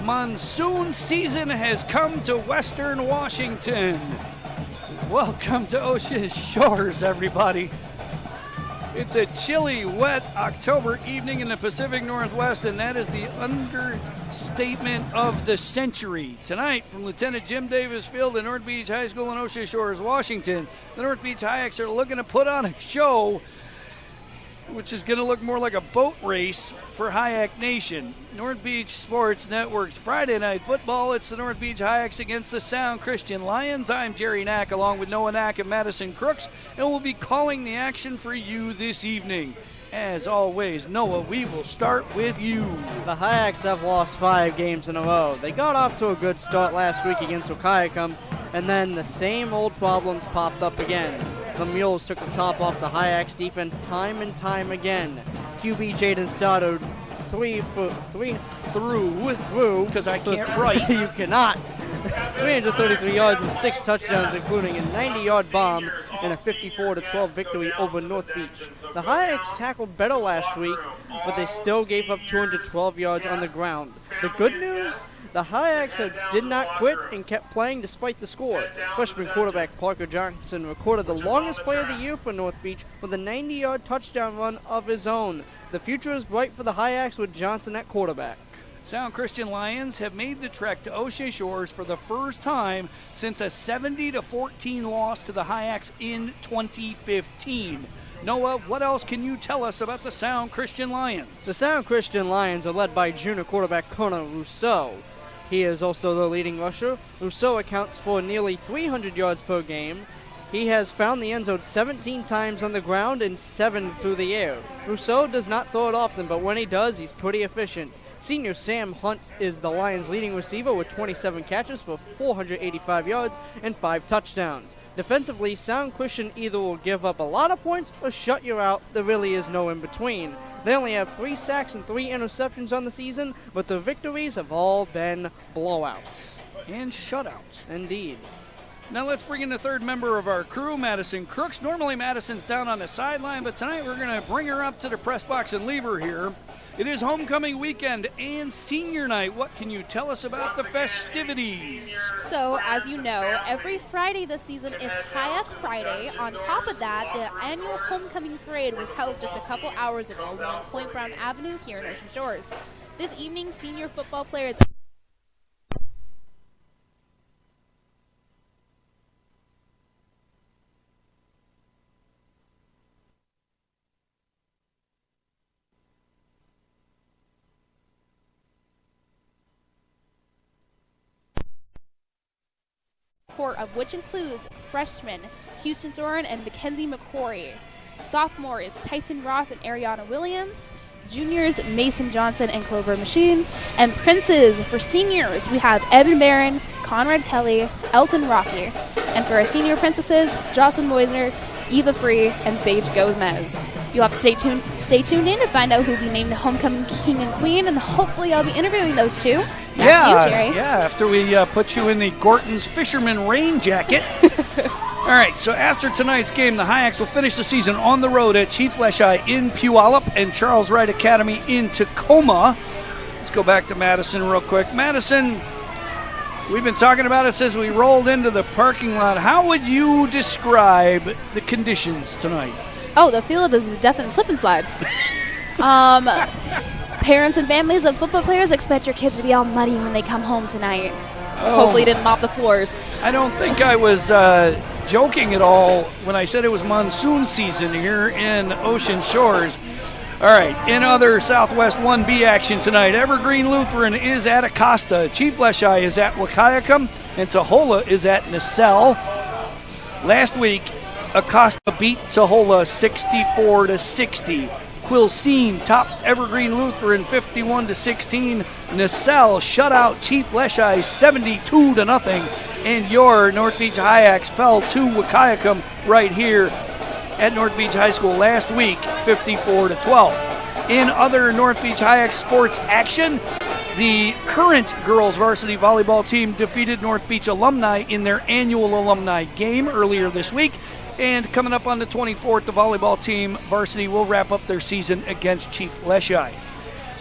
Monsoon season has come to Western Washington. Welcome to Ocean Shores, everybody. It's a chilly, wet October evening in the Pacific Northwest, and that is the understatement of the century. Tonight, from Lieutenant Jim Davis Field at North Beach High School in Ocean Shores, Washington, the North Beach Hyaks are looking to put on a show which is going to look more like a boat race for Hyak Nation. North Beach Sports Network's Friday Night Football. It's the North Beach Hyaks against the Sound Christian Lions. I'm Jerry Knack along with Noah Knack and Madison Crooks, and we'll be calling the action for you this evening. As always, Noah, we will start with you. The Hyaks have lost 5 games in a row. They got off to a good start last week against Wahkiakum, and then the same old problems popped up again. The Mules took the top off the Hyaks defense time and time again. QB Jaden Stoddard through because I can't write. You cannot. 333 yards and 6 touchdowns, including a 90-yard bomb and a 54-12 victory over North Beach. The Hyaks tackled better last week, but they still gave up 212 yards on the ground. The good news? The Hyaks did not quit and kept playing despite the score. Freshman quarterback Parker Johnson recorded the longest play of the year for North Beach with a 90-yard touchdown run of his own. The future is bright for the Hyaks with Johnson at quarterback. Sound Christian Lions have made the trek to Ocean Shores for the first time since a 70-14 loss to the Hyaks in 2015. Noah, what else can you tell us about the Sound Christian Lions? The Sound Christian Lions are led by junior quarterback Connor Rousseau. He is also the leading rusher. Rousseau accounts for nearly 300 yards per game. He has found the end zone 17 times on the ground and 7 through the air. Rousseau does not throw it often, but when he does, he's pretty efficient. Senior Sam Hunt is the Lions' leading receiver with 27 catches for 485 yards and 5 touchdowns. Defensively, Sound Christian either will give up a lot of points or shut you out. There really is no in-between. They only have 3 sacks and 3 interceptions on the season, but their victories have all been blowouts. And shutouts. Indeed. Now let's bring in the third member of our crew, Madison Crooks. Normally Madison's down on the sideline, but tonight we're going to bring her up to the press box and leave her here. It is homecoming weekend and senior night. What can you tell us about the festivities? So, as you know, every Friday this season is Hyak Friday. On top of that, the annual homecoming parade was held just a couple hours ago along Point Brown Avenue here in Ocean Shores. This evening, senior football players of which includes freshmen Houston Soren and Mackenzie McCory, sophomores Tyson Ross and Ariana Williams, juniors Mason Johnson and Clover Machine, and princes for seniors we have Evan Barron, Conrad Kelly, Elton Rocky, and for our senior princesses Jocelyn Moisner, Eva Free, and Sage Gomez. You'll have to stay tuned in to find out who'll be named the homecoming king and queen, and hopefully I'll be interviewing those two. Back to you, Jerry. Yeah, after we put you in the Gorton's Fisherman rain jacket. All right, so after tonight's game, the Hyaks will finish the season on the road at Chief Leschi in Puyallup and Charles Wright Academy in Tacoma. Let's go back to Madison real quick. Madison, we've been talking about it since we rolled into the parking lot. How would you describe the conditions tonight? Oh, the field is a definite slip and slide. Parents and families of football players, expect your kids to be all muddy when they come home tonight. Hopefully you didn't mop the floors. I don't think I was joking at all when I said it was monsoon season here in Ocean Shores. All right, in other Southwest 1B action tonight, Evergreen Lutheran is at Acosta. Chief Leschi is at Wahkiakum, and Tahola is at Nacelle. Last week, Acosta beat Tahola 64-60. Quilcene topped Evergreen Lutheran 51-16. Nacelle shut out Chief Leschi 72-0. And your North Beach Hyaks fell to Wahkiakum right here at North Beach High School last week, 54-12. In other North Beach Hyaks sports action, the current girls varsity volleyball team defeated North Beach alumni in their annual alumni game earlier this week. And coming up on the 24th, the volleyball team varsity will wrap up their season against Chief Leschi.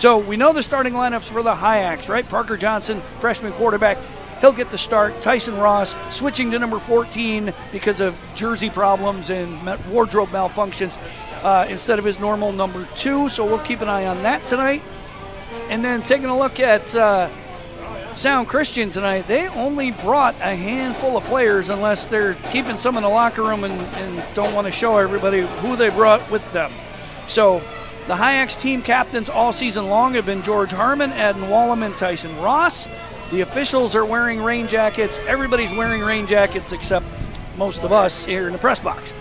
So we know the starting lineups for the Hyaks, right? Parker Johnson, freshman quarterback. He'll get the start. Tyson Ross switching to number 14 because of jersey problems and wardrobe malfunctions instead of his normal number 2. So we'll keep an eye on that tonight. And then taking a look at Sound Christian tonight, they only brought a handful of players unless they're keeping some in the locker room and don't want to show everybody who they brought with them. So the Hyaks team captains all season long have been George Harmon, Adden Wallum, and Tyson Ross. The officials are wearing rain jackets. Everybody's wearing rain jackets except most of us here in the press box.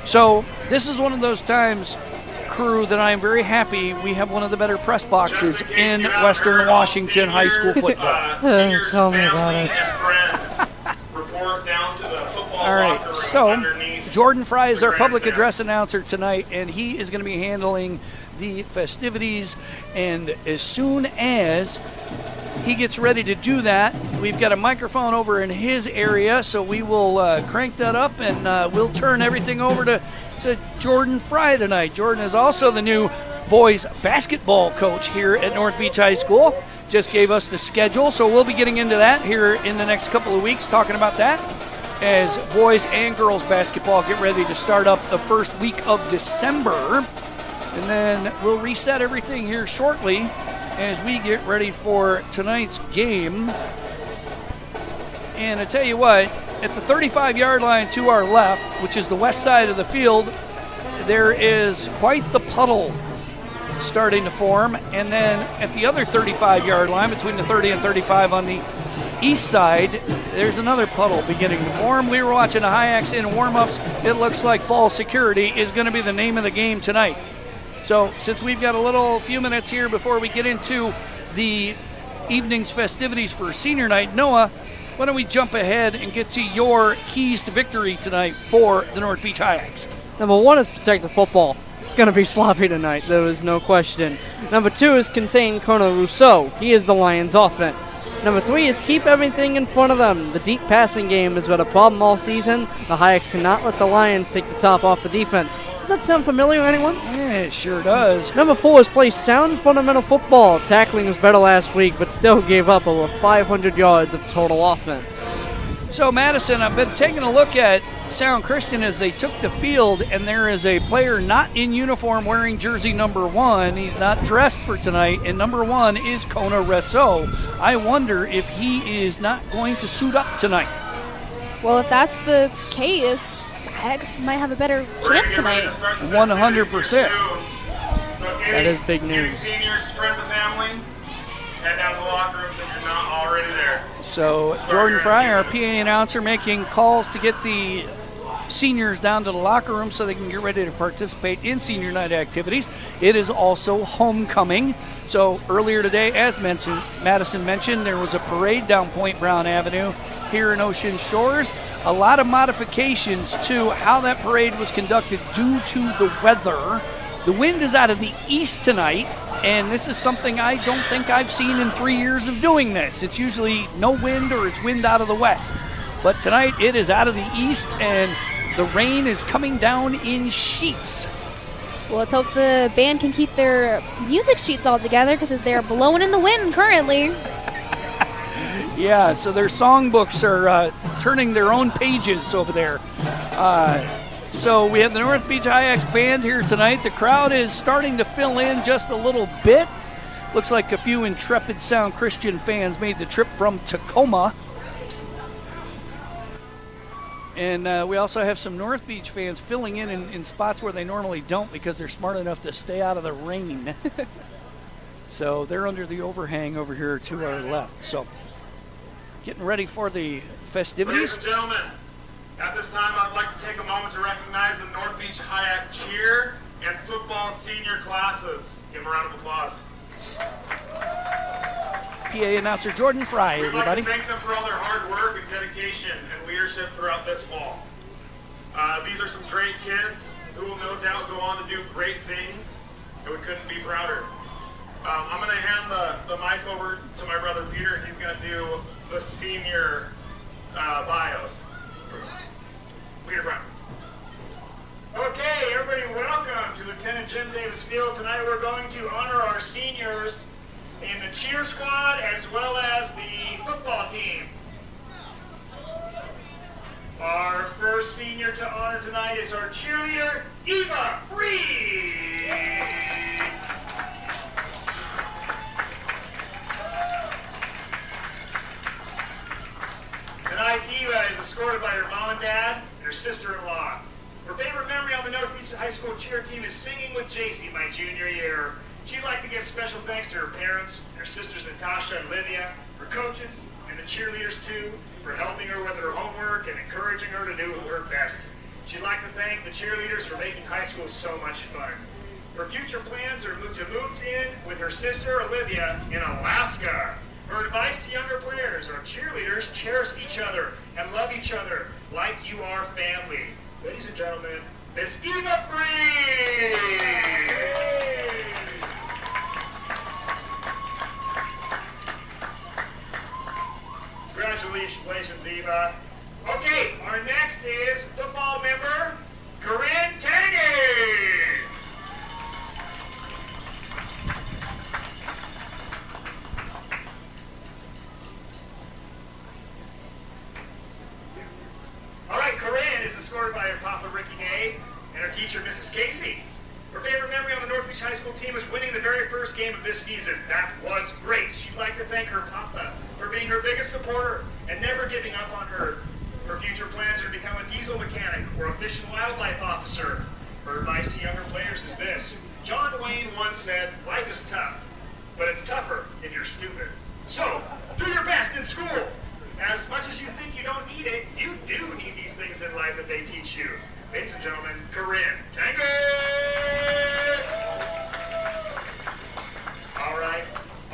So this is one of those times, crew, that I am very happy we have one of the better press boxes in Western Washington high school football. Tell me about it. All right, so Jordan Fry is our public address announcer tonight, and he is going to be handling the festivities. And as soon as he gets ready to do that, we've got a microphone over in his area, so we will crank that up, and we'll turn everything over to Jordan Fry tonight. Jordan is also the new boys basketball coach here at North Beach High School. Just gave us the schedule, so we'll be getting into that here in the next couple of weeks, talking about that as boys and girls basketball get ready to start up the first week of December. And then we'll reset everything here shortly as we get ready for tonight's game. And I tell you what, at the 35-yard line to our left, which is the west side of the field, there is quite the puddle starting to form. And then at the other 35-yard line, between the 30 and 35 on the east side, there's another puddle beginning to form. We were watching the Hyaks in warm-ups. It looks like ball security is going to be the name of the game tonight. So since we've got a few minutes here before we get into the evening's festivities for senior night, Noah, why don't we jump ahead and get to your keys to victory tonight for the North Beach Hyaks? Number 1 is protect the football. It's going to be sloppy tonight. There is no question. Number 2 is contain Kona Rousseau. He is the Lions' offense. Number 3 is keep everything in front of them. The deep passing game has been a problem all season. The Hyaks cannot let the Lions take the top off the defense. Does that sound familiar to anyone? Yeah, it sure does. Number 4 is play sound fundamental football. Tackling was better last week, but still gave up over 500 yards of total offense. So, Madison, I've been taking a look at Sound Christian as they took the field, and there is a player not in uniform wearing jersey number 1. He's not dressed for tonight, and number 1 is Kona Rousseau. I wonder if he is not going to suit up tonight. Well, if that's the case, Hyaks might have a better chance tonight. 100%. That is big news. Seniors, friends and family, head down to the locker rooms if you're not already there. So Jordan Fry, our PA announcer, making calls to get the seniors down to the locker room so they can get ready to participate in senior night activities. It is also homecoming. So earlier today, as Madison mentioned, there was a parade down Point Brown Avenue here in Ocean Shores. A lot of modifications to how that parade was conducted due to the weather. The wind is out of the east tonight, and this is something I don't think I've seen in 3 years of doing this. It's usually no wind or it's wind out of the west. But tonight it is out of the east, and the rain is coming down in sheets. Well, let's hope the band can keep their music sheets all together because they're blowing in the wind currently. Yeah, so their songbooks are turning their own pages over there. So we have the North Beach Hyaks band here tonight. The crowd is starting to fill in just a little bit. Looks like a few intrepid Sound Christian fans made the trip from Tacoma. And we also have some North Beach fans filling in spots where they normally don't because they're smart enough to stay out of the rain. So they're under the overhang over here to our left. So getting ready for the festivities. Ladies and gentlemen, at this time I'd like to take a moment to recognize the North Beach Hyak cheer and football senior classes. Give them a round of applause. PA announcer Jordan Fry, everybody. We'd like to thank them for all their hard work and dedication and leadership throughout this fall. These are some great kids who will no doubt go on to do great things, and we couldn't be prouder. I'm going to hand the mic over to my brother Peter, and he's going to do the senior bios. Peter Brown. Okay, everybody, welcome to Lieutenant Jim Davis Field. Tonight we're going to honor our seniors in the cheer squad as well as the football team. Our first senior to honor tonight is our cheerleader, Eva Free. Tonight, Eva is escorted by her mom and dad and her sister-in-law. Her favorite memory on the North Beach High School cheer team is singing with JC my junior year. She'd like to give special thanks to her parents, her sisters Natasha and Lydia, her coaches, and the cheerleaders too, for helping her with her homework and encouraging her to do her best. She'd like to thank the cheerleaders for making high school so much fun. Her future plans are to move in with her sister Olivia in Alaska. Her advice to younger players are cheerleaders cherish each other and love each other like you are family. Ladies and gentlemen, Miss Eva Free! Congratulations, Eva. Okay, our next is football member, Corinne Tangy. All right, Corinne is escorted by her papa, Ricky Day, and her teacher, Mrs. Casey. Her favorite memory on the North Beach High School team is winning the very first game of this season. That was great. She'd like to thank her papa for being her biggest supporter and never giving up on her. Her future plans are to become a diesel mechanic or a fish and wildlife officer. Her advice to younger players is this. John Wayne once said, life is tough, but it's tougher if you're stupid. So, do your best in school. As much as you think you don't need it, you do need these things in life that they teach you. Ladies and gentlemen, Corinne Tango! All right,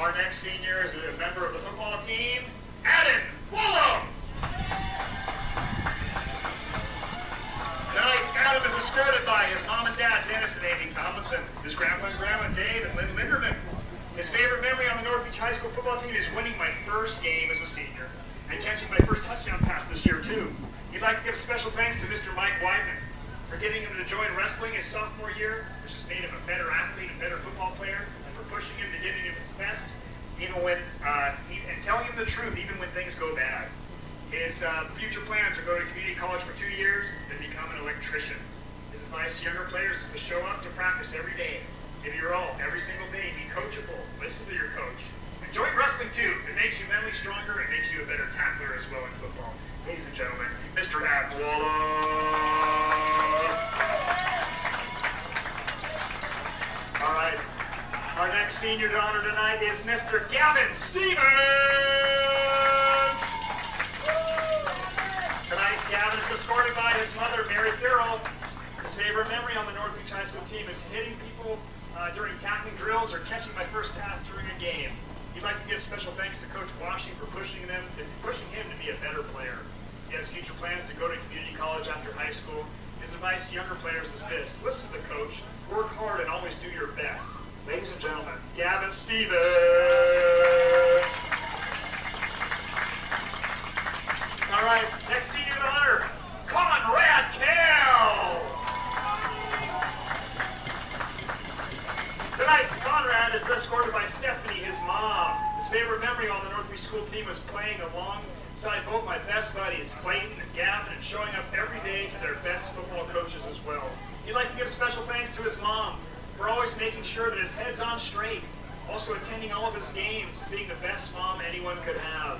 our next senior is a member of the football team, Adam Woolham. Tonight, Adam is escorted by his mom and dad, Dennis and Amy Tomlinson, his grandpa and grandma, Dave and Lynn Linderman. His favorite memory on the North Beach High School football team is winning my first game as a senior and catching my first touchdown pass this year, too. He'd like to give special thanks to Mr. Mike Weidman for getting him to join wrestling his sophomore year, which has made him a better athlete, a better football player, and for pushing him to giving him his best, even when, and telling him the truth, even when things go bad. His future plans are go to community college for 2 years and become an electrician. His advice to younger players is to show up to practice every day. Give your all, every single day. Be coachable. Listen to your coach. Enjoy wrestling, too. It makes you mentally stronger. It makes you a better tackler as well in football. Ladies and gentlemen, Mr. Adwalla. All right. Our next senior to honor tonight is Mr. Gavin Stevens. Tonight, Gavin is escorted by his mother, Mary Farrell. His favorite memory on the North Beach High School team is hitting people during tackling drills or catching my first pass during a game. He'd like to give special thanks to Coach Washing for pushing him to be a better player. He has future plans to go to community college after high school. His advice to younger players is this. Listen to the coach, work hard, and always do your best. Ladies and gentlemen, Gavin Stevens. All right, next senior to honor, Conrad Kell. Tonight, Conrad is escorted by Stephanie, his mom. His favorite memory on the North Beach School team was playing alongside both my best buddies, Clayton and Gavin, and showing up every day to their best football coaches as well. He'd like to give special thanks to his mom for always making sure that his head's on straight, also attending all of his games, being the best mom anyone could have.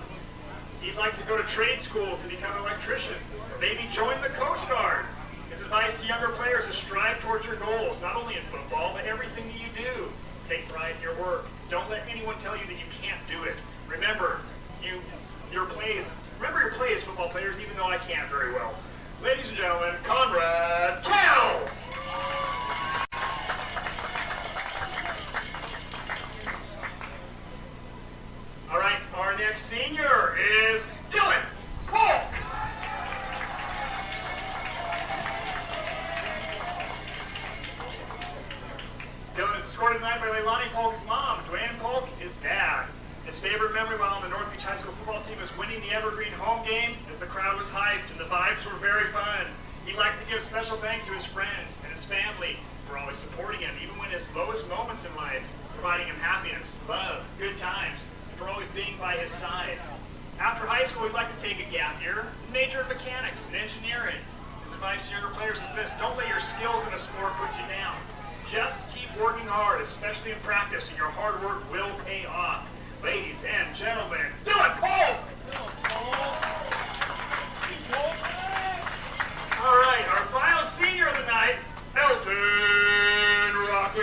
He'd like to go to trade school to become an electrician, or maybe join the Coast Guard. His advice to younger players is strive towards your goals, not only in football, but everything that you do. Take pride in your work. Don't let anyone tell you that you can't do it. Remember your play is football players, even though I can't very well. Ladies and gentlemen, Conrad Kell! All right, our next senior is Dylan Polk. Dylan is escorted tonight by Leilani Polk's mom, Dwayne Polk, his dad. His favorite memory while on the North Beach High School football team was winning the Evergreen home game as the crowd was hyped and the vibes were very fun. He'd like to give special thanks to his friends and his family for always supporting him, even when his lowest moments in life, providing him happiness, love, good times, and for always being by his side. After high school, he'd like to take a gap year, major in mechanics and engineering. His advice to younger players is this: don't let your skills in a sport put you down. Just keep working hard, especially in practice, and your hard work will pay off. Ladies and gentlemen, do it, Cole! All right, our final senior of the night, Elton Rocket.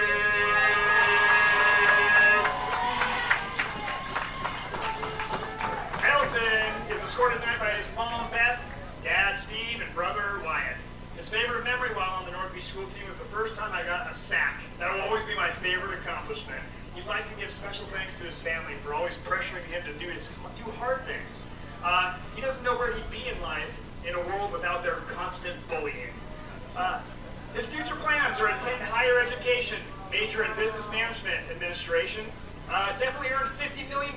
Elton is escorted tonight by his mom, Beth, dad, Steve, and brother, Wyatt. His favorite memory while on the North Beach school team was the first time I got a sack. That will always be my favorite accomplishment. He'd like to give special thanks to his family for always pressuring him to do hard things. He doesn't know where he'd be in life in a world without their constant bullying. His future plans are to attend higher education, major in business management administration, definitely earn $50 million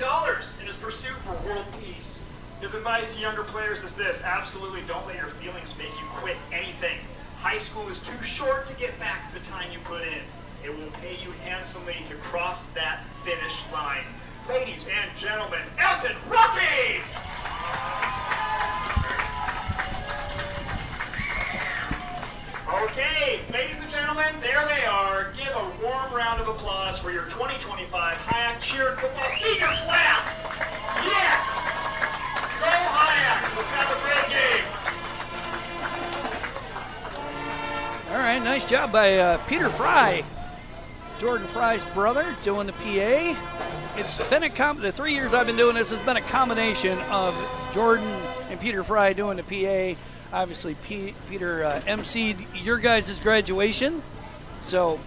in his pursuit for world peace. His advice to younger players is this: absolutely don't let your feelings make you quit anything. High school is too short to get back the time you put in. It will pay you handsomely to cross that finish line. Ladies and gentlemen, Elton Rocky! Okay, ladies and gentlemen, there they are. Give a warm round of applause for your 2025 Hyak Cheer Football Senior Class! Yes! Go Hyaks! Let's have a great game! All right, nice job by Peter Fry, Jordan Fry's brother, doing the PA. It's been the 3 years I've been doing this has been a combination of Jordan and Peter Fry doing the PA. Obviously, Peter emceed your guys' graduation. So,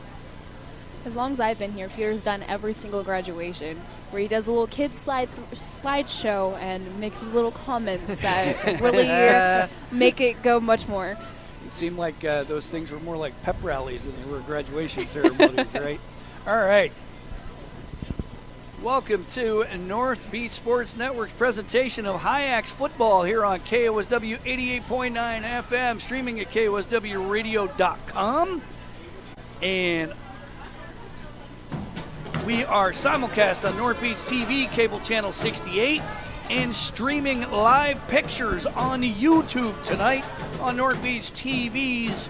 As long as I've been here, Peter's done every single graduation, where he does a little kid slideshow and makes his little comments that really make it go much more. It seemed like those things were more like pep rallies than they were graduation ceremonies, right? All right. Welcome to North Beach Sports Network's presentation of Hyaks football here on KOSW 88.9 FM, streaming at KOSWradio.com. And we are simulcast on North Beach TV, cable channel 68, and streaming live pictures on YouTube tonight on North Beach TV's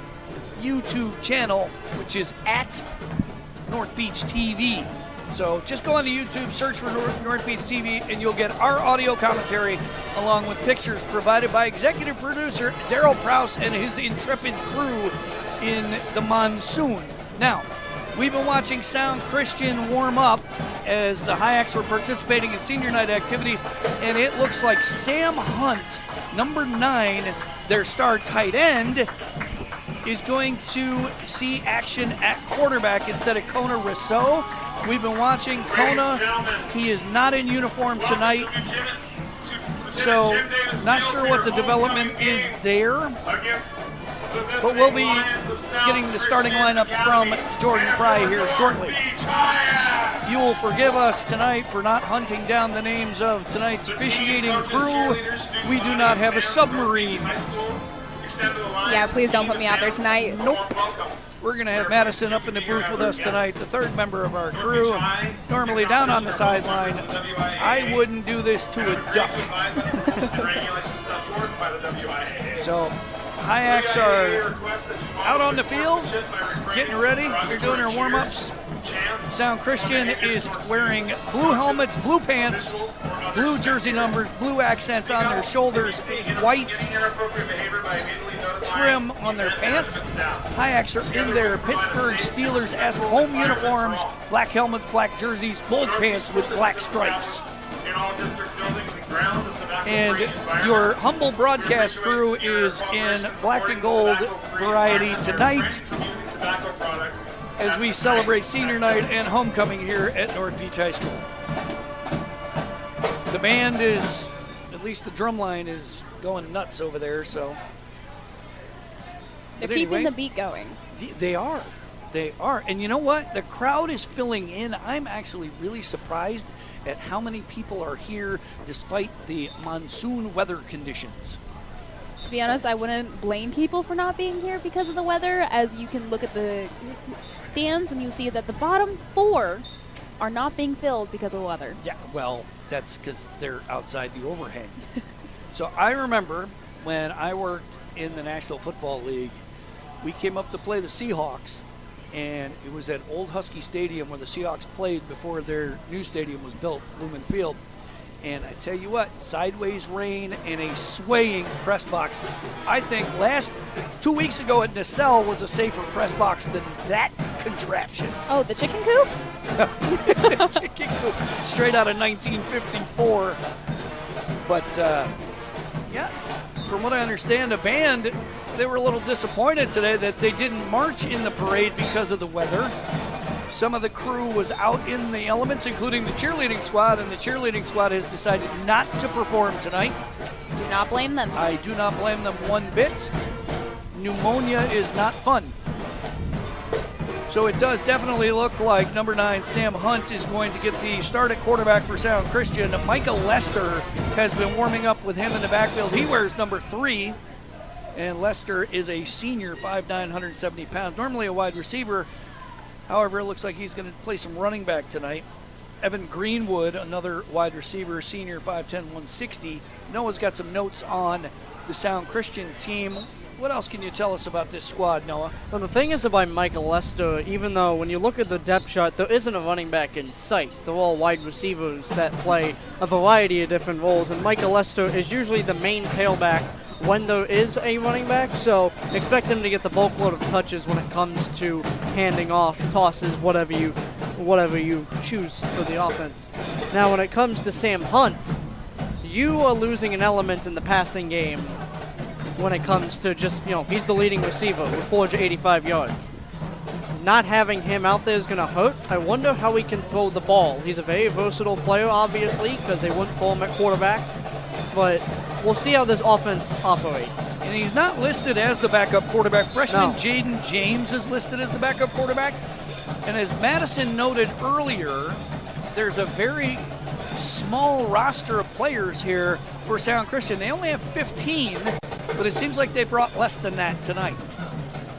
YouTube channel, which is at North Beach TV. So just go onto YouTube, search for North Beach TV, and you'll get our audio commentary along with pictures provided by executive producer Daryl Prowse and his intrepid crew in the monsoon. Now, we've been watching Sound Christian warm up as the Hyaks were participating in senior night activities, and it looks like Sam Hunt, number 9, their star tight end, is going to see action at quarterback instead of Kona Rousseau. We've been watching Kona. He is not in uniform tonight, so not sure what the development is there. But we'll be getting the starting lineups from Jordan Fry here shortly. You will forgive us tonight for not hunting down the names of tonight's officiating crew. We do not have a submarine. Yeah, please don't put me out there tonight. Nope. We're going to have Madison up in the booth with us tonight, the third member of our crew. Normally down on the sideline. I wouldn't do this to a duck. So, Hyaks are out on the field, getting ready. They're doing their warm-ups. Sound Christian is wearing blue helmets, blue pants, blue jersey numbers, blue accents on their shoulders, white trim on their pants. Hyaks are in their Pittsburgh Steelers-esque home uniforms, black helmets, black jerseys, gold pants with black stripes. And your humble broadcast crew is in black and gold variety tonight as we celebrate senior night and homecoming here at North Beach High School. The band is, at least the drum line is going nuts over there, so. They're keeping the beat going. They are. They are. And you know what? The crowd is filling in. I'm actually really surprised at how many people are here despite the monsoon weather conditions. To be honest, I wouldn't blame people for not being here because of the weather, as you can look at the stands and you see that the bottom 4 are not being filled because of the weather. Yeah, well, that's because they're outside the overhang. So I remember when I worked in the National Football League, we came up to play the Seahawks, and it was at Old Husky Stadium where the Seahawks played before their new stadium was built, Lumen Field. And I tell you what, sideways rain and a swaying press box. I think 2 weeks ago at Nacelle was a safer press box than that contraption. Oh, the chicken coop? The chicken coop, straight out of 1954. But, yeah, from what I understand, the band, they were a little disappointed today that they didn't march in the parade because of the weather. Some of the crew was out in the elements, including the cheerleading squad, and the cheerleading squad has decided not to perform tonight. Do not blame them. I do not blame them one bit. Pneumonia is not fun. So it does definitely look like number 9, Sam Hunt, is going to get the start at quarterback for Sound Christian. Micah Lester has been warming up with him in the backfield. He wears number 3, and Lester is a senior, 5'9", 170 pounds, normally a wide receiver. However, it looks like he's going to play some running back tonight. Evan Greenwood, another wide receiver, senior, 5'10", 160. Noah's got some notes on the Sound Christian team. What else can you tell us about this squad, Noah? Well, the thing is about Michael Lester, even though when you look at the depth chart, there isn't a running back in sight. They're all wide receivers that play a variety of different roles, and Michael Lester is usually the main tailback when there is a running back, so expect him to get the bulk load of touches when it comes to handing off, tosses, whatever you choose for the offense. Now, when it comes to Sam Hunt, you are losing an element in the passing game when it comes to just, he's the leading receiver with 485 yards. Not having him out there is going to hurt. I wonder how he can throw the ball. He's a very versatile player, obviously, because they wouldn't throw him at quarterback, but we'll see how this offense operates. And he's not listed as the backup quarterback. Freshman Jaden James is listed as the backup quarterback. And as Madison noted earlier, there's a very small roster of players here for Sound Christian. They only have 15, but it seems like they brought less than that tonight.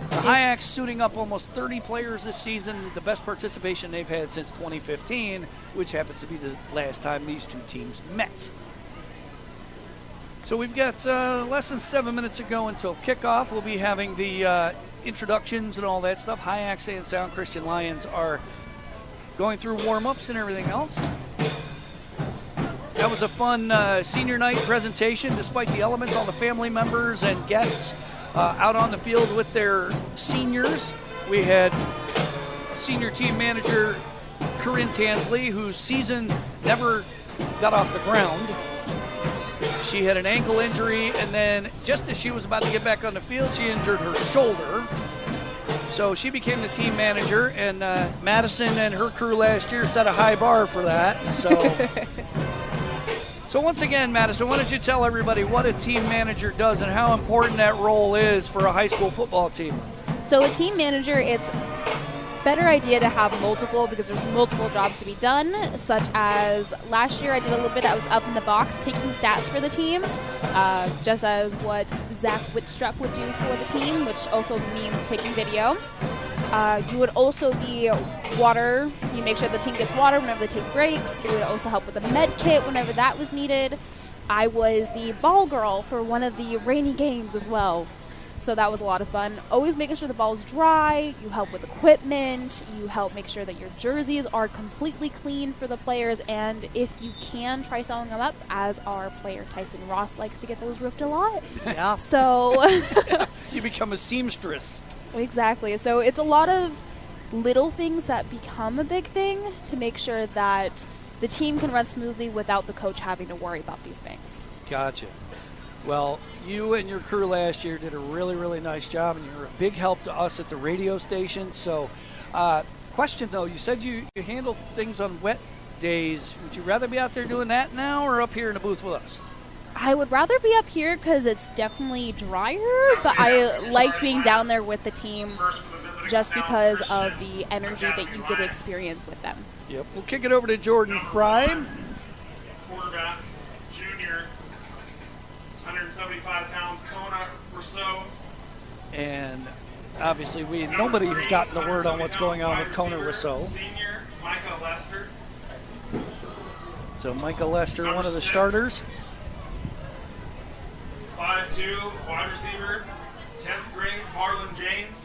The Hyaks suiting up almost 30 players this season, the best participation they've had since 2015, which happens to be the last time these two teams met. So we've got less than 7 minutes to go until kickoff. We'll be having the introductions and all that stuff. Hyaks and Sound Christian Lions are going through warm-ups and everything else. That was a fun senior night presentation. Despite the elements, all the family members and guests out on the field with their seniors. We had senior team manager Corinne Tansley, whose season never got off the ground. She had an ankle injury, and then just as she was about to get back on the field, she injured her shoulder. So she became the team manager, and Madison and her crew last year set a high bar for that. So once again, Madison, why don't you tell everybody what a team manager does and how important that role is for a high school football team? So a team manager, it's better idea to have multiple because there's multiple jobs to be done, such as last year I did a little bit. I was up in the box taking stats for the team, just as what Zach Whitstruck would do for the team, which also means taking video. You would also be water. You make sure the team gets water whenever the team breaks. You would also help with the med kit whenever that was needed. I was the ball girl for one of the rainy games as well. So that was a lot of fun. Always making sure the ball's dry. You help with equipment. You help make sure that your jerseys are completely clean for the players. And if you can, try sewing them up, as our player Tyson Ross likes to get those ripped a lot. Yeah. So you become a seamstress. Exactly. So it's a lot of little things that become a big thing to make sure that the team can run smoothly without the coach having to worry about these things. Gotcha. Well, you and your crew last year did a really, really nice job, and you were a big help to us at the radio station. So, question, though, you said you handle things on wet days. Would you rather be out there doing that now or up here in the booth with us? I would rather be up here because it's definitely drier, but I liked being down there with the team just because of the energy that you get to experience with them. Yep. We'll kick it over to Jordan Fry. Quarterback, junior, 175 pounds, Kona Rousseau. And obviously nobody has gotten the word on what's going on with Kona Rousseau. Senior Micah Lester. So Micah Lester, one of the starters. 5'2", wide receiver, 10th grade, Harlan James.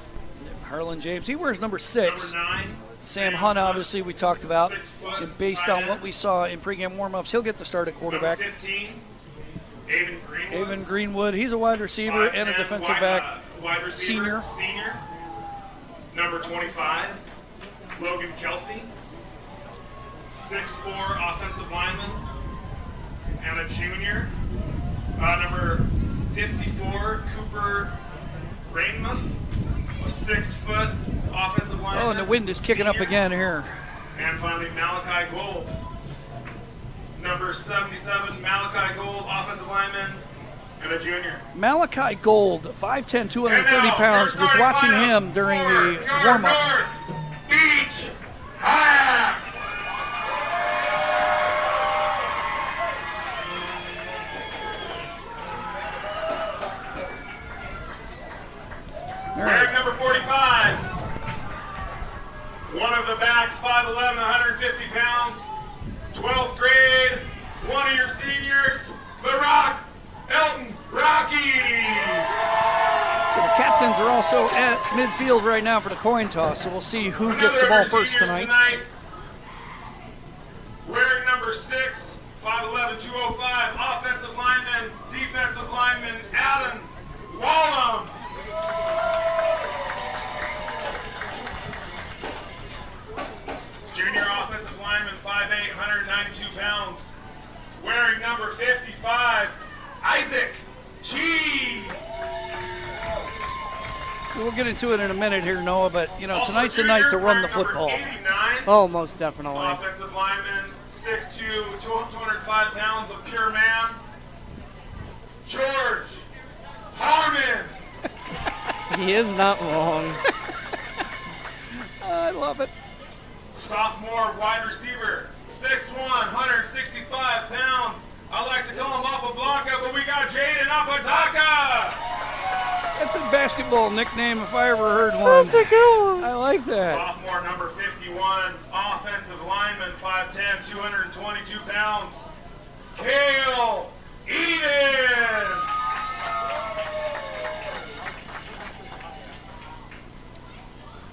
Harlan James, he wears number 6. Number 9. Sam Hunt, obviously, we talked about. 6 foot, And based tight on end. what we saw in pregame warm-ups, he'll get the start at quarterback. Number 15, Avon Greenwood. Avon Greenwood, he's a wide receiver and a 5'10", defensive back. wide receiver, Senior. Number 25, Logan Kelsey. 6'4", offensive lineman, and a junior. Number 54, Cooper Rainmuth, a 6-foot offensive lineman. Oh, and the wind is kicking up senior. again here. And finally, Malachi Gold. Number 77, Malachi Gold, offensive lineman, and a junior. Malachi Gold, 5'10", 230 And now, pounds, your was starting watching lineup him during for the your warm-ups. North Beach Hyaks. All Wearing right. number 45, one of the backs, 5'11", 150 pounds, 12th grade, one of your seniors, the Rock, Elton Rocky. So the captains are also at midfield right now for the coin toss, so we'll see who gets the Another ball of your first seniors tonight. Wearing number 6, 5'11", 205, offensive lineman, defensive lineman, Adam Wallum. Junior offensive lineman, 5'8", 192 pounds. Wearing number 55, Isaac Cheese. We'll get into it in a minute here, Noah, but, you know, tonight's the night to run the football. 89, Oh, most definitely. offensive lineman, 6'2", 205 pounds of pure man. George Harmon. He is not wrong. I love it. Sophomore wide receiver, 6'1", 165 pounds. I like to call him Apa Blanca, but we got Jaden Apodaca. That's a basketball nickname if I ever heard one. That's a good one. I like that. Sophomore number 51, offensive lineman, 5'10", 222 pounds. Kale Eden.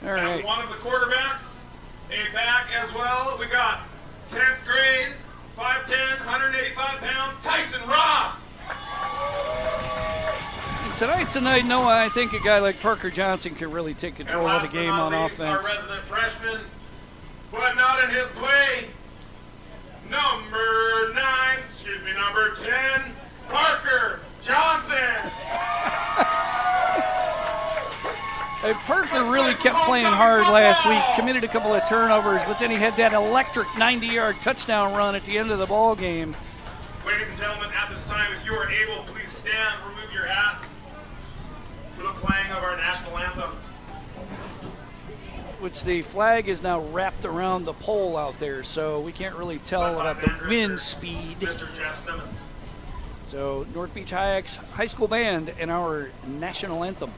All And right. one of the quarterbacks, a back as well. We got 10th grade, 5'10", 185 pounds, Tyson Ross. Tonight's the night, Noah. I think a guy like Parker Johnson can really take control of the game on offense. Our resident freshman, but not in his play. Number 10, Parker Johnson. Hey, Parker really kept playing hard last week, committed a couple of turnovers, but then he had that electric 90-yard touchdown run at the end of the ball game. Ladies and gentlemen, at this time, if you are able, please stand, remove your hats for the playing of our national anthem. Which the flag is now wrapped around the pole out there, so we can't really tell about the wind speed. Mr. Jeff Simmons. So North Beach Hyaks High School Band and our national anthem.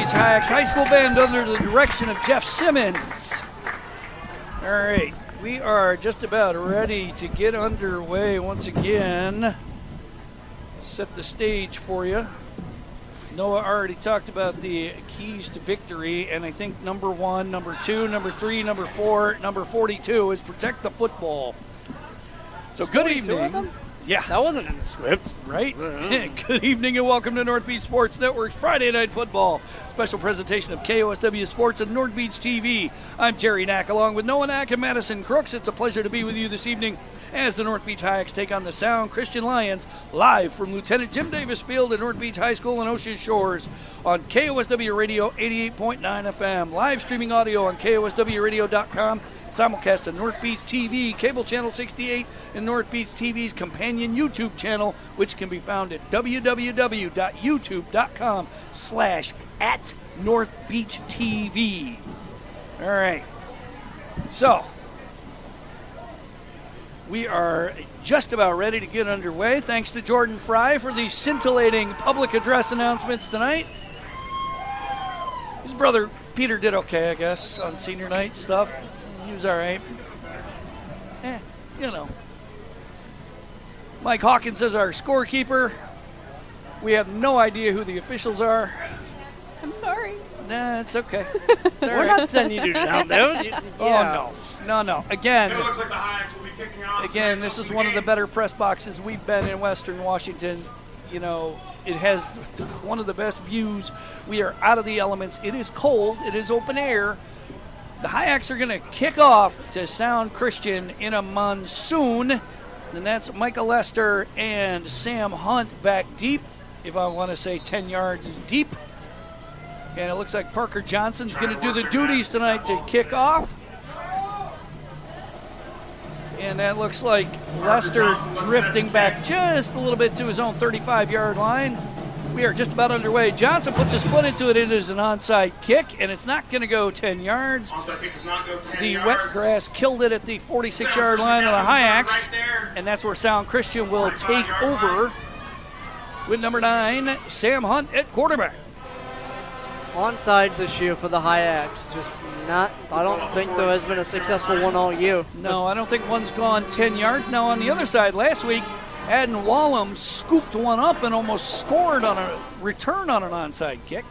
Beach Hyaks High School Band under the direction of Jeff Simmons. All right, we are just about ready to get underway once again. Set the stage for you. Noah already talked about the keys to victory, and I think number 1, number 2, number 3, number 4, number 42 is protect the football. So good evening. Yeah. That wasn't in the script. Right? Good evening and welcome to North Beach Sports Network's Friday Night Football. Special presentation of KOSW Sports and North Beach TV. I'm Jerry Knack along with Noah Knack and Madison Crooks. It's a pleasure to be with you this evening as the North Beach Hyaks take on the Sound Christian Lions live from Lieutenant Jim Davis Field at North Beach High School in Ocean Shores on KOSW Radio 88.9 FM. Live streaming audio on KOSWRadio.com. Simulcast on North Beach TV, cable channel 68, and North Beach TV's companion YouTube channel, which can be found at www.youtube.com/@NorthBeachTV. All right. So, we are just about ready to get underway. Thanks to Jordan Fry for the scintillating public address announcements tonight. His brother Peter did okay, I guess, on senior night stuff. He was all right. You know. Mike Hawkins is our scorekeeper. We have no idea who the officials are. I'm sorry. Nah, it's okay. We're not sending you down there. Oh, no. Again, It looks like the Hyaks will be kicking off. Again, this is one of the better press boxes we've been in Western Washington. You know, it has one of the best views. We are out of the elements. It is cold. It is open air. The Hyaks are going to kick off to Sound Christian in a monsoon. And that's Micah Lester and Sam Hunt back deep. If I want to say 10 yards is deep. And it looks like Parker Johnson's going to do the duties tonight to kick off. And that looks like Lester drifting back just a little bit to his own 35-yard line. We are just about underway. Johnson puts his foot into it. It is an onside kick, and it's not going to go 10 yards. Onside kick does not go 10 The yards. wet grass killed it at the 46-yard line of the Hyaks, and that's where Sound Christian will take over with number 9, Sam Hunt at quarterback. Onsides this year for the Hyaks. Just not, I don't think there has been a successful one all year. No, I don't think one's gone 10 yards. Now, on the other side, last week, Adden Wallum scooped one up and almost scored on a return on an onside kick.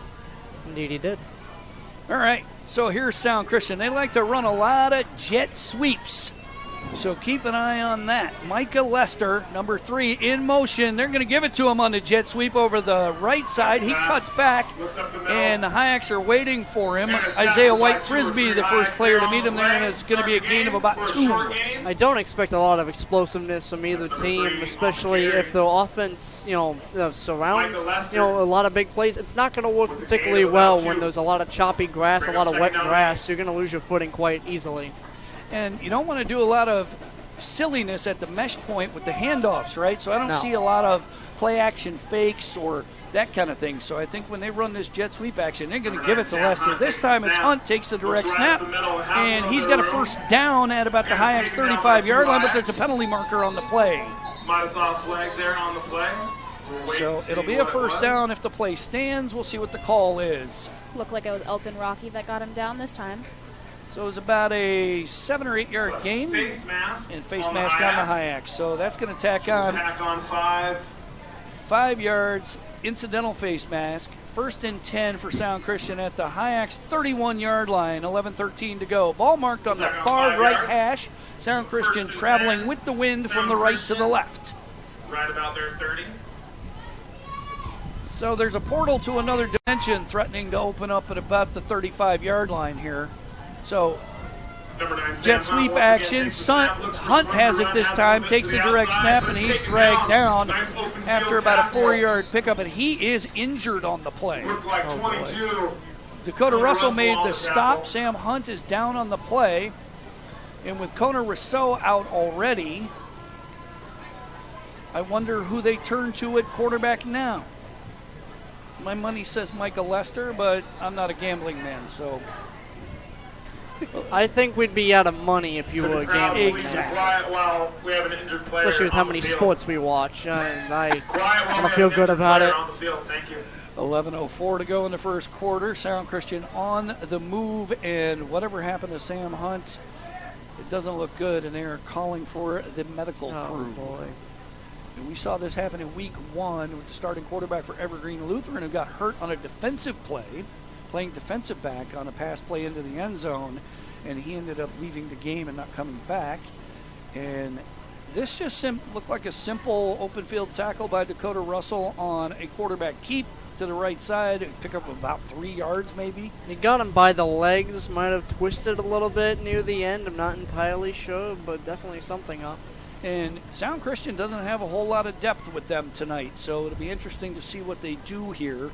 Indeed he did. All right, so here's Sound Christian. They like to run a lot of jet sweeps, so keep an eye on that. Micah Lester, number 3, in motion. They're going to give it to him on the jet sweep over the right side. He cuts back, and the Hyaks are waiting for him. Isaiah White Frisbee, the first player to meet him there, and it's going to be a gain of about 2. I don't expect a lot of explosiveness from either team, especially if the offense, surrounds, a lot of big plays. It's not going to work particularly well when there's a lot of choppy grass, a lot of wet grass. You're going to lose your footing quite easily. And you don't want to do a lot of silliness at the mesh point with the handoffs, right? So I don't see a lot of play-action fakes or that kind of thing. So I think when they run this jet sweep action, they're going to give it to Lester. This time it's Hunt takes the direct snap, and he's got a first down at about the Hyaks 35-yard line, but there's a penalty marker on the play. Might have saw a flag there on the play. So it'll be a first down if the play stands. We'll see what the call is. Looked like it was Elton Rocky that got him down this time. So it was about a 7 or 8 yard gain. Face mask. And face mask on the Hyaks. So that's going to tack on 5 yards, incidental face mask. First and 10 for Sound Christian at the Hyaks 31-yard line, 11:13 to go. Ball marked on the far right hash. Sound Christian traveling with the wind from the right to the left. Right about there, 30. So there's a portal to another dimension threatening to open up at about the 35-yard line here. So jet sweep action. Hunt has it this time, takes a direct snap, and he's dragged down after about a 4-yard pickup, and he is injured on the play. Dakota Russell made the stop. Sam Hunt is down on the play. And with Kona Rousseau out already, I wonder who they turn to at quarterback now. My money says Micah Lester, but I'm not a gambling man, so... I think we'd be out of money if you were gambling. Exactly. Well, we have an injured player. Especially with how many sports we watch. I don't feel good about it. A 11:04 to go in the first quarter. Sound Christian on the move, and whatever happened to Sam Hunt, it doesn't look good, and they are calling for the medical crew. Boy. And we saw this happen in week 1 with the starting quarterback for Evergreen Lutheran, who got hurt on a defensive play, playing defensive back on a pass play into the end zone, and he ended up leaving the game and not coming back. And this just looked like a simple open field tackle by Dakota Russell on a quarterback keep to the right side, pick up about 3 yards maybe. He got him by the legs, might have twisted a little bit near the end. I'm not entirely sure, but definitely something up. And Sound Christian doesn't have a whole lot of depth with them tonight, so it'll be interesting to see what they do here.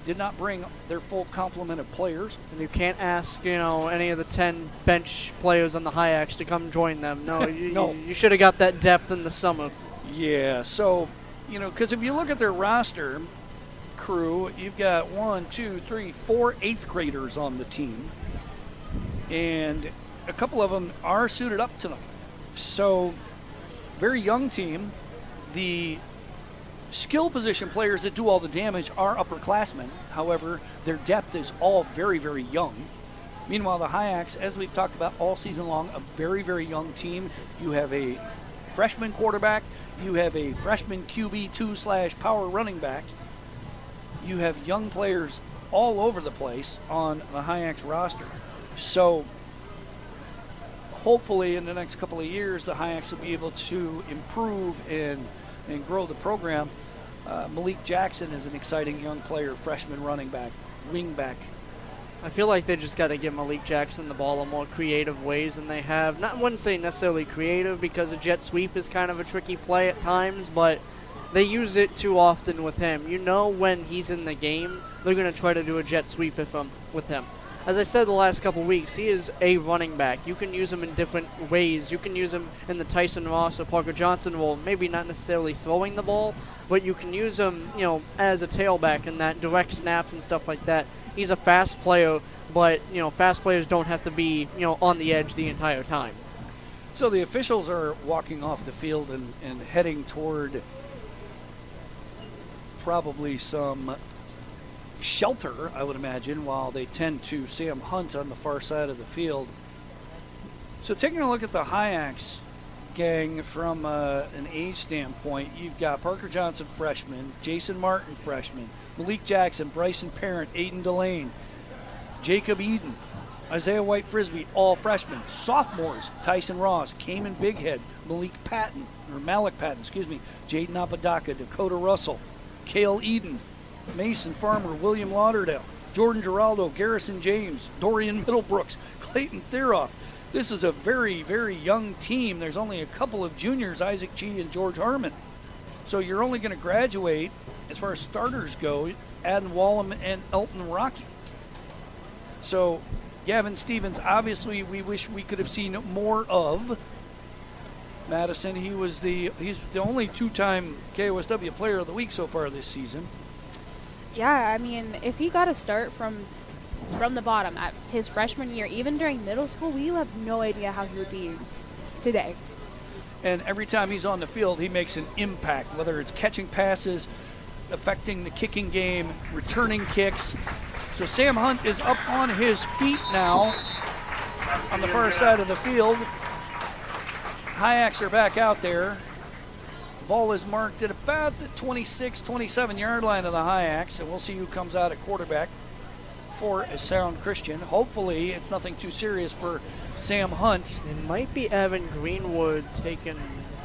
Did not bring their full complement of players. And you can't ask, any of the 10 bench players on the Hyaks to come join them. No, you should have got that depth in the summer. Yeah, so, because if you look at their roster crew, you've got 4 eighth graders on the team. And a couple of them are suited up tonight. So, very young team. The skill position players that do all the damage are upperclassmen. However, their depth is all very, very young. Meanwhile, the Hyaks, as we've talked about all season long, a very, very young team. You have a freshman quarterback. You have a freshman QB2/power running back. You have young players all over the place on the Hyaks roster. So hopefully in the next couple of years, the Hyaks will be able to improve and grow the program. Malik Jackson is an exciting young player, freshman running back, wing back. I feel like they just got to give Malik Jackson the ball in more creative ways than they have. I wouldn't say necessarily creative, because a jet sweep is kind of a tricky play at times, but they use it too often with him. When he's in the game, they're going to try to do a jet sweep with him. As I said the last couple weeks, he is a running back. You can use him in different ways. You can use him in the Tyson Ross or Parker Johnson role, maybe not necessarily throwing the ball, but you can use him, as a tailback in that direct snaps and stuff like that. He's a fast player, but, fast players don't have to be, on the edge the entire time. So the officials are walking off the field and heading toward probably some shelter, I would imagine, while they tend to Sam Hunt on the far side of the field. So taking a look at the Hyaks gang from an age standpoint, you've got Parker Johnson, freshman, Jason Martin, freshman, Malik Jackson, Bryson Parent, Aiden Delane, Jacob Eden, Isaiah White Frisbee, all freshmen. Sophomores, Tyson Ross, Cayman Bighead, Malik Patton, Jaden Apodaca, Dakota Russell, Cale Eden, Mason Farmer, William Lauderdale, Jordan Giraldo, Garrison James, Dorian Middlebrooks, Clayton Theroff. This is a very, very young team. There's only a couple of juniors, Isaac G. and George Harmon. So you're only going to graduate, as far as starters go, Adam Wallum and Elton Rocky. So Gavin Stevens, obviously we wish we could have seen more of. Madison, he's the only 2-time KOSW Player of the Week so far this season. Yeah, if he got a start from the bottom at his freshman year, even during middle school, we have no idea how he would be today. And every time he's on the field, he makes an impact, whether it's catching passes, affecting the kicking game, returning kicks. So Sam Hunt is up on his feet now on the far side of the field. Hyaks are back out there. Ball is marked at about the 26, 27-yard line of the Hyaks, and we'll see who comes out at quarterback for a Sound Christian. Hopefully it's nothing too serious for Sam Hunt. It might be Evan Greenwood taking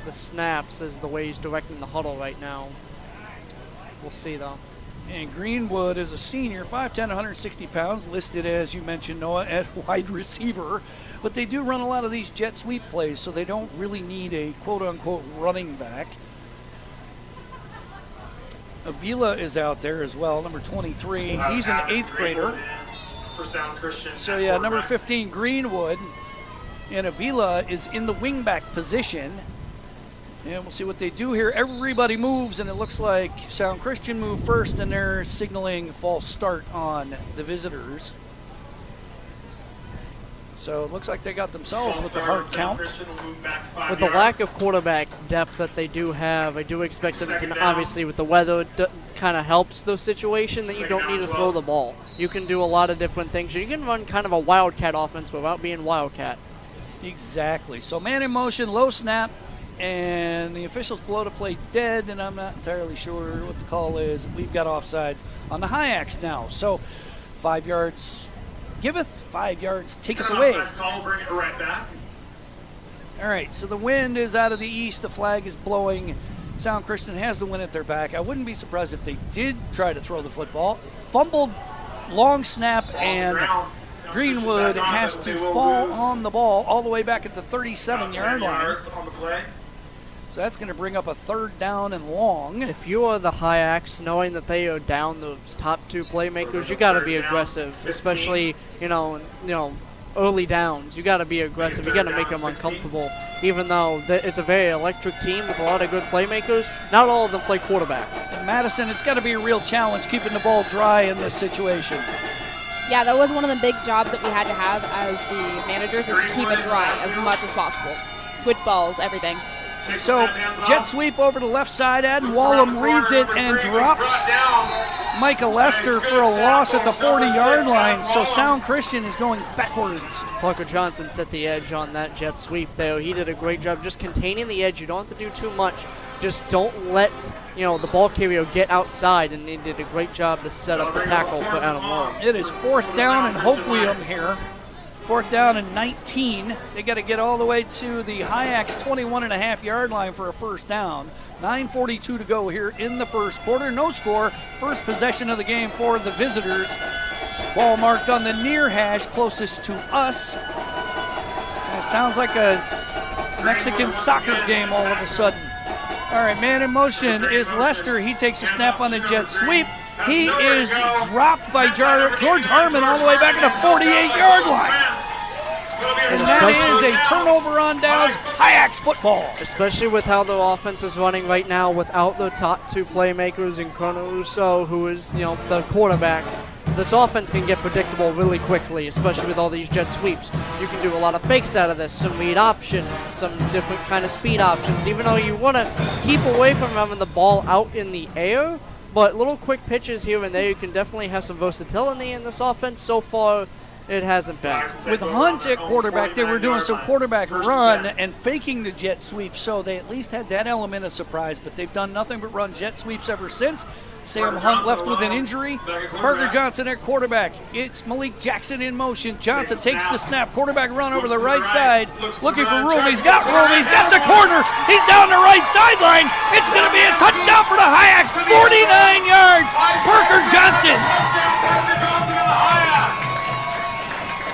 the snaps as the way he's directing the huddle right now. We'll see, though. And Greenwood is a senior, 5'10", 160 pounds, listed, as you mentioned, Noah, at wide receiver. But they do run a lot of these jet sweep plays, so they don't really need a quote-unquote running back. Avila is out there as well, number 23. He's an 8th grader. For Sound Christian. So, yeah, number 15, Greenwood. And Avila is in the wingback position. And we'll see what they do here. Everybody moves, and it looks like Sound Christian moved first, and they're signaling false start on the visitors. So it looks like they got themselves with the hard count. With the lack of quarterback depth that they do have, I do expect them to, obviously with the weather, it kind of helps the situation that you don't need to throw the ball. You can do a lot of different things. You can run kind of a wildcat offense without being wildcat. Exactly. So man in motion, low snap, and the officials blow the play dead, and I'm not entirely sure what the call is. We've got offsides on the Hyaks now. So 5 yards giveth, 5 yards taketh away. Call, bring it right back. All right, so the wind is out of the east. The flag is blowing. Sound Christian has the wind at their back. I wouldn't be surprised if they did try to throw the football. Fumbled, long snap, and Greenwood has to fall on the ball all the way back at the 37-yard line. So that's going to bring up a 3rd down and long. If you are the Hyaks, knowing that they are down those top 2 playmakers, you got to be aggressive, especially early downs. You got to be aggressive. You got to make them uncomfortable. Even though it's a very electric team with a lot of good playmakers, not all of them play quarterback. And Madison, it's got to be a real challenge keeping the ball dry in this situation. Yeah, that was one of the big jobs that we had to have as the managers, is to keep it dry as much as possible. Switch balls, everything. So jet sweep over to the left side. Adam Wallum reads it and drops Micah Lester for a loss at the 40-yard line. So Sound Christian is going backwards. Parker Johnson set the edge on that jet sweep there. He did a great job just containing the edge. You don't have to do too much. Just don't let the ball carrier get outside, and he did a great job to set up the tackle for Adam Wallum. It is 4th down and Hoquiam here. 4th down and 19. They got to get all the way to the Hyaks 21.5-yard line for a 1st down. 9:42 to go here in the first quarter. No score. First possession of the game for the visitors. Ball marked on the near hash closest to us. And it sounds like a Mexican soccer game all of a sudden. All right, man in motion is Lester. He takes a snap on the jet sweep. He is dropped by George Harmon all the way back at the 48-yard line. And that is a turnover on downs, Hyaks football. Especially with how the offense is running right now without the top 2 playmakers in Colonel Rousseau, who is, the quarterback. This offense can get predictable really quickly, especially with all these jet sweeps. You can do a lot of fakes out of this, some read options, some different kind of speed options, even though you want to keep away from having the ball out in the air. But little quick pitches here and there, you can definitely have some versatility in this offense. So far, it hasn't been. With Hunt at quarterback, they were doing some quarterback run and faking the jet sweep, so they at least had that element of surprise, but they've done nothing but run jet sweeps ever since. Sam Hunt left with an injury. Parker Johnson at quarterback. It's Malik Jackson in motion. Johnson takes the snap. Quarterback run over the right side. Looking for room. He's got room. He's got the corner. He's down the right sideline. It's going to be a touchdown for the Hyaks. 49 yards. Parker Johnson.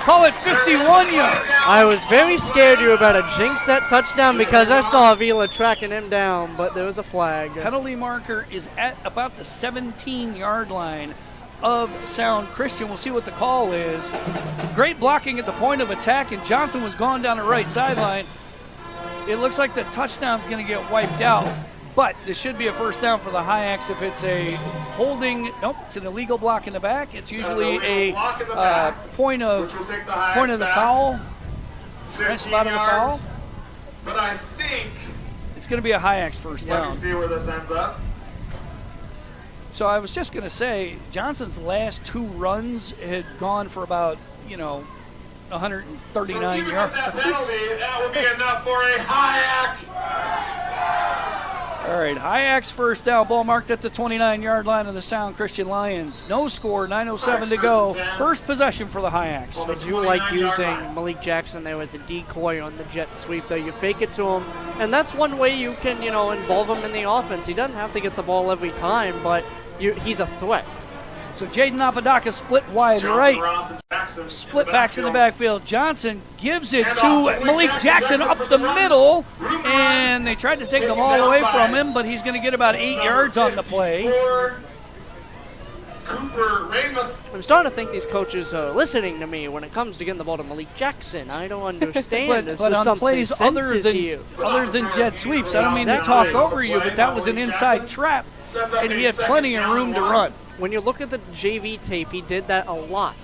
Call it 51 yards. I was very scared you were about to jinx that touchdown because I saw Avila tracking him down, but there was a flag. Penalty marker is at about the 17-yard line of Sound Christian. We'll see what the call is. Great blocking at the point of attack, and Johnson was gone down the right sideline. It looks like the touchdown's going to get wiped out, but this should be a 1st down for the Hyaks if it's a holding. Nope, it's an illegal block in the back. It's usually a point of the foul. Right spot of the foul. But I think it's going to be a Hyaks 1st down. Let me see where this ends up. So I was just going to say, Johnson's last 2 runs had gone for about, 139 yards. That will be enough for a Hyak. All right, Hyaks 1st down, ball marked at the 29-yard line of the Sound Christian Lions. No score, 9:07 to go. First possession for the Hyaks. I do like using Malik Jackson there as a decoy on the jet sweep, though. You fake it to him, and that's one way you can, involve him in the offense. He doesn't have to get the ball every time, but he's a threat. So Jaden Apodaca split wide right. Split backs in the backfield. Johnson gives it to Malik Jackson up the middle, and they tried to take the ball away from him, but he's going to get about 8 yards on the play. I'm starting to think these coaches are listening to me when it comes to getting the ball to Malik Jackson. I don't understand. but on plays other than jet sweeps, I don't mean to talk over you, but that was an inside trap, and he had plenty of room to run. When you look at the JV tape, he did that a lot.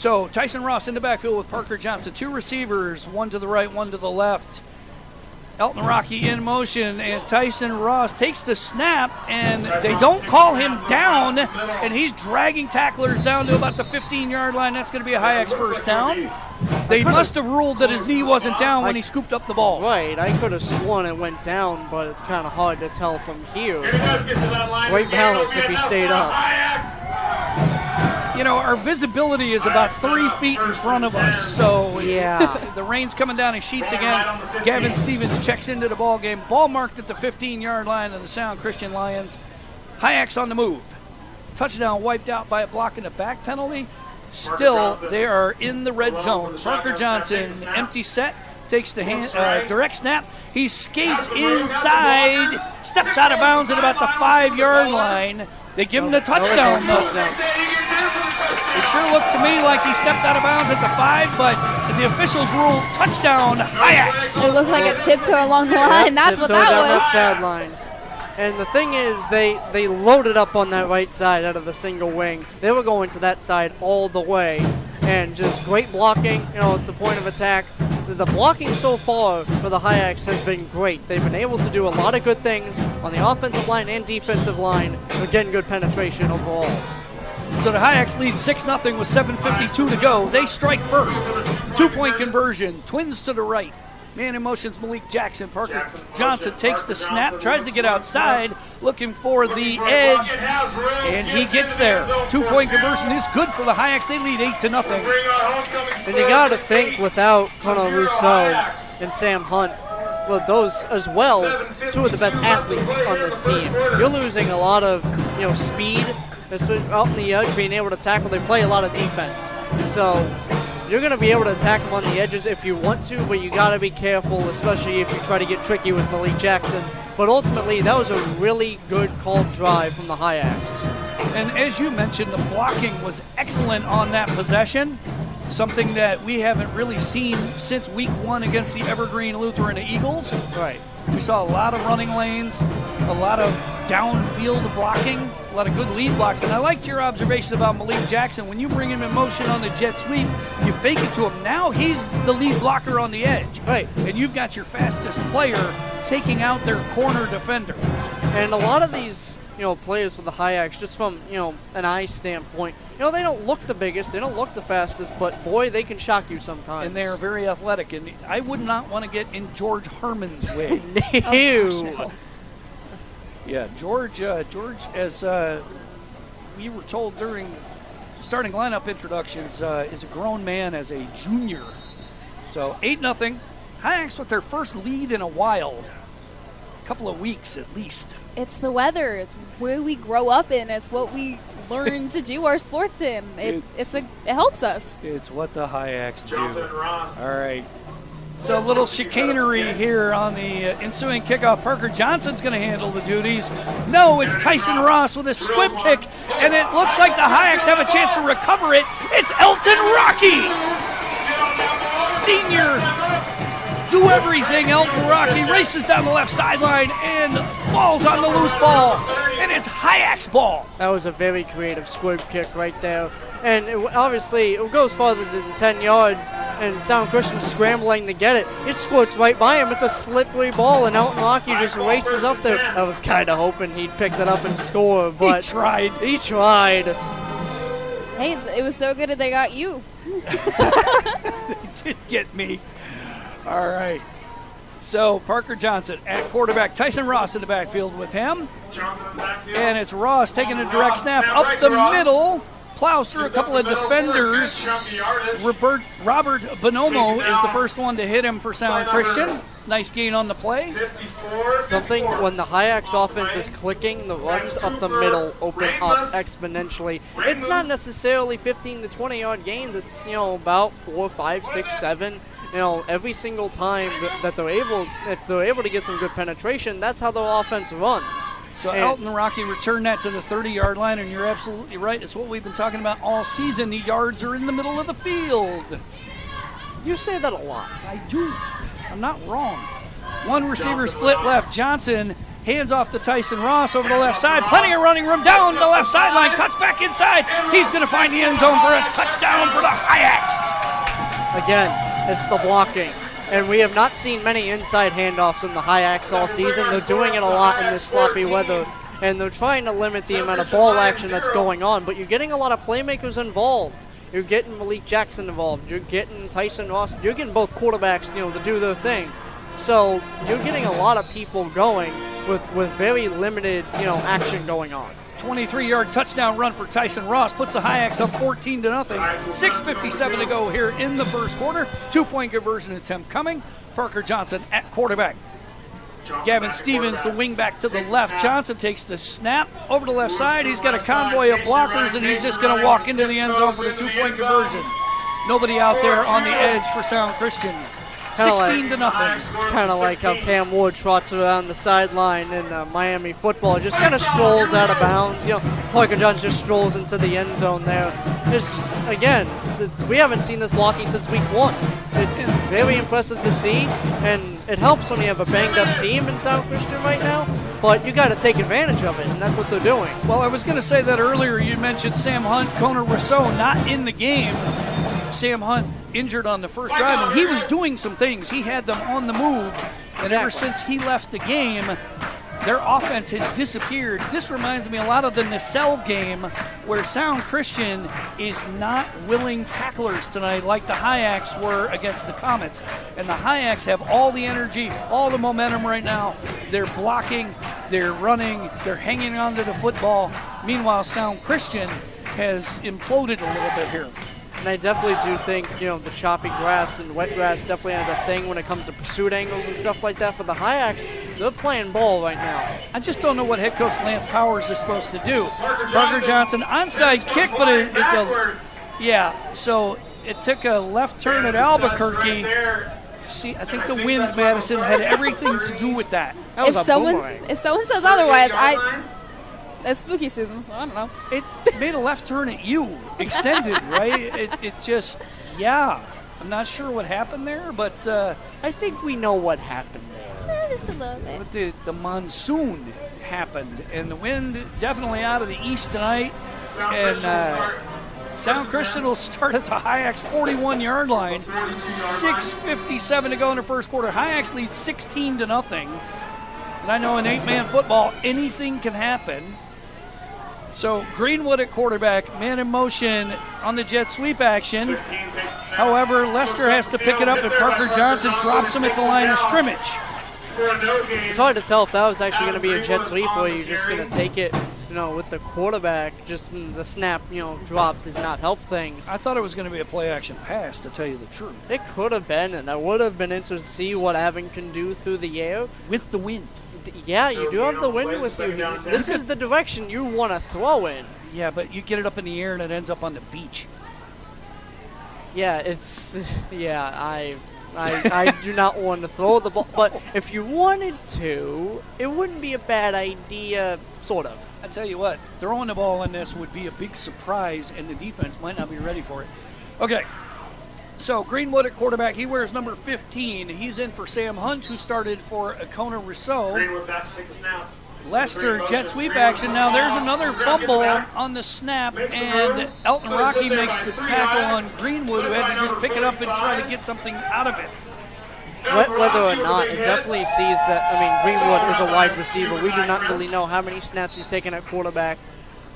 So Tyson Ross in the backfield with Parker Johnson. 2 receivers, one to the right, one to the left. Elton Rocky in motion, and Tyson Ross takes the snap, and they don't call him down, and he's dragging tacklers down to about the 15-yard line. That's going to be a Hyaks first down. They must have ruled that his knee wasn't down when he scooped up the ball. Right, I could have sworn it went down, but it's kind of hard to tell from here. Great balance if he stayed up. You know, our visibility is about 3 feet in front of us, so yeah. The rain's coming down in sheets again. Gavin Stevens checks into the ball game. Ball marked at the 15-yard line of the Sound Christian Lions. Hyaks on the move. Touchdown wiped out by a block in the back penalty. Still, they are in the red zone. Parker Johnson, empty set, takes the direct snap. He skates inside, steps out of bounds at about the 5-yard line. They give him the touchdown, though. It sure looked to me like he stepped out of bounds at the 5, but the officials ruled touchdown, Hyaks. It looked like a tiptoe along the line. That's what that down was. That sideline. And the thing is, they loaded up on that right side out of the single wing. They were going to that side all the way, and just great blocking, at the point of attack. The blocking so far for the Hyaks has been great. They've been able to do a lot of good things on the offensive line and defensive line, but getting good penetration overall. So the Hyaks lead 6-0 with 7:52 to go. They strike first. 2-point conversion. Twins to the right. Man in motion's Malik Jackson. Parker Johnson takes the snap, tries to get outside, looking for the edge, and he gets there. 2-point conversion is good for the Hyaks. They lead 8-0. And you got to think without Colonel Rousseau and Sam Hunt, well, those as well, 2 of the best athletes on this team. You're losing a lot of speed, out in the edge, being able to tackle. They play a lot of defense, so you're going to be able to attack them on the edges if you want to, but you got to be careful, especially if you try to get tricky with Malik Jackson. But ultimately, that was a really good called drive from the Hyaks. And as you mentioned, the blocking was excellent on that possession, something that we haven't really seen since week 1 against the Evergreen Lutheran Eagles. Right. We saw a lot of running lanes, a lot of downfield blocking, a lot of good lead blocks. And I liked your observation about Malik Jackson. When you bring him in motion on the jet sweep, you fake it to him. Now he's the lead blocker on the edge. Right. And you've got your fastest player taking out their corner defender. And a lot of these players for the Hyaks, just from an eye standpoint, they don't look the biggest, they don't look the fastest, but boy, they can shock you sometimes. And they are very athletic, and I would not want to get in George Herman's way. No. Yeah, George, as we were told during starting lineup introductions, is a grown man as a junior. So 8-0. Hyaks with their first lead in a while. A couple of weeks at least. It's the weather. It's where we grow up in. It's what we learn to do our sports in. It helps us. It's what the Hyaks do. All right. So a little chicanery here on the ensuing kickoff. Parker Johnson's going to handle the duties. No, it's Tyson Ross with a squib kick, and it looks like the Hyaks have a chance to recover it. It's Elton Rocky, senior. Do everything. Elton Rocky races down the left sideline and falls on the loose ball. And it's Hyaks ball. That was a very creative squib kick right there. And obviously, it goes farther than 10 yards, and Sound Christian scrambling to get it. It squirts right by him. It's a slippery ball, and Elton Rocky just races up there. I was kind of hoping he'd pick that up and score, but he tried. Hey, it was so good that they got you. They did get me. All right. So Parker Johnson at quarterback. Tyson Ross in the backfield with him. And it's Ross taking a direct snap up the middle. Plows through a couple of defenders. Robert Bonomo is the first one to hit him for Sound Christian. Nice gain on the play. Something when the Hyaks offense is clicking, the runs up the middle open up exponentially. It's not necessarily 15 to 20 yard gains. It's about 4, 5, 6, 7. Every single time that if they're able to get some good penetration, that's how the offense runs. So Elton Rocky returned that to the 30-yard line, and you're absolutely right. It's what we've been talking about all season. The yards are in the middle of the field. You say that a lot. I do. I'm not wrong. One receiver split left. Johnson Hands off to Tyson Ross over the left side. Plenty of running room down the left sideline. Cuts back inside. He's going to find the end zone for a touchdown for the Hyaks. Again, it's the blocking. And we have not seen many inside handoffs in the Hyaks all season. They're doing it a lot in this sloppy weather. And they're trying to limit the amount of ball action that's going on. But you're getting a lot of playmakers involved. You're getting Malik Jackson involved. You're getting Tyson Ross. You're getting both quarterbacks, to do their thing. So you're getting a lot of people going with very limited, action going on. 23-yard touchdown run for Tyson Ross puts the Hyaks up 14-0. 6:57 to go here in the first quarter. 2-point conversion attempt coming. Parker Johnson at quarterback. Gavin Stevens, the wing back to the left. Johnson takes the snap over the left side. He's got a convoy of blockers, and he's just going to walk into the end zone for the 2-point conversion. Nobody out there on the edge for Sound Christian. 16-0. It's kind of like how Cam Ward trots around the sideline in Miami football. Just kind of strolls out of bounds. Parker Johnson just strolls into the end zone there. We haven't seen this blocking since week 1. It's very impressive to see, and it helps when you have a banged-up team in Sound Christian right now. But you got to take advantage of it, and that's what they're doing. Well, I was going to say that earlier. You mentioned Sam Hunt, Kona Rousseau not in the game. Sam Hunt injured on the first drive, and he was doing some things. He had them on the move, and ever since he left the game, their offense has disappeared. This reminds me a lot of the Nacelle game, where Sound Christian is not willing tacklers tonight like the Hyaks were against the Comets. And the Hyaks have all the energy, all the momentum right now. They're blocking, they're running, they're hanging on to the football. Meanwhile, Sound Christian has imploded a little bit here. And I definitely do think, the choppy grass and wet grass definitely has a thing when it comes to pursuit angles and stuff like that. For the Hyaks, they're playing ball right now. I just don't know what head coach Lance Powers is supposed to do. Parker Johnson, onside kick, but so it took a left turn at Albuquerque. See, I think the wind, Madison, had everything to do with that. If someone says otherwise, it's spooky season, so I don't know. It made a left turn at you, extended, right? It just, I'm not sure what happened there, but I think we know what happened there. Just a little bit. But the monsoon happened, and the wind definitely out of the east tonight. Sound Christian will start at the Hyaks 41-yard line. 6:57 to go in the first quarter. Hyaks lead 16-0. And I know in 8-man football, anything can happen. So Greenwood at quarterback, man in motion on the jet sweep action. However, Lester has to pick it up, and Parker Johnson drops him at the line of scrimmage. It's hard to tell if that was actually going to be a jet sweep or you're just going to take it, with the quarterback. Just the snap, drop does not help things. I thought it was going to be a play-action pass, to tell you the truth. It could have been, and I would have been interested to see what Avon can do through the air. With the wind. Yeah, you do have the wind with you. This is the direction you want to throw in. Yeah, but you get it up in the air and it ends up on the beach. Yeah, I do not want to throw the ball. But if you wanted to, it wouldn't be a bad idea, sort of. I tell you what, throwing the ball in this would be a big surprise, and the defense might not be ready for it. Okay. So Greenwood at quarterback, he wears number 15. He's in for Sam Hunt, who started for Kona Rousseau. Greenwood back to take the snap. Lester, jet sweep action. Now there's another fumble on the snap, and Elton Rocky makes the tackle on Greenwood, who had to just pick it up and try to get something out of it. Whether or not, it definitely sees that, Greenwood is a wide receiver. We do not really know how many snaps he's taken at quarterback,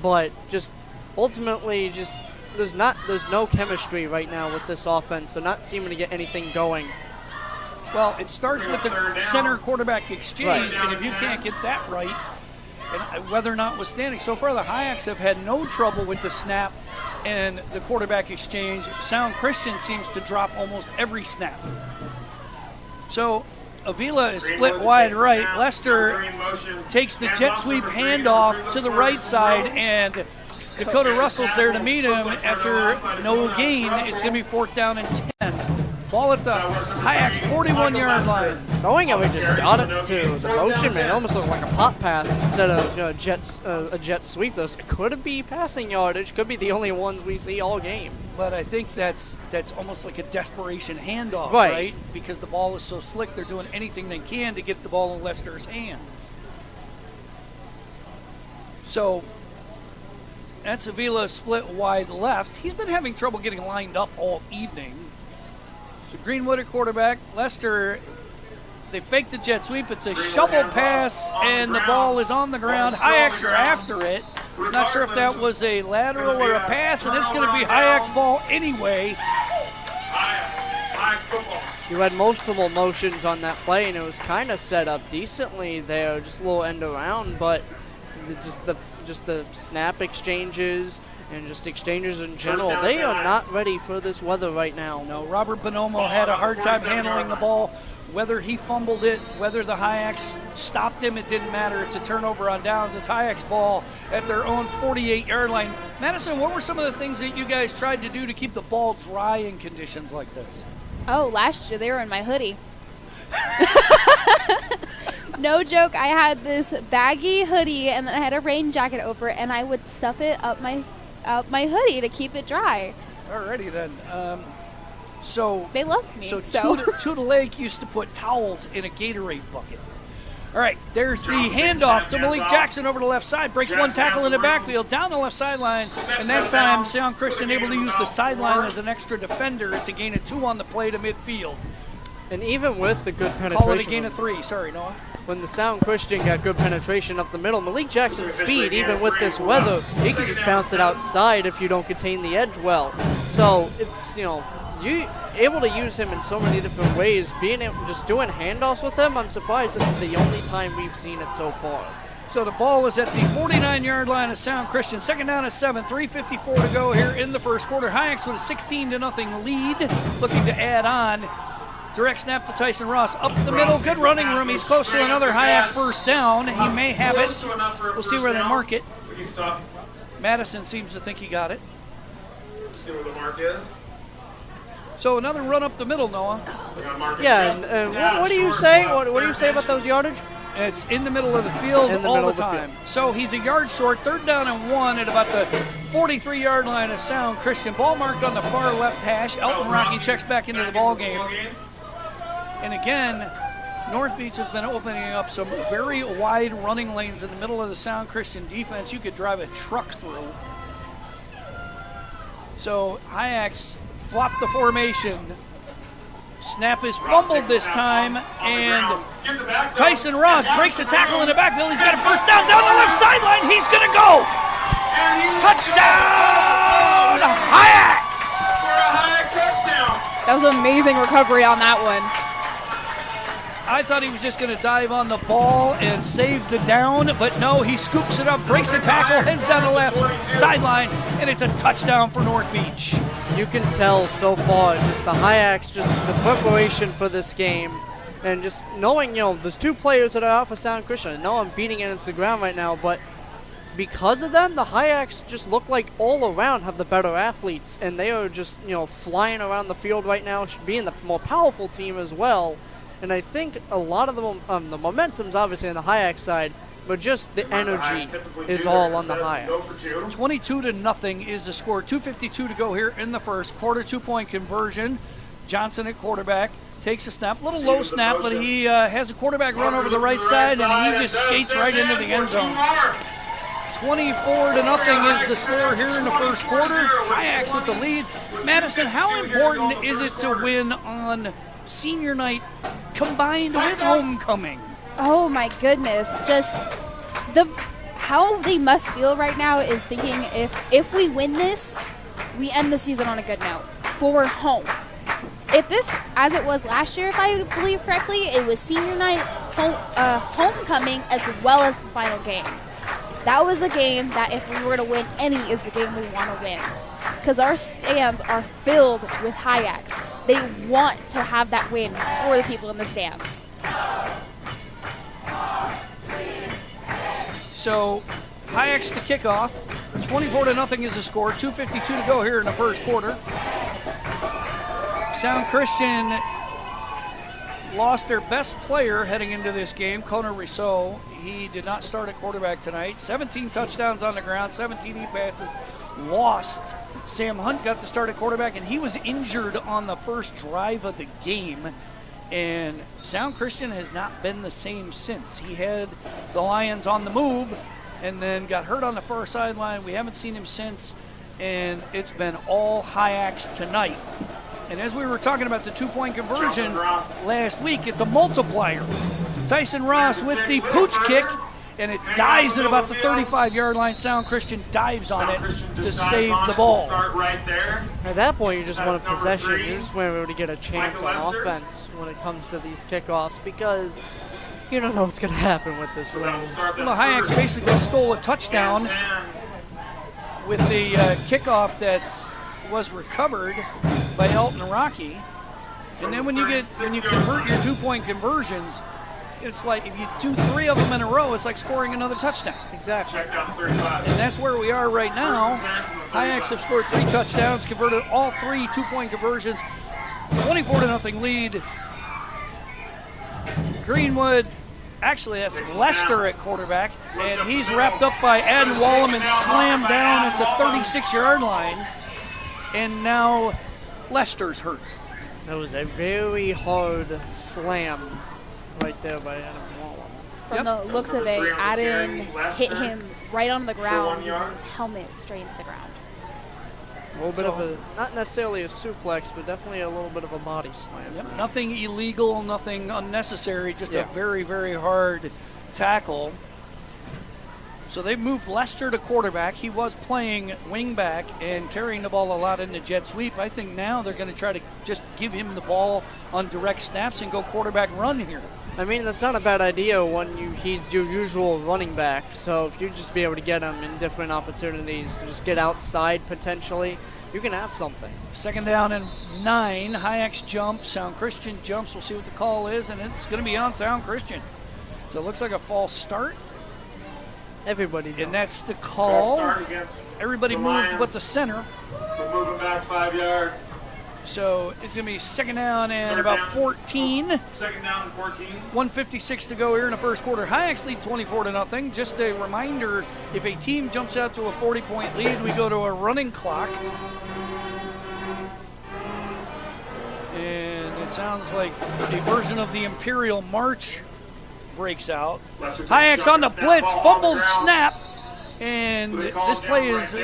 but just ultimately there's no chemistry right now with this offense, so not seeming to get anything going. Well, it starts with the center quarterback exchange, and if you can't get that right, and whether notwithstanding, so far the Hyaks have had no trouble with the snap and the quarterback exchange. Sound Christian seems to drop almost every snap. So Avila is split wide right. Lester takes the jet sweep handoff to the right side, and Dakota Russell's there to meet him after no gain. It's going to be 4th down and 10. Ball at the Hyaks 41-yard line. Knowing how we just got it to the motion, man, it almost looked like a pop pass instead of a jet sweep. Those could be passing yardage, could be the only ones we see all game. But I think that's almost like a desperation handoff, right? Because the ball is so slick, they're doing anything they can to get the ball in Lester's hands. So that's Avila split wide left. He's been having trouble getting lined up all evening. So Greenwood at quarterback. Lester, they fake the jet sweep. It's a shovel pass, and the ball is on the ground. Hyaks are after it. Not sure if that was a lateral or a pass, and it's going to be Hyaks' ball anyway. You had multiple motions on that play, and it was kind of set up decently there, just a little end around, but just the snap exchanges and just exchanges in general, they are not ready for this weather right now. No, Robert Bonomo had a hard time handling the ball. Whether he fumbled it, whether the Hyaks stopped him, it didn't matter. It's a turnover on downs. It's Hyaks' ball at their own 48-yard line. Madison, what were some of the things that you guys tried to do to keep the ball dry in conditions like this? Oh, last year they were in my hoodie. No joke, I had this baggy hoodie and then I had a rain jacket over it, and I would stuff it up my hoodie to keep it dry. Alrighty then. So they loved me. So Tuda Lake used to put towels in a Gatorade bucket. All right, there's the handoff to Malik Jackson over the left side. Breaks one tackle in the backfield, down the left sideline. And that time, Sound Christian able to use the sideline as an extra defender. It's a gain of 2 on the play to midfield. And even with the good penetration. Call it a gain of 3. Sorry, Noah. When the Sound Christian got good penetration up the middle, Malik Jackson's speed, even with this weather, he can just bounce it outside if you don't contain the edge well. So it's, you able to use him in so many different ways. Being able, just doing handoffs with him, I'm surprised this is the only time we've seen it so far. So the ball is at the 49-yard line of Sound Christian. Second down at 7, 3:54 to go here in the first quarter. Hyaks with a 16-0 lead, looking to add on. Direct snap to Tyson Ross up the middle. Good running room. He's close to another Hyaks first down. He may have it. We'll see where they mark it. Madison seems to think he got it. See where the mark is. So another run up the middle, Noah. Yeah, what do you say? What do you say about those yardage? It's in the middle of the field all the time. So he's a yard short, 3rd down and 1 at about the 43-yard line of Sound Christian. Ball marked on the far left hash. Elton Rocky checks back into the ball game. And again, North Beach has been opening up some very wide running lanes in the middle of the Sound Christian defense. You could drive a truck through. So Hyaks flop the formation. Snap is fumbled this time, and Tyson Ross breaks the tackle in the backfield. He's got a first down the left sideline. He's going to go. Touchdown, Hyaks! That was an amazing recovery on that one. I thought he was just going to dive on the ball and save the down, but no, he scoops it up, breaks the tackle, heads down the left sideline, and it's a touchdown for North Beach. You can tell so far, just the Hyaks, just the preparation for this game, and just knowing, there's 2 players that are out for Sound Christian. I know I'm beating it into the ground right now, but because of them, the Hyaks just look like all around have the better athletes, and they are just, flying around the field right now, being the more powerful team as well. And I think a lot of the momentum's obviously on the Hyaks side, but just the energy is all on the Hyaks. 22-0 is the score. 2:52 to go here in the first quarter. 2-point conversion. Johnson at quarterback takes a snap, little low snap, but he has a quarterback run over the right side, and he just skates right into the end zone. 24-0 is the score here in the first quarter. Hyaks with the lead. Madison, how important is it to win on senior night combined with homecoming? Oh my goodness, just how they must feel right now is thinking if we win this, we end the season on a good note for home. If this, as it was last year, if I believe correctly, it was senior night, homecoming, as well as the final game. That was the game that if we were to win any is the game we want to win, because our stands are filled with Hyaks. They want to have that win for the people in the stands. So, Hyaks to kickoff. 24-0 is the score. 2:52 to go here in the first quarter. Sound Christian lost their best player heading into this game, Kona Rousseau. He did not start at quarterback tonight. 17 touchdowns on the ground, 17 e-passes lost. Sam Hunt got to start at quarterback, and he was injured on the first drive of the game. And Sound Christian has not been the same since. He had the Lions on the move, and then got hurt on the far sideline. We haven't seen him since, and it's been all Hyaks tonight. And as we were talking about the two-point conversion last week, it's a multiplier. Tyson Ross with the pooch kick, and it dies at about the 35-yard line. Sound Christian dives on it to save the ball. At that point, you just want a possession. You just want to be able to get a chance on offense when it comes to these kickoffs, because you don't know what's going to happen with this league. Well, Hyaks basically stole a touchdown with the kickoff that was recovered by Elton Rocky. And then when you convert your two-point conversions, it's like if you do 3 of them in a row, it's like scoring another touchdown. Exactly. And that's where we are right now. Hyaks have scored 3 touchdowns, converted all 3 two-point conversions. 24-0 lead. Greenwood, actually that's Lester at quarterback, and he's wrapped up by Adam Wallum and slammed down at the 36-yard line. And now Lester's hurt. That was a very hard slam right there by Adam Wallum. From the looks of it, Adam hit him right on the ground using his helmet straight into the ground. A little bit of a, not necessarily a suplex, but definitely a little bit of a body slam. Yep. Nothing illegal, nothing unnecessary, just a very, very hard tackle. So they've moved Lester to quarterback. He was playing wing back and carrying the ball a lot in the jet sweep. I think now they're going to try to just give him the ball on direct snaps and go quarterback run here. I mean, that's not a bad idea when he's your usual running back. So if you just be able to get him in different opportunities to just get outside potentially, you can have something. 2nd down and 9. Hyaks jump. Sound Christian jumps. We'll see what the call is, and it's going to be on Sound Christian. So it looks like a false start. Everybody does. And that's the call. Everybody moved but the center. We're moving back 5 yards. So it's going to be 2nd down and about 14. 2nd down and 14. 1:56 to go here in the first quarter. Hyaks lead 24-0. Just a reminder, if a team jumps out to a 40-point lead, we go to a running clock. And it sounds like a version of the Imperial March breaks out. Hyaks on the blitz, fumbled snap, and this play is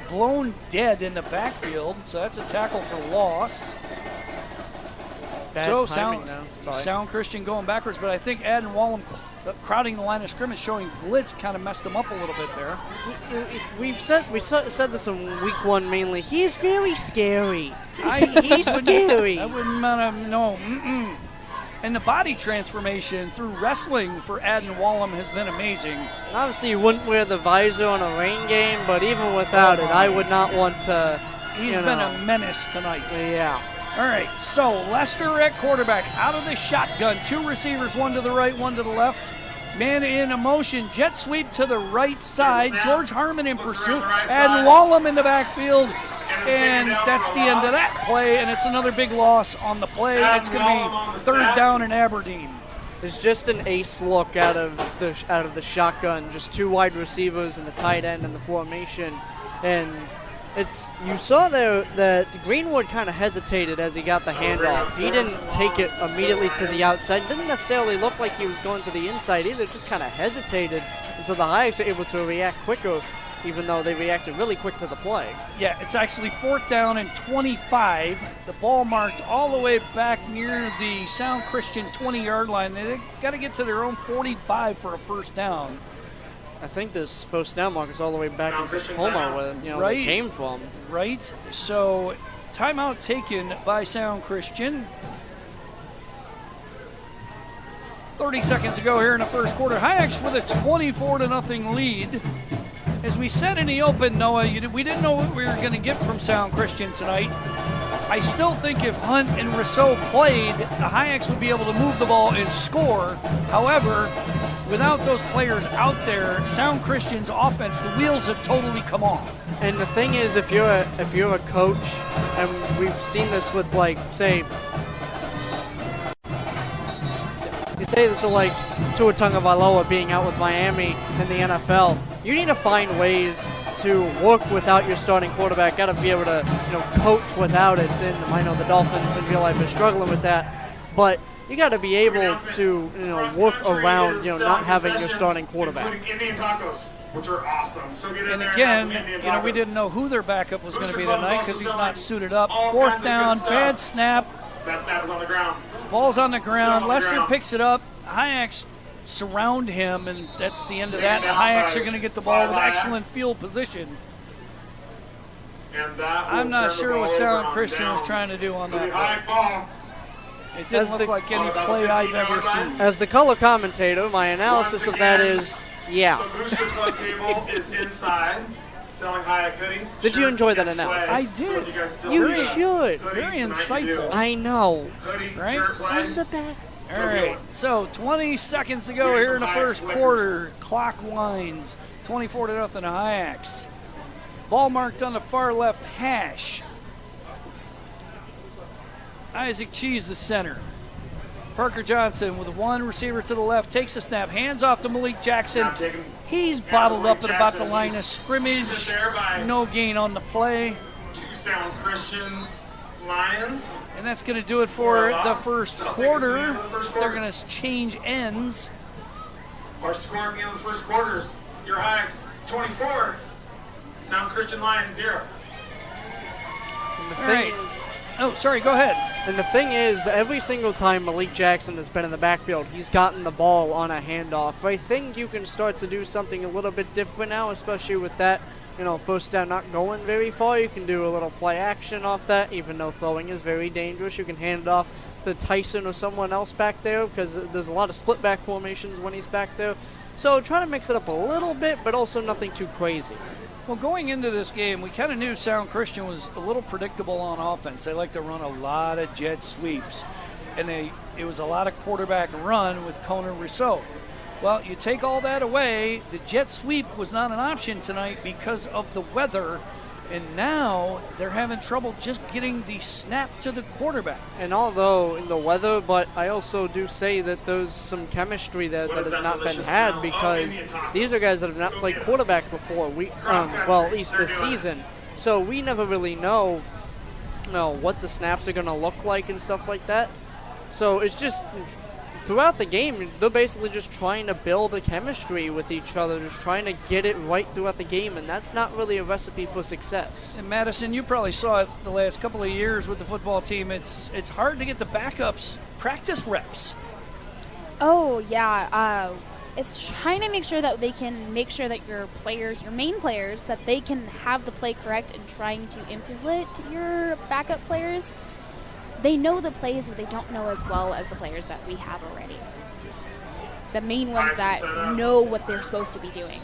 blown dead in the backfield, so that's a tackle for loss. Bad Sound Christian going backwards, but I think Adam Wallum crowding the line of scrimmage, showing blitz, kind of messed him up a little bit there. We said this in week 1 mainly. He's very scary. He's scary. I wouldn't want to know. And the body transformation through wrestling for Adam Wallum has been amazing. Obviously, you wouldn't wear the visor on a rain game, but even without it, I would not want to. He's been a menace tonight. Yeah. All right, so Lester at quarterback, out of the shotgun. 2 receivers, 1 to the right, 1 to the left. Man in a motion, jet sweep to the right side. George Harmon in pursuit, and Wallum in the backfield. And that's the end of that play, and it's another big loss on the play. It's going to be 3rd down in Aberdeen. It's just an ace look out of the shotgun. Just 2 wide receivers and the tight end and the formation, and you saw there that Greenwood kind of hesitated as he got the handoff. He didn't take it immediately to the outside. Didn't necessarily look like he was going to the inside either. Just kind of hesitated, and so the Hyaks were able to react quicker, even though they reacted really quick to the play. Yeah, it's actually 4th down and 25. The ball marked all the way back near the Sound Christian 20-yard line. They got to get to their own 45 for a 1st down. I think this 1st down mark is all the way back in Tacoma, where they came from. Right. So timeout taken by Sound Christian. 30 seconds to go here in the first quarter. Hyaks with a 24-0 lead. As we said in the open, Noah, we didn't know what we were going to get from Sound Christian tonight. I still think if Hunt and Rousseau played, the Hyaks would be able to move the ball and score. However, without those players out there, Sound Christian's offense, the wheels have totally come off. And the thing is, if you're a coach, and we've seen this with, like, say this with, like, Tua Tagovailoa being out with Miami in the NFL, you need to find ways to work without your starting quarterback. Got to be able to, coach without it. And I know the Dolphins in real life are struggling with that, but you got to be able to, work around, not having your starting quarterback. which are awesome. So get in And there again, and we didn't know who their backup was going to be tonight because he's not suited up. Fourth down, bad snap. That snap is on the ground. Ball's on the ground. Lester picks it up. Hyaks surround him, and that's the end of that. The Hyaks are going to get the ball with excellent field position. I'm not sure what Sound Christian was trying to do on that play. It didn't look like any play I've ever seen. As the color commentator, my analysis of that is, yeah. The Booster Club table is inside, selling Hyak hoodies. Did you enjoy that analysis? I did. You should. Very insightful. I know. Right? I'm the best. All right, so 20 seconds to go here in the first quarter. Clock winds, 24-0 Hyaks. Ball marked on the far left hash. Isaac Cheese, the center. Parker Johnson with one receiver to the left, takes a snap, hands off to Malik Jackson. He's bottled up at about the line of scrimmage. No gain on the play. Two Sound Christian Lions. And that's going to do it for the first quarter. They're going to change ends. Our score at the end of the first quarter is your Hyaks 24, Sound Christian Lions 0. All right. Oh, sorry, go ahead. And the thing is, every single time Malik Jackson has been in the backfield, he's gotten the ball on a handoff. I think you can start to do something a little bit different now, especially with that, first down not going very far. You can do a little play action off that, even though throwing is very dangerous. You can hand it off to Tyson or someone else back there because there's a lot of split back formations when he's back there. So try to mix it up a little bit, but also nothing too crazy. Well, going into this game, we kind of knew Sound Christian was a little predictable on offense. They like to run a lot of jet sweeps, and it was a lot of quarterback run with Kona Rousseau. Well, you take all that away, the jet sweep was not an option tonight because of the weather, and now they're having trouble just getting the snap to the quarterback. And although in the weather, but I also do say that there's some chemistry that has not been had because these are guys that have not played quarterback before. At least this season. So we never really know what the snaps are going to look like and stuff like that. So it's just throughout the game, they're basically just trying to build a chemistry with each other, just trying to get it right throughout the game, and that's not really a recipe for success. And Madison, you probably saw it the last couple of years with the football team. It's hard to get the backups practice reps. Oh, yeah. It's trying to make sure that they can make sure that your main players, that they can have the play correct and trying to implement your backup players. They know the plays, but they don't know as well as the players that we have already. The main ones that know what they're supposed to be doing.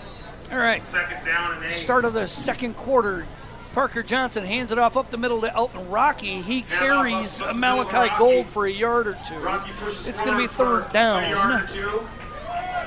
All right. Second down and 8. Start of the second quarter. Parker Johnson hands it off up the middle to Elton Rocky. He carries Malachi Gold for a yard or two. It's going to be third down.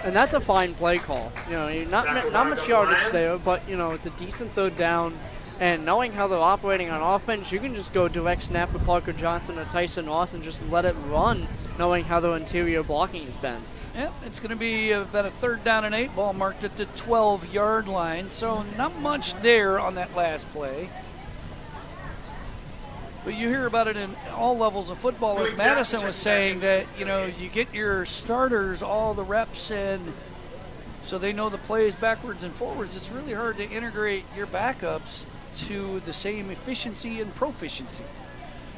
And that's a fine play call. Not much yardage there, but it's a decent third down. And knowing how they're operating on offense, you can just go direct snap with Parker Johnson or Tyson Ross and just let it run, knowing how their interior blocking has been. Yep, it's going to be about a third down and 8, ball marked at the 12-yard line, so not much there on that last play. But you hear about it in all levels of football, as Madison was saying, that, you get your starters all the reps in so they know the plays backwards and forwards. It's really hard to integrate your backups to the same efficiency and proficiency.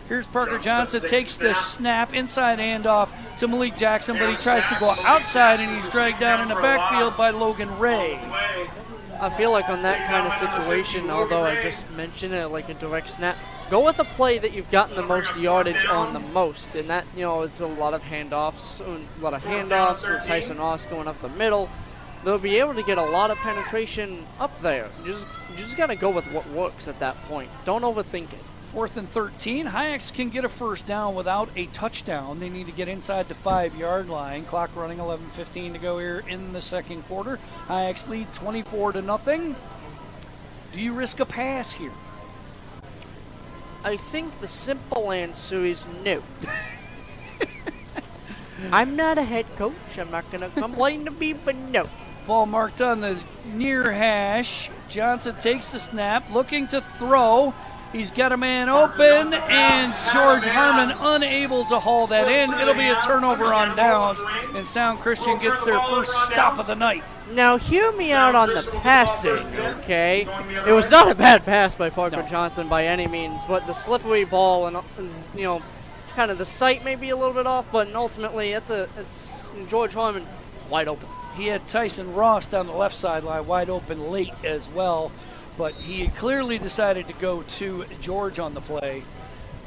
Here's Parker Johnson, takes the snap, inside handoff to Malik Jackson, but he tries to go outside and he's dragged down in the backfield by Logan Ray. I feel like on that kind of situation, although I just mentioned it like a direct snap, go with a play that you've gotten the most yardage on the most, and that, it's a lot of handoffs, and Tyson Ross going up the middle. They'll be able to get a lot of penetration up there. You just got to go with what works at that point. Don't overthink it. 4th and 13. Hyaks can get a first down without a touchdown. They need to get inside the 5-yard line. Clock running, 11:15 to go here in the second quarter. Hyaks lead 24-0. Do you risk a pass here? I think the simple answer is no. I'm not a head coach. I'm not going to complain to me, but no. Ball marked on the near hash. Johnson takes the snap, looking to throw. He's got a man open, and George Harmon unable to haul that in. It'll be a turnover on downs, and Sound Christian gets their first stop of the night. Now, hear me out on the passing, okay? It was not a bad pass by Parker Johnson by any means, but the slippery ball and you know, kind of the sight may be a little bit off, but ultimately it's George Harmon wide open. He had Tyson Ross down the left sideline wide open late as well, but he clearly decided to go to George on the play.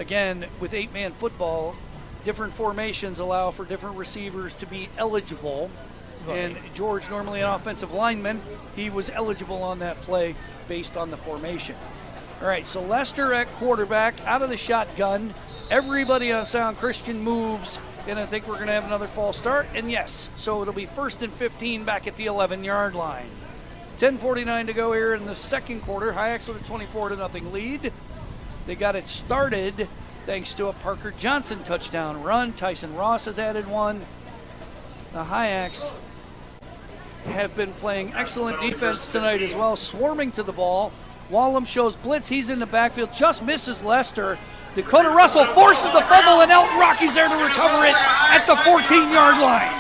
Again, with 8-man football, different formations allow for different receivers to be eligible. Right. And George, normally an offensive lineman, he was eligible on that play based on the formation. All right, so Lester at quarterback, out of the shotgun. Everybody on Sound Christian moves, and I think we're going to have another false start. And yes, so it'll be 1st and 15 back at the 11-yard line. 10:49 to go here in the second quarter. Hyaks with a 24-0 lead. They got it started thanks to a Parker Johnson touchdown run. Tyson Ross has added one. The Hyaks have been playing excellent defense tonight as well, swarming to the ball. Wallum shows blitz. He's in the backfield, just misses Lester. Dakota Russell forces the fumble, and Elton Rocky's there to recover it at the 14-yard line.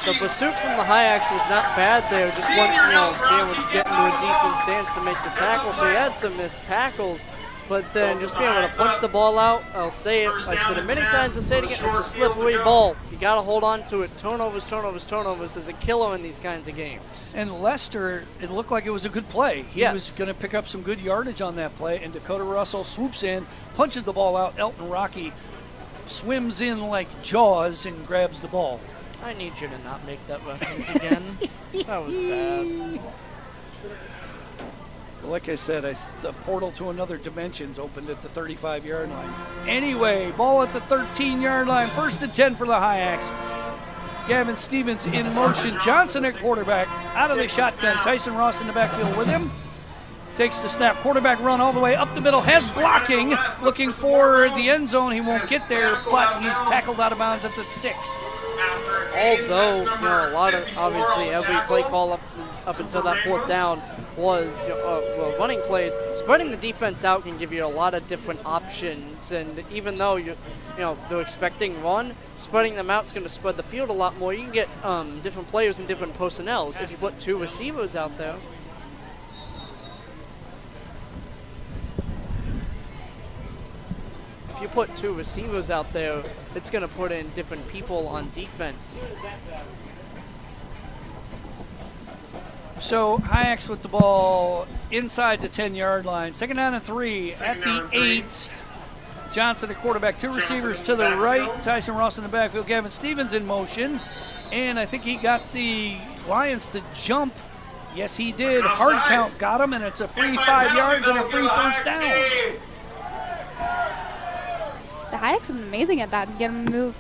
The pursuit from the Hyaks was not bad there. Just one, being able to get into a decent stance to make the tackle. So he had some missed tackles. But then just being able to punch the ball out, I'll say it, I've said it many times, I'll say it again, it's a slippery ball. You got to hold on to it. Turnovers is a killer in these kinds of games. And Lester, it looked like it was a good play. He was going to pick up some good yardage on that play, and Dakota Russell swoops in, punches the ball out. Elton Rocky swims in like Jaws and grabs the ball. I need you to not make that reference again. That was bad. Like I said, the portal to another dimension's opened at the 35-yard line. Anyway, ball at the 13-yard line. 1st and 10 for the Hyaks. Gavin Stevens in motion. Johnson at quarterback. Out of the shotgun. Tyson Ross in the backfield with him. Takes the snap. Quarterback run all the way up the middle. Has blocking. Looking for the end zone. He won't get there, but he's tackled out of bounds at the 6. Although, a lot of, obviously, every play call up until that 4th down was running plays. Spreading the defense out can give you a lot of different options, and even though they're expecting run, spreading them out is going to spread the field a lot more. You can get different players and different personnels if you put 2 receivers out there. If you put 2 receivers out there, it's going to put in different people on defense. So Hyaks with the ball inside the 10-yard line. 2nd down and 3 at the 8. Johnson at quarterback. 2 receivers to the right. Tyson Ross in the backfield. Gavin Stevens in motion. And I think he got the Lions to jump. Yes, he did. Hard count got him, and it's a free 5 yards and a free 1st down. The Hyaks have been amazing at that and get him to move.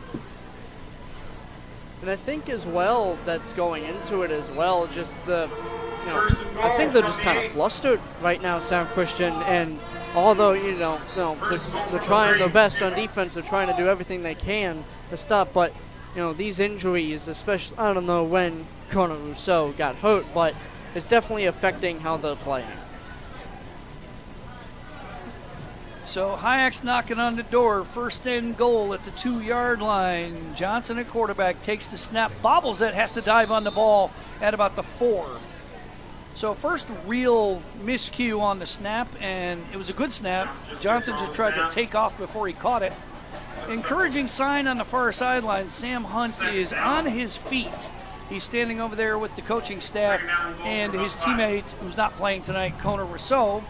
And I think as well that's going into it as well, just I think they're just kind of flustered right now, Sound Christian, and although, they're trying their best on defense, they're trying to do everything they can to stop, but, these injuries, especially, I don't know when Connor Rousseau got hurt, but it's definitely affecting how they're playing. So Hyaks knocking on the door. 1st and goal at the 2-yard line. Johnson at quarterback takes the snap, bobbles it, has to dive on the ball at about the 4. So first real miscue on the snap, and it was a good snap. Johnson just tried to take off before he caught it. Encouraging sign on the far sideline. Sam Hunt is on his feet. He's standing over there with the coaching staff and his teammate, who's not playing tonight, Connor Rousseau.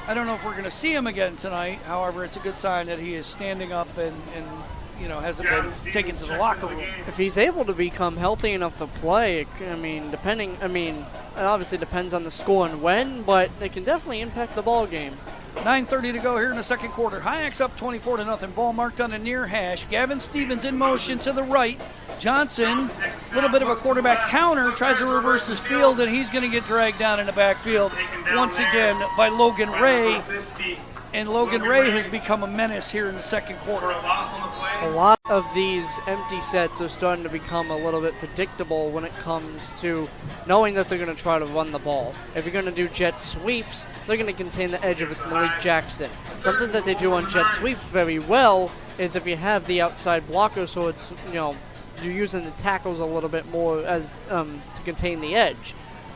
I don't know if we're going to see him again tonight. However, it's a good sign that he is standing up and hasn't been taken to the locker room. If he's able to become healthy enough to play, it obviously depends on the score and when, but it can definitely impact the ball game. 9:30 to go here in the second quarter. Hyaks up 24-0. Ball marked on a near hash. Gavin Stevens in motion to the right. Johnson, a little bit of a quarterback counter, tries to reverse his field, and he's going to get dragged down in the backfield once again by Logan Ray. And Logan Ray has become a menace here in the second quarter. A lot of these empty sets are starting to become a little bit predictable when it comes to knowing that they're going to try to run the ball. If you're going to do jet sweeps, they're going to contain the edge if it's Malik Jackson. Something that they do on jet sweeps very well is if you have the outside blocker, so it's, you're using the tackles a little bit more as to contain the edge.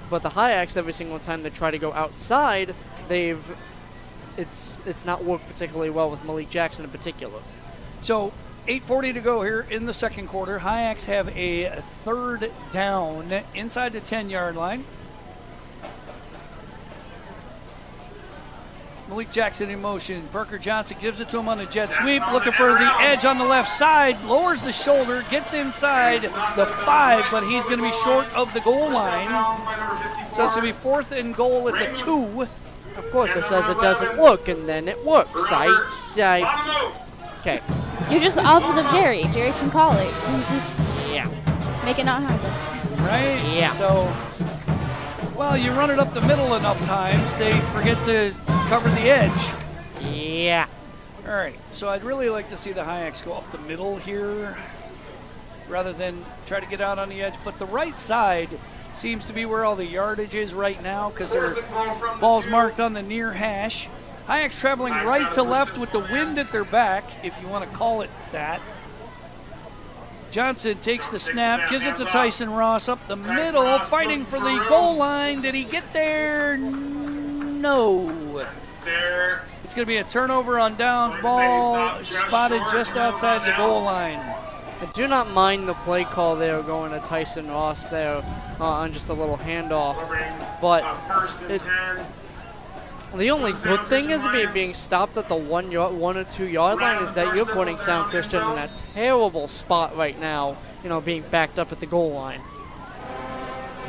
But the Hyaks, every single time they try to go outside, it's not worked particularly well with Malik Jackson in particular. So 8:40 to go here in the second quarter. Hyaks have a third down inside the 10-yard line. Malik Jackson in motion. Parker Johnson gives it to him on a jet sweep, looking for the edge on the left side, lowers the shoulder, gets inside the 5, but he's going to be short of the goal line. So it's going to be 4th and goal at the 2. Of course, it says it doesn't work, and then it works. Okay. You're just the opposite of Jerry. Jerry can call it. You just make it not happen. Right? Yeah. So, well, you run it up the middle enough times, they forget to cover the edge. Yeah. All right. So I'd really like to see the Hyaks go up the middle here rather than try to get out on the edge. But the right side seems to be where all the yardage is right now because their ball's marked on the near hash. Hyaks traveling right to left with the wind at their back, if you want to call it that. Johnson takes the snap, gives it to Tyson Ross up the middle, fighting for the goal line. Did he get there? No. It's going to be a turnover on downs. Ball spotted just outside the goal line. I do not mind the play call there going to Tyson Ross there on just a little handoff. But the only good thing is being stopped at the 1 or 2 yard line is that you're putting Sound Christian in a terrible spot right now, being backed up at the goal line.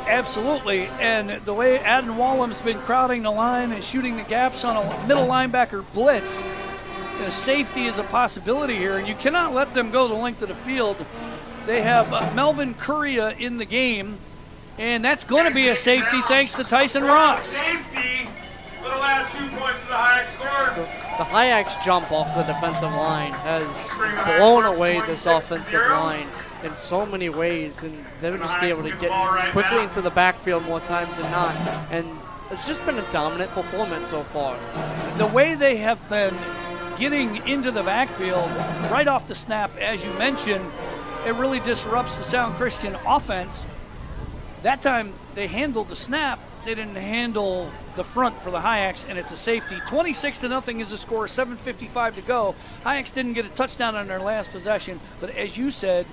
Absolutely, and the way Adden Wallam's been crowding the line and shooting the gaps on a middle linebacker blitz, safety is a possibility here, and you cannot let them go the length of the field. They have Melvin Curria in the game, and that's going to be a safety thanks to Tyson Ross. Safety will add 2 points to the Hyaks score. The Hyaks jump off the defensive line has blown away this offensive line in so many ways, and they would just be able to get quickly into the backfield more times than not. And it's just been a dominant performance so far. The way they have been getting into the backfield right off the snap, as you mentioned, it really disrupts the Sound Christian offense. That time they handled the snap, they didn't handle the front for the Hyaks, and it's a safety. 26-0 is the score, 7:55 to go. Hyaks didn't get a touchdown on their last possession, but as you said,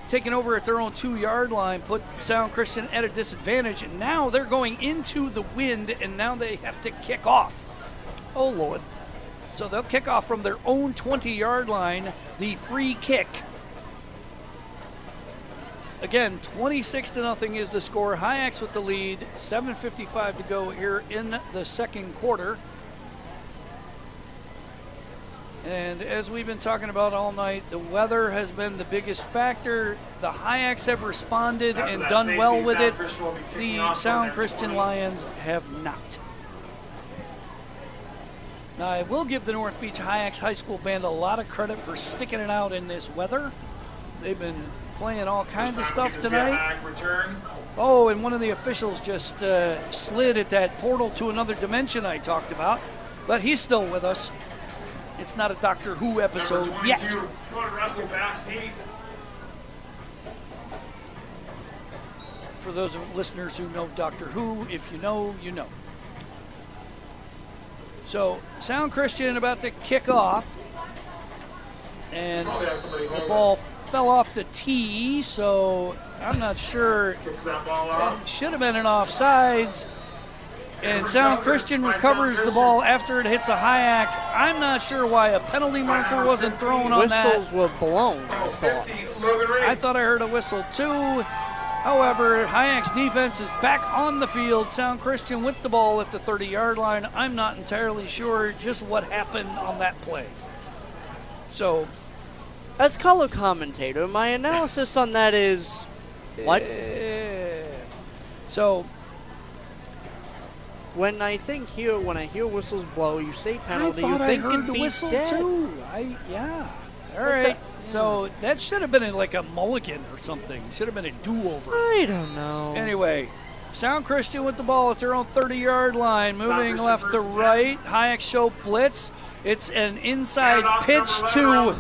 taking over at their own 2 yard line put Sound Christian at a disadvantage, and now they're going into the wind, and now they have to kick off. Oh, Lord. So they'll kick off from their own 20-yard line, the free kick. Again, 26-0 is the score. Hyaks with the lead, 7:55 to go here in the second quarter. And as we've been talking about all night, the weather has been the biggest factor. The Hyaks have responded and done well with it. The Sound Christian Lions have not. Now, I will give the North Beach Hyaks High School Band a lot of credit for sticking it out in this weather. They've been playing all kinds of stuff tonight. Oh, and one of the officials just slid at that portal to another dimension I talked about. But he's still with us. It's not a Doctor Who episode yet. For those listeners who know Doctor Who, if you know, you know. So, Sound Christian about to kick off. And the ball fell off the tee, so I'm not sure. It should have been an offsides. And Sound Christian recovers the ball after it hits a Hyak. I'm not sure why a penalty marker wasn't thrown on that. Whistles were blown, I thought I heard a whistle too. However, Hyak's defense is back on the field. Sound Christian with the ball at the 30-yard line. I'm not entirely sure just what happened on that play. So, as color commentator, my analysis on that is what? So, when I hear whistles blow, you say penalty, you think I heard it the beats whistle dead. too. All right. So that should have been like a mulligan or something. Should have been a do-over. I don't know. Anyway, Sound Christian with the ball at their own 30-yard line, moving left to right. Hyaks show blitz. It's an inside pitch to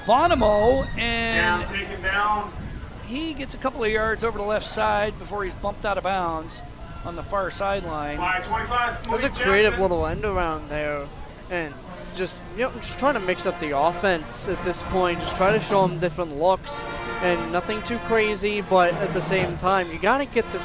Bonomo, and taken down. he gets a couple of yards over the left side before he's bumped out of bounds on the far sideline. 25. It was a creative little end around there. And it's just, just trying to mix up the offense at this point. Just try to show them different looks and nothing too crazy, but at the same time, you gotta get the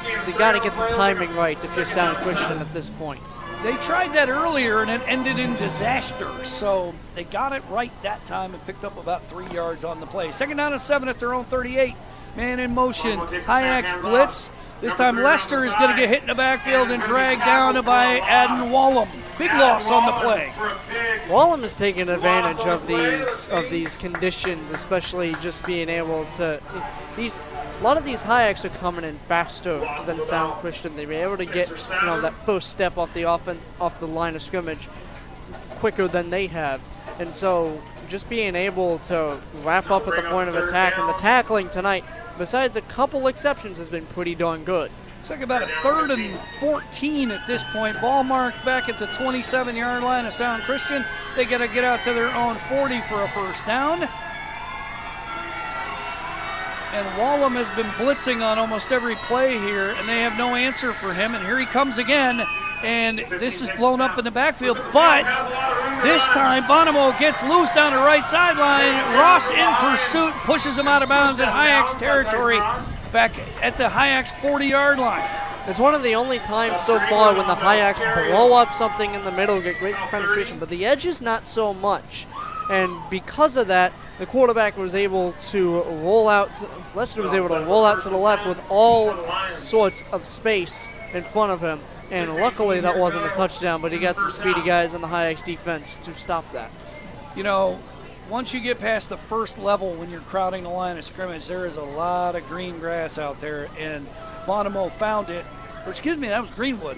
timing right if you're Sound Christian at this point. They tried that earlier and it ended in disaster, so they got it right that time and picked up about 3 yards on the play. 2nd down and 7 at their own 38. Man in motion. Hyaks blitz. This time Lester is going to get hit in the backfield and dragged down by Adden Wallum. Big loss on the play. Wallum is taking advantage of these conditions, especially just being able to. A lot of these Hyaks are coming in faster than Sound Christian. They were able to get that first step off the line of scrimmage quicker than they have, and so just being able to wrap up at the point of attack and the tackling tonight, besides a couple exceptions, has been pretty darn good. Looks like about a 3rd and 14 at this point. Ball marked back at the 27-yard line of Sound Christian. They got to get out to their own 40 for a first down. And Wallum has been blitzing on almost every play here, and they have no answer for him. And here he comes again, and this is blown up in the backfield. But this time, Bonomo gets loose down the right sideline. Ross in pursuit pushes him out of bounds in Hyaks territory, back at the Hyaks 40-yard line. It's one of the only times so far when the Hyaks blow up something in the middle, get great penetration, but the edges not so much. And because of that, the quarterback was able to roll out, Lester was able to roll out to the left with all sorts of space in front of him. And luckily that wasn't a touchdown, but he got some speedy guys in the Hyaks defense to stop that. Once you get past the first level when you're crowding the line of scrimmage, there is a lot of green grass out there, and Bonomo found it. Or excuse me, that was Greenwood.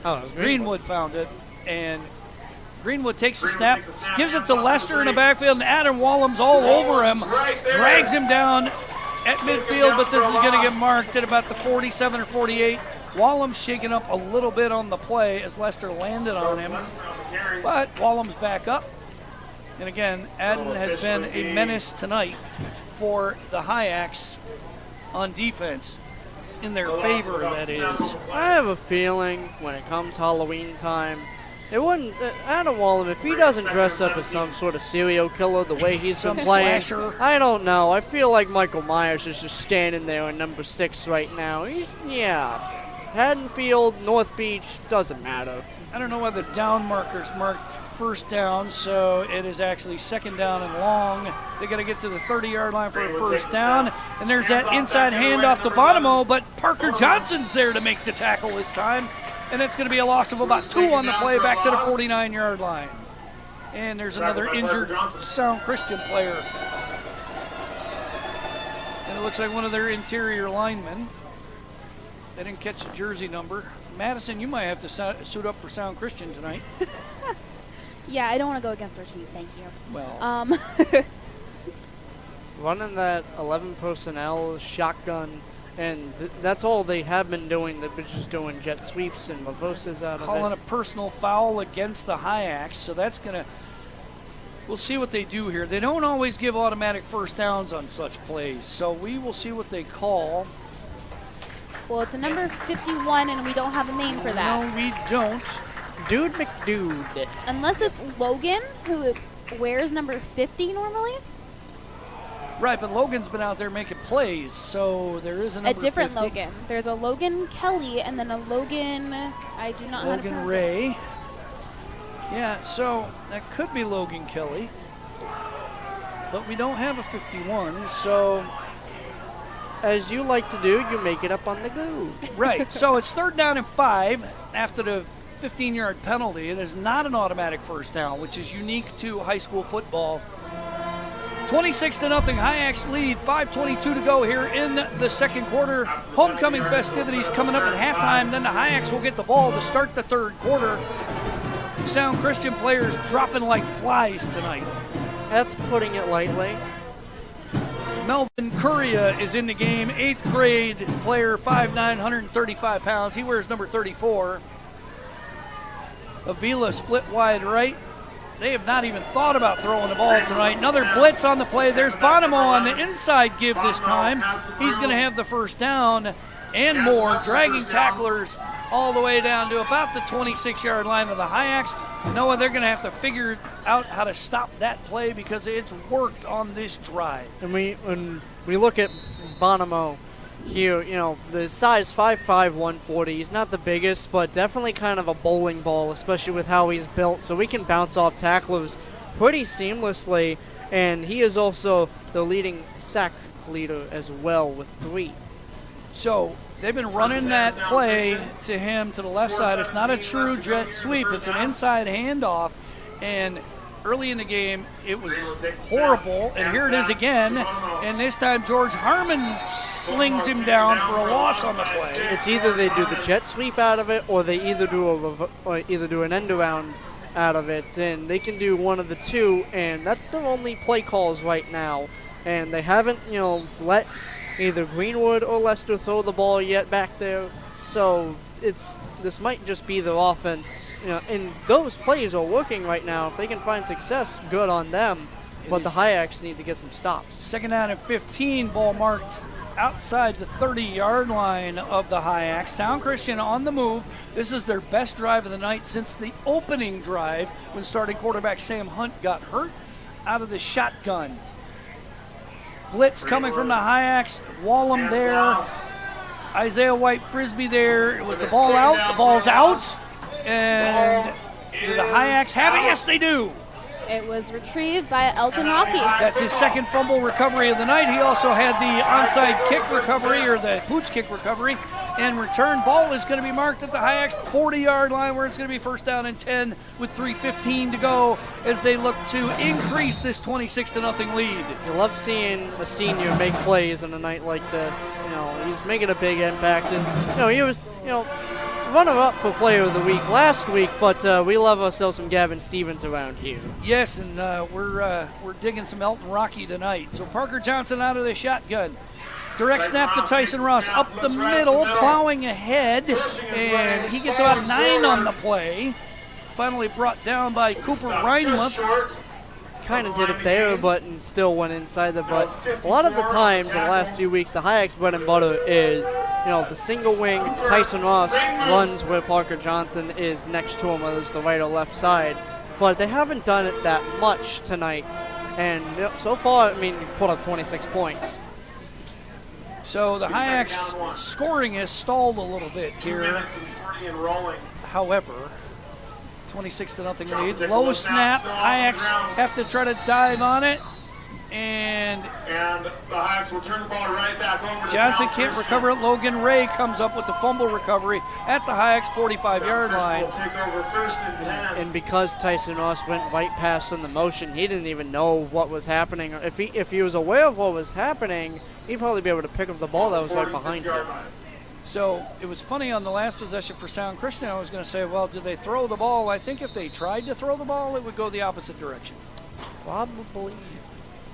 Oh, it was Greenwood found it, and Greenwood takes the snap, gives it to Lester in the backfield, and Adam Wallum's all over him, drags him down at midfield, but this is going to get marked at about the 47 or 48. Wallum's shaking up a little bit on the play as Lester landed on him, but Wallum's back up. And again, Adden has been a menace tonight for the Hyaks on defense, in their favor, that is. I have a feeling when it comes Halloween time, it wouldn't. Adam Wallum, if he doesn't dress up as some sort of serial killer the way he's been playing, slasher. I don't know. I feel like Michael Myers is just standing there in number 6 right now. Haddonfield, North Beach, doesn't matter. I don't know why the down markers marked first down, so it is actually 2nd down and long. They got to get to the 30-yard line for a first down, and there's that inside handoff to Bonomo, but Parker Johnson's there to make the tackle this time, and it's going to be a loss of about 2 on the play back to the 49-yard line. And there's another injured Sound Christian player. And it looks like one of their interior linemen. They didn't catch the jersey number. Madison, you might have to suit up for Sound Christian tonight. Yeah, I don't want to go against our team, thank you. Well, running that 11 personnel shotgun, and that's all they have been doing. They've been just doing jet sweeps and reverses out of it. Calling a personal foul against the Hyaks, so that's going to, we'll see what they do here. They don't always give automatic first downs on such plays, so we will see what they call. Well, it's a number 51, and we don't have a name for that. No, we don't. Dude McDude. Unless it's Logan, who wears number 50 normally. Right, but Logan's been out there making plays, so there is a number 50. A different Logan. There's a Logan Kelly, and then a Logan, I do not know how to pronounce Ray. it. Yeah, so that could be Logan Kelly. But we don't have a 51, so... As you like to do, you make it up on the go. Right, so it's 3rd down and 5 after the 15-yard penalty. It is not an automatic first down, which is unique to high school football. 26-0, Hyaks lead, 5:22 to go here in the second quarter. Homecoming festivities coming up at halftime. Then the Hyaks will get the ball to start the third quarter. Sound Christian players dropping like flies tonight. That's putting it lightly. Melvin Curria is in the game, 8th grade player, 5'9", 135 pounds. He wears number 34. Avila split wide right. They have not even thought about throwing the ball tonight. Another blitz on the play. There's Bonomo on the inside give this time. He's going to have the first down and more, dragging tacklers all the way down to about the 26-yard line of the Hyaks. Noah, they're going to have to figure out how to stop that play because it's worked on this drive. And when we look at Bonomo here, you know, the size 5'5", 140. He's not the biggest, but definitely kind of a bowling ball, especially with how he's built. So we can bounce off tacklers pretty seamlessly. And he is also the leading sack leader as well with 3. So they've been running that play to him to the left side. It's not a true jet sweep. It's an inside handoff. And early in the game, it was horrible. And here it is again. And this time, George Harmon slings him down for a loss on the play. It's either they do the jet sweep out of it, or they either do an end around out of it. And they can do one of the two. And that's their only play calls right now. And they haven't, you know, let either Greenwood or Lester throw the ball yet back there. So this might just be the offense, you know, and those plays are working right now. If they can find success, good on them. But the Hyaks need to get some stops. 2nd down and 15, ball marked outside the 30-yard line of the Hyaks. Sound Christian on the move. This is their best drive of the night since the opening drive when starting quarterback Sam Hunt got hurt out of the shotgun. Blitz coming from the Hyaks. Wallem there. Isaiah White Frisbee there. It was the ball out. The ball's out. And do the Hyaks have it? Yes, they do. It was retrieved by Elton Rocky. That's his second fumble recovery of the night. He also had the onside kick recovery, or the pooch kick recovery. And return ball is going to be marked at the Hyaks 40-yard line, where it's going to be 1st down and 10 with 3:15 to go as they look to increase this 26-0 lead. You love seeing a senior make plays on a night like this. You know, he's making a big impact. And, you know, he was, you know, runner-up for player of the week last week, but we love ourselves some Gavin Stevens around here. Yes, and we're digging some Elton Rocky tonight. So Parker Johnson out of the shotgun. Direct snap to Tyson Ross up the middle, plowing ahead, and he gets about 9 on the play. Finally brought down by Cooper Reinmuth. Kind of did it there, but still went inside the butt. A lot of the times in the last few weeks, the Hyaks' bread and butter is, you know, the single wing. Tyson Ross runs where Parker Johnson is next to him, whether it's the right or left side. But they haven't done it that much tonight. And you know, so far, I mean, you put up 26 points. So the Hyaks scoring has stalled a little bit here. However, 26-0 lead. Low snap. Hyaks have to try to dive on it. And the Hyaks will turn the ball right back over to Johnson can't recover it. Logan Ray comes up with the fumble recovery at the Hyaks 45-yard line. Take over 1st and 10. And because Tyson Ross went right past on the motion, he didn't even know what was happening. If he was aware of what was happening, he'd probably be able to pick up the ball that was right behind him. So it was funny on the last possession for Sound Christian. I was going to say, well, did they throw the ball? I think if they tried to throw the ball, it would go the opposite direction. Probably.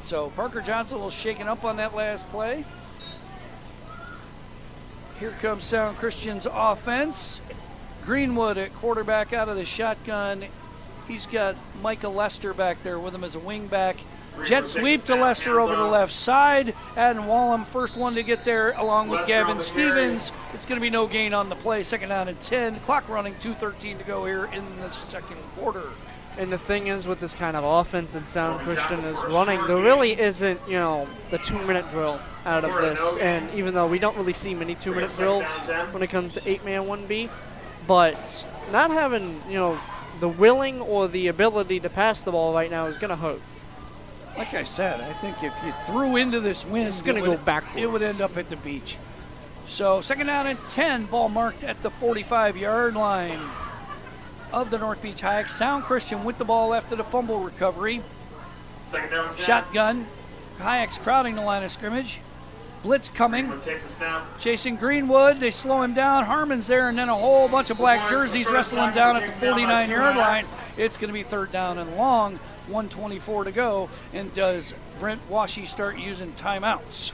So Parker Johnson a little shaken up on that last play. Here comes Sound Christian's offense. Greenwood at quarterback out of the shotgun. He's got Micah Lester back there with him as a wingback. Jet sweep to Lester over the left side. Adam Wallem, first one to get there along with Gavin Stevens. It's going to be no gain on the play. 2nd down and 10. Clock running, 2:13 to go here in the second quarter. And the thing is, with this kind of offense that Sound Christian is running, there really isn't, you know, the 2-minute drill out of this. And even though we don't really see many 2-minute drills when it comes to 8-man 1B, but not having, you know, the willing or the ability to pass the ball right now is going to hurt. Like I said, I think if you threw into this wind, it's going to go backwards. It would end up at the beach. So 2nd down and 10, ball marked at the 45-yard line of the North Beach Hyaks. Sound Christian with the ball after the fumble recovery. 2nd down, shotgun. Hyaks crowding the line of scrimmage. Blitz coming. Takes a snap. Chasing Greenwood. They slow him down. Harmon's there, and then a whole bunch of black jerseys wrestle him down at the 49-yard line. It's going to be 3rd down and long, 1:24 to go. And does Brent Washy start using timeouts?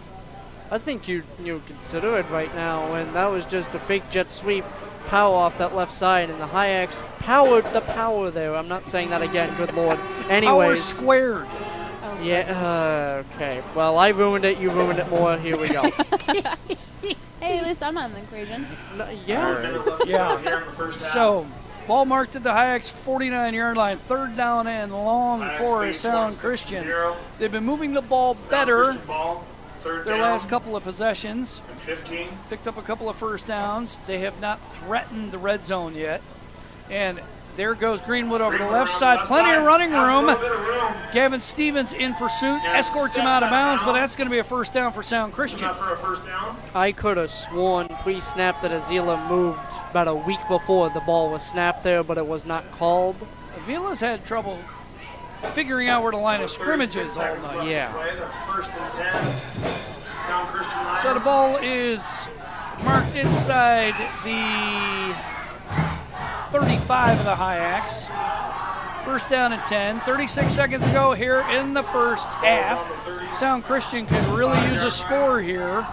I think you consider it right now, and that was just a fake jet sweep power off that left side, and the Hyaks powered the power there. I'm not saying that again, good lord. Anyways. Power squared. Oh, Yeah, okay. Well, I ruined it, you ruined it more. Here we go. Hey, at least I'm not in the equation. Yeah. So, ball marked at the Hyaks 49-yard line, 3rd down and long for Sound Christian. They've been moving the ball better their last couple of possessions. 15. Picked up a couple of first downs. They have not threatened the red zone yet. And there goes Greenwood over the left side. Plenty of running room. Gavin Stevens in pursuit, escorts him out of bounds, but that's going to be a first down for Sound Christian. Not for a first down. I could have sworn pre-snap that Azila moved about a week before the ball was snapped there, but it was not called. Avila's had trouble figuring out where the line of scrimmage is all night. Yeah. That's 1st and 10. Sound Christian Lions. So the ball is marked inside the 35 of the Hyaks. 1st down and 10. 36 seconds to go here in the first half. Sound Christian could really use a score here.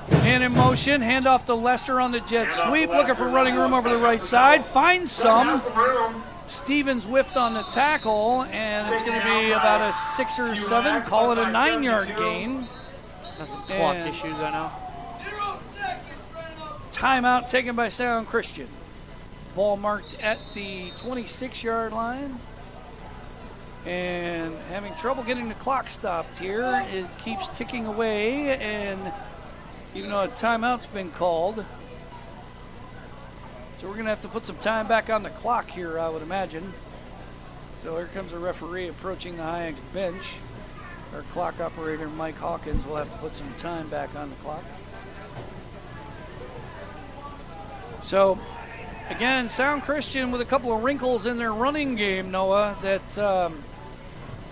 Man in motion, handoff to Lester on the jet sweep, looking for running room over the right side. Finds some. Stevens whiffed on the tackle, and it's going to be about a 6 or 7. Call it a 9-yard gain. That's some clock issues, I know. Timeout taken by Sound Christian. Ball marked at the 26-yard line. And having trouble getting the clock stopped here. It keeps ticking away, and even though a timeout's been called. So we're going to have to put some time back on the clock here, I would imagine. So here comes the referee approaching the Hyaks bench. Our clock operator, Mike Hawkins, will have to put some time back on the clock. So, again, Sound Christian with a couple of wrinkles in their running game, Noah, that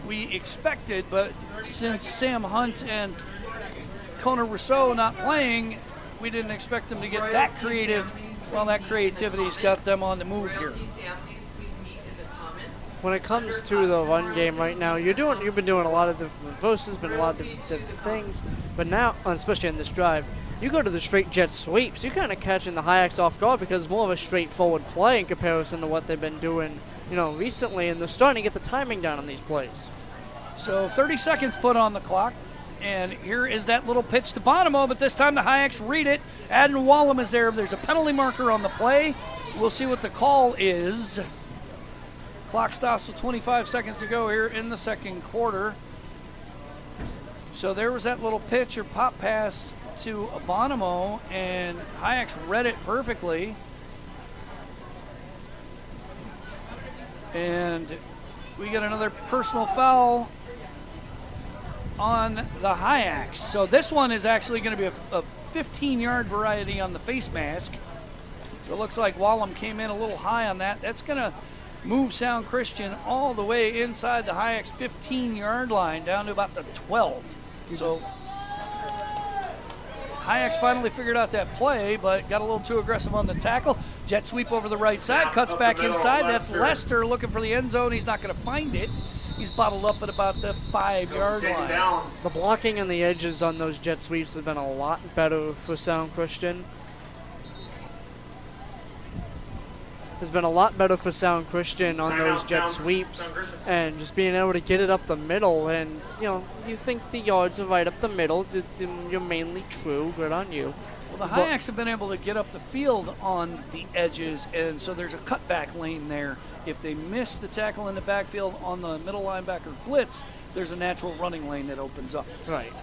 we expected, but since Sam Hunt and Kona Rousseau not playing, we didn't expect them to get that creative. Well, that creativity's got them on the move here. When it comes to the run game right now, you've been doing a lot of different verses, been a lot of different things, but now, especially in this drive, you go to the straight jet sweeps, you're kind of catching the Hyaks off guard because it's more of a straightforward play in comparison to what they've been doing, recently, and they're starting to get the timing down on these plays. So 30 seconds put on the clock. And here is that little pitch to Bonomo, but this time the Hyaks read it. Adden Wallum is there. There's a penalty marker on the play. We'll see what the call is. Clock stops with 25 seconds to go here in the second quarter. So there was that little pitch or pop pass to Bonomo, and Hyaks read it perfectly. And we got another personal foul on the Hyaks. So this one is actually going to be a 15-yard variety on the face mask. So it looks like Wallum came in a little high on that. That's going to move Sound Christian all the way inside the Hyaks 15-yard line down to about the 12. So Hyaks finally figured out that play, but got a little too aggressive on the tackle. Jet sweep over the right side, cuts back inside. That's Lester looking for the end zone. He's not going to find it. He's bottled up at about the 5-yard line. The blocking on the edges on those jet sweeps has been a lot better for Sound Christian. Has been a lot better for Sound Christian on those jet sweeps and just being able to get it up the middle. And, you think the yards are right up the middle. You're mainly true. Good on you. Well, the Hyaks have been able to get up the field on the edges, and so there's a cutback lane there. If they miss the tackle in the backfield on the middle linebacker blitz, there's a natural running lane that opens up. Right.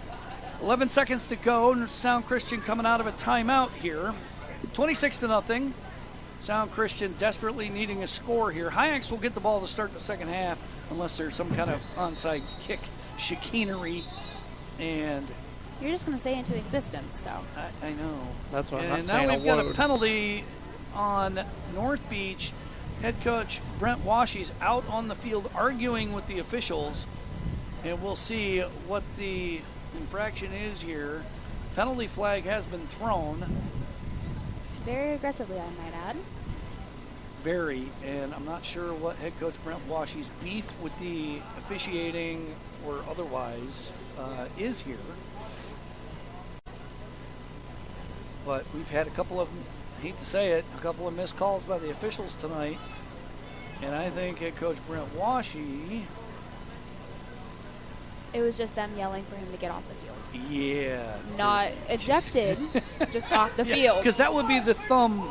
11 seconds to go. Sound Christian coming out of a timeout here. 26-0. Sound Christian desperately needing a score here. Hyaks will get the ball to start the second half unless there's some kind of onside kick chicanery. And You're just going to say into existence, so. I know. That's what I'm not saying. And now we've got a penalty on North Beach. Head coach Brent Washy's out on the field arguing with the officials. And we'll see what the infraction is here. Penalty flag has been thrown. Very aggressively, I might add. vary, and I'm not sure what head coach Brent Washy's beef with the officiating or otherwise is here. But we've had a couple of, I hate to say it, a couple of missed calls by the officials tonight. And I think head coach Brent Washy. It was just them yelling for him to get off the field. Yeah. Not ejected, just off the field. Because that would be the thumb,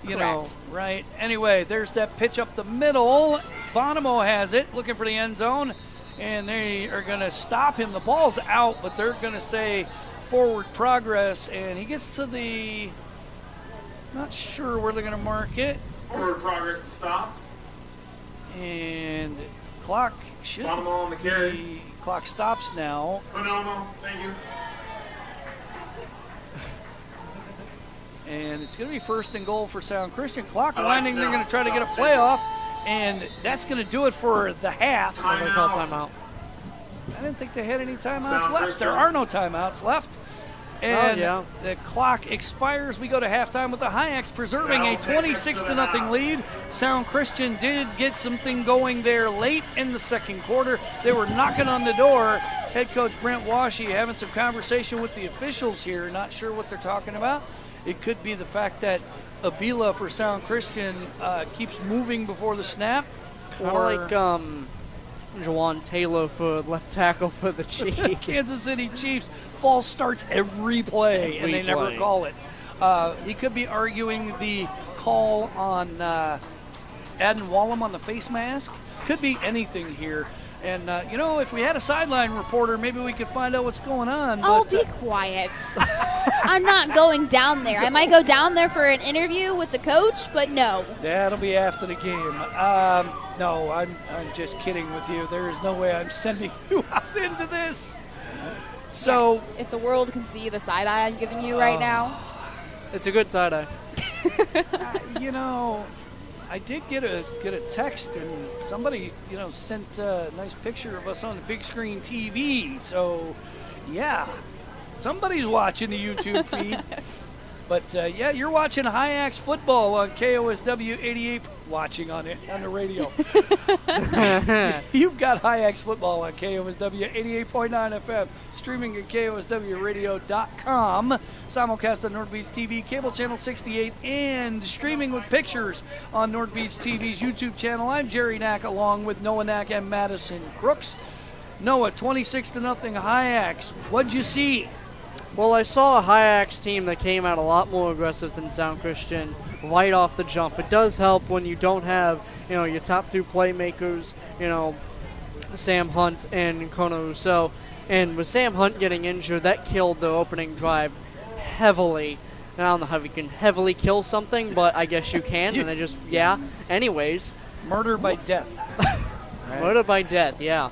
you know, Correct. right? Anyway, there's that pitch up the middle. Bonomo has it, looking for the end zone. And they are going to stop him. The ball's out, but they're going to say forward progress. And he gets to the, not sure where they're going to mark it. Forward progress to stop. And clock should Bonomo on the carry. be, clock stops now. Bonomo, thank you. And it's going to be first and goal for Sound Christian. Clock I like winding, they're that. going to try to get a playoff. And that's going to do it for the half. Time They call out. timeout. I didn't think they had any timeouts Sound left. Christian. There are no timeouts left. And yeah. the clock expires. We go to halftime with the Hyaks preserving a 26-0 lead. Sound Christian did get something going there late in the second quarter. They were knocking on the door. Head coach Brent Washy having some conversation with the officials here. Not sure what they're talking about. It could be the fact that Avila for Sound Christian keeps moving before the snap. Kind of like Jawan Taylor for left tackle for the Chiefs. Kansas City Chiefs false starts every play, and they never play. call it. He could be arguing the call on Adden Wallum on the face mask. Could be anything here. And, you know, if we had a sideline reporter, maybe we could find out what's going on. Oh, But, be quiet. I'm not going down there. I might go down there for an interview with the coach, but no. that'll be after the game. No, I'm just kidding with you. There is no way I'm sending you out into this. So, If the world can see the side eye I'm giving you right now. It's a good side eye. you know, I did get a text, and somebody, you know, sent a nice picture of us on the big screen TV. So, yeah, somebody's watching the YouTube feed. But yeah, you're watching Hyaks football on KOSW 88. Watching on the radio. You've got Hyaks football on KOSW 88.9 FM, streaming at KOSWRadio.com, simulcast on North Beach TV, cable channel 68, and streaming with pictures on North Beach TV's YouTube channel. I'm Jerry Knack, along with Noah Knack and Madison Crooks. Noah, 26-0 Hyaks. What'd you see? Well, I saw a Hyaks team that came out a lot more aggressive than Sound Christian right off the jump. It does help when you don't have, you know, your top two playmakers, you know, Sam Hunt and Kona Rousseau. And with Sam Hunt getting injured, that killed the opening drive heavily. And I don't know how you can heavily kill something, but I guess you can. And I just, yeah. Anyways. Murder by death. Murder by death, yeah.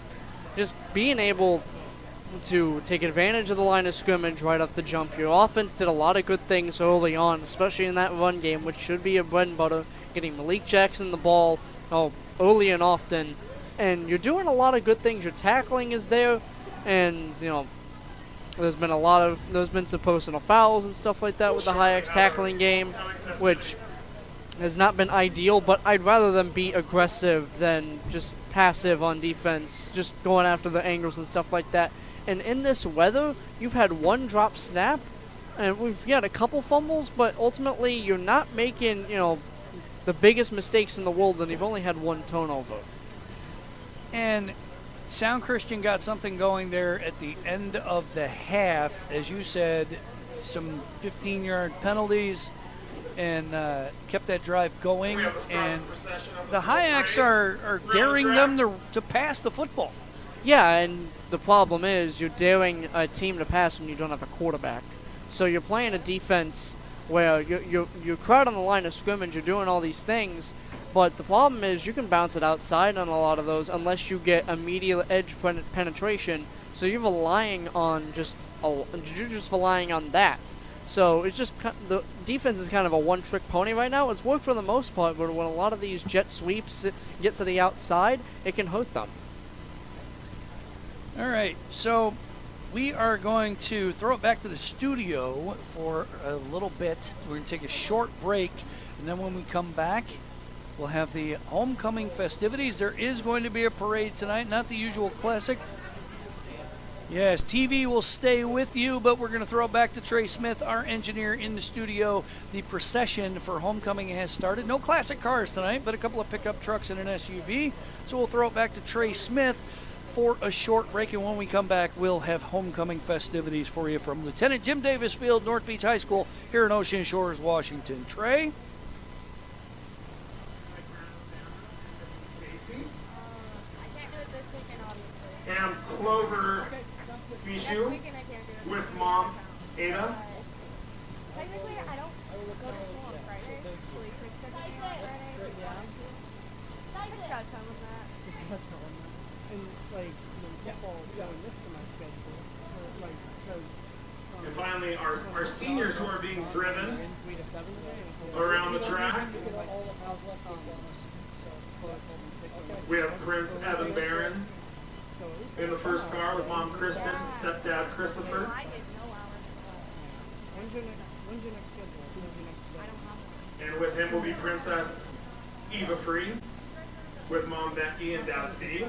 Just being able to take advantage of the line of scrimmage right off the jump. Your offense did a lot of good things early on, especially in that run game, which should be a bread and butter, getting Malik Jackson the ball early and often. And you're doing a lot of good things. Your tackling is there, and, you know, there's been some personal fouls and stuff like that with the Hyaks tackling game, which has not been ideal, but I'd rather them be aggressive than just passive on defense, just going after the angles and stuff like that. And in this weather, you've had one drop snap, and we've had a couple fumbles, but ultimately you're not making, you know, the biggest mistakes in the world, and you've only had one turnover. And Sound Christian got something going there at the end of the half. As you said, some 15-yard penalties, and kept that drive going. And the Hyaks are daring them to pass the football. Yeah, and the problem is you're daring a team to pass when you don't have a quarterback. So you're playing a defense where you're crowding the line of scrimmage, you're doing all these things, but the problem is you can bounce it outside on a lot of those unless you get immediate edge penetration. So you're relying on relying on that. So it's just the defense is kind of a one-trick pony right now. It's worked for the most part, but when a lot of these jet sweeps get to the outside, it can hurt them. All right, so we are going to throw it back to the studio for a little bit. We're going to take a short break, and then when we come back, We'll have the homecoming festivities. There is going to be a parade tonight, not the usual classic. Yes, TV will stay with you, but we're going to throw it back to Trey Smith, our engineer in the studio. The procession for homecoming has started. No classic cars tonight, but a couple of pickup trucks and an SUV. So we'll throw it back to Trey Smith for a short break, and when we come back, we'll have homecoming festivities for you from Lieutenant Jim Davis Field, North Beach High School here in Ocean Shores, Washington. Trey? And Clover Bijou with Mom Ada. Technically, I don't go to school on Friday. So we could schedule me on Friday. I just got done with that. And like football going this to my schedule, like because. And finally, our seniors who are being driven around the track. We have Prince Evan Barron in the first car with Mom Kristen, stepdad Christopher. When's your next schedule? And with him will be Princess Eva Free with Mom Becky and Dad Steve.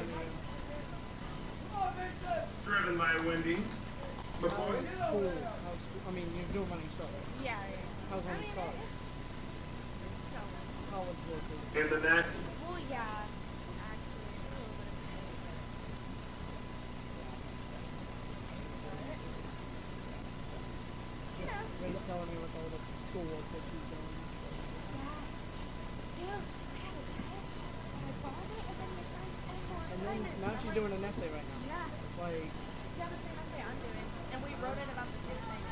Driven by Wendy McCoy. I mean, you're doing running start, right? Yeah. How's running start? College work. And the next. Well, yeah. Ray's telling me with all the schoolwork that she's doing. And then now she's doing an essay right now. Yeah. Like, Yeah, the same essay I'm doing. And we wrote it about the same thing.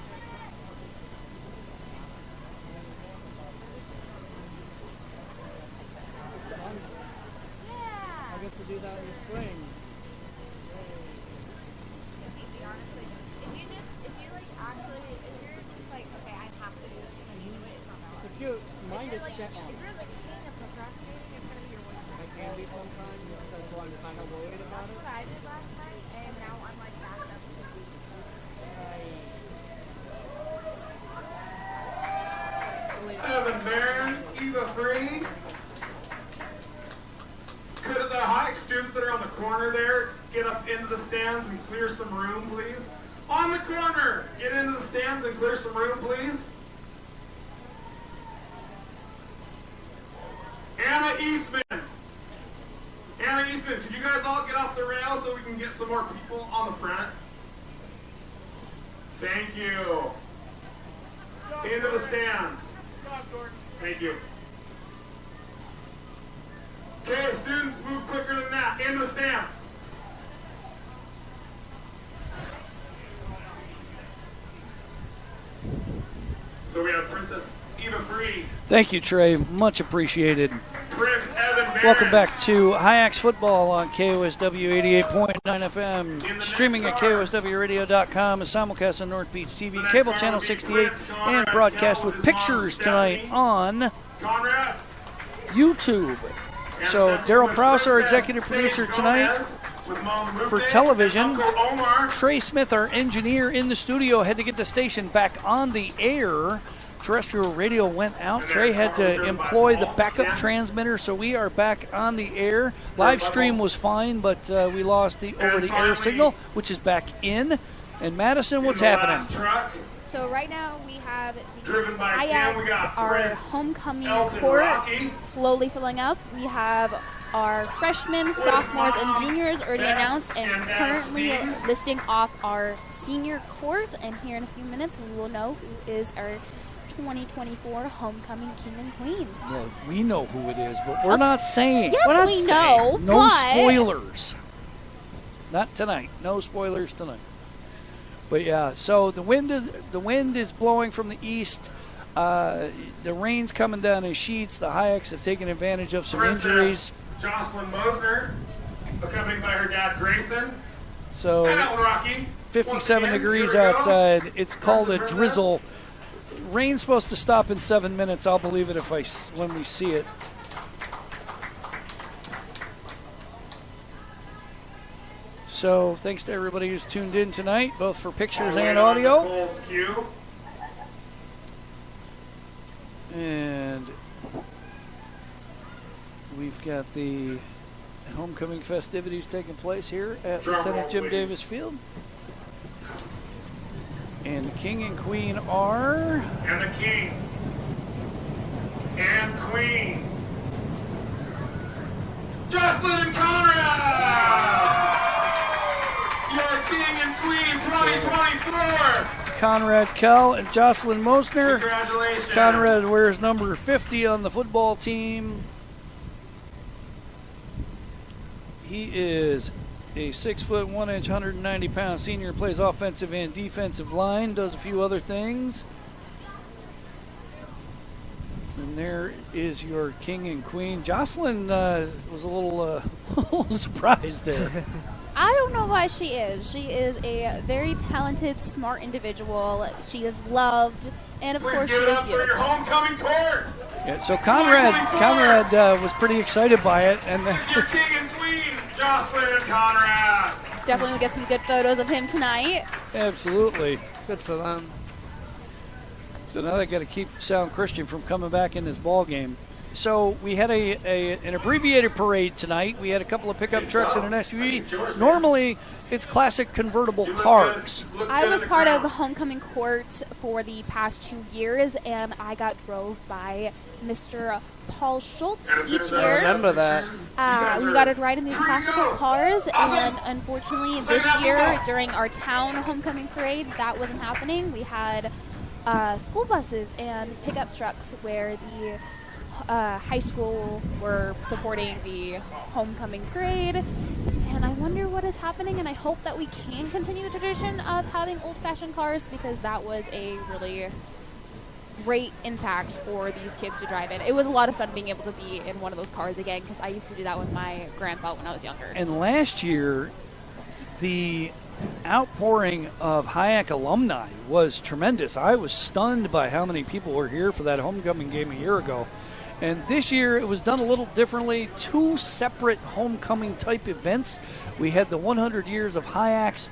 Yeah. I get to do that in the spring. Honestly, if you like actually, if you're just like, okay, I have to do this and you do it, it's not that hard. If your mind is Like, set on if it, you're like king of procrastinating, it's gonna be your worst I nightmare. can be sometimes, that's why I'm kind of worried about That's it. what I did last night, and now I'm like backed up 2 weeks. Evan Barron, Eva Free. Could the Hyaks students that are on the corner there get up into the stands and clear some room, please? On the corner, get into the stands and clear some room, please. Anna Eastman. Anna Eastman, could you guys all get off the rail so we can get some more people on the front? Thank you. Into the stands. Thank you. Okay, students, move quicker than that. Into the stands. So we have Princess Eva Free. Thank you, Trey. Much appreciated. Prince Evan Barron. Welcome back to Hyaks Football on KOSW 88.9 FM, streaming at KOSWRadio.com, a simulcast on North Beach TV, cable channel 68, and broadcast with pictures tonight on Conrad. YouTube. So Daryl Prowse, our executive producer tonight for television. Trey Smith, our engineer in the studio, had to get the station back on the air. Terrestrial radio went out. Trey had to employ the backup transmitter, so we are back on the air. Live stream was fine, but we lost the over-the-air signal, which is back in. And Madison, what's happening? So right now we have the Driven by Cam, we got Hyaks, our Prince, homecoming Elton, court, Rocky. slowly filling up. We have our freshmen, sophomores, and juniors already Beth, announced and and currently Steve. listing off our senior court. And here in a few minutes we will know who is our 2024 homecoming king and queen. Well, we know who it is, but we're not saying. Yes, we're not we saying. know, No but- spoilers. Not tonight. No spoilers tonight. But yeah, so the wind is blowing from the east. The rain's coming down in sheets. The Hyaks have taken advantage of some Princess injuries. Jocelyn Mosner, accompanied by her dad Grayson. So And Elton Rocky. 57 Once again, degrees here we go. outside. It's called a Princess. drizzle. Rain's supposed to stop in 7 minutes. I'll believe it when we see it. So thanks to everybody who's tuned in tonight, both for pictures All the way and down to audio. Cole's Cue. And we've got the homecoming festivities taking place here at Drum Lieutenant roll, Jim please. Davis Field. And the king and queen are... And the king and queen, Jocelyn and Conrad! Your king and queen 2024! Conrad Kell and Jocelyn Mosner. Congratulations. Conrad wears number 50 on the football team. He is a 6 foot 1 inch, 190 pound senior, plays offensive and defensive line, does a few other things. And there is your king and queen. Jocelyn was a little surprised there. I don't know why she is. She is a very talented, smart individual. She is loved, and of Please course she give it is up for your beautiful. homecoming court! Yeah, so Conrad was pretty excited by it, and Your king and queen, Jocelyn and Conrad! Definitely will get some good photos of him tonight. absolutely. Good for them. So now they got to keep Sound Christian from coming back in this ball game. So we had an abbreviated parade tonight. We had a couple of pickup trucks and an SUV. Normally, it's classic convertible cars. I was part of the homecoming court for the past 2 years, and I got drove by Mr. Paul Schultz each I year. remember that. We got to ride in these classical cars, and unfortunately this year during our town homecoming parade, that wasn't happening. We had school buses and pickup trucks where the high school were supporting the homecoming parade, and I wonder what is happening, and I hope that we can continue the tradition of having old-fashioned cars, because that was a really great impact for these kids to drive in. It was a lot of fun being able to be in one of those cars again, because I used to do that with my grandpa when I was younger. And last year, the outpouring of Hyak alumni was tremendous. I was stunned by how many people were here for that homecoming game a year ago. And this year it was done a little differently. 2 separate homecoming type events. We had the 100 years of Hyaks,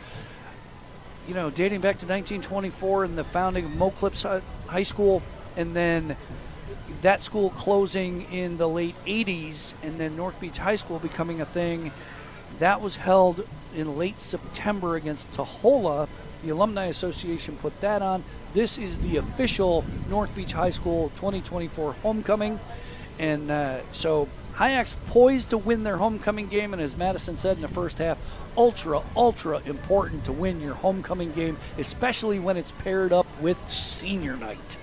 dating back to 1924 and the founding of Moclips High School, and then that school closing in the late 80s, and then North Beach High School becoming a thing. That was held in late September against Tahola. The Alumni Association put that on. This is the official North Beach High School 2024 homecoming. And so Hyaks poised to win their homecoming game, and as Madison said in the first half, ultra important to win your homecoming game, especially when it's paired up with senior night.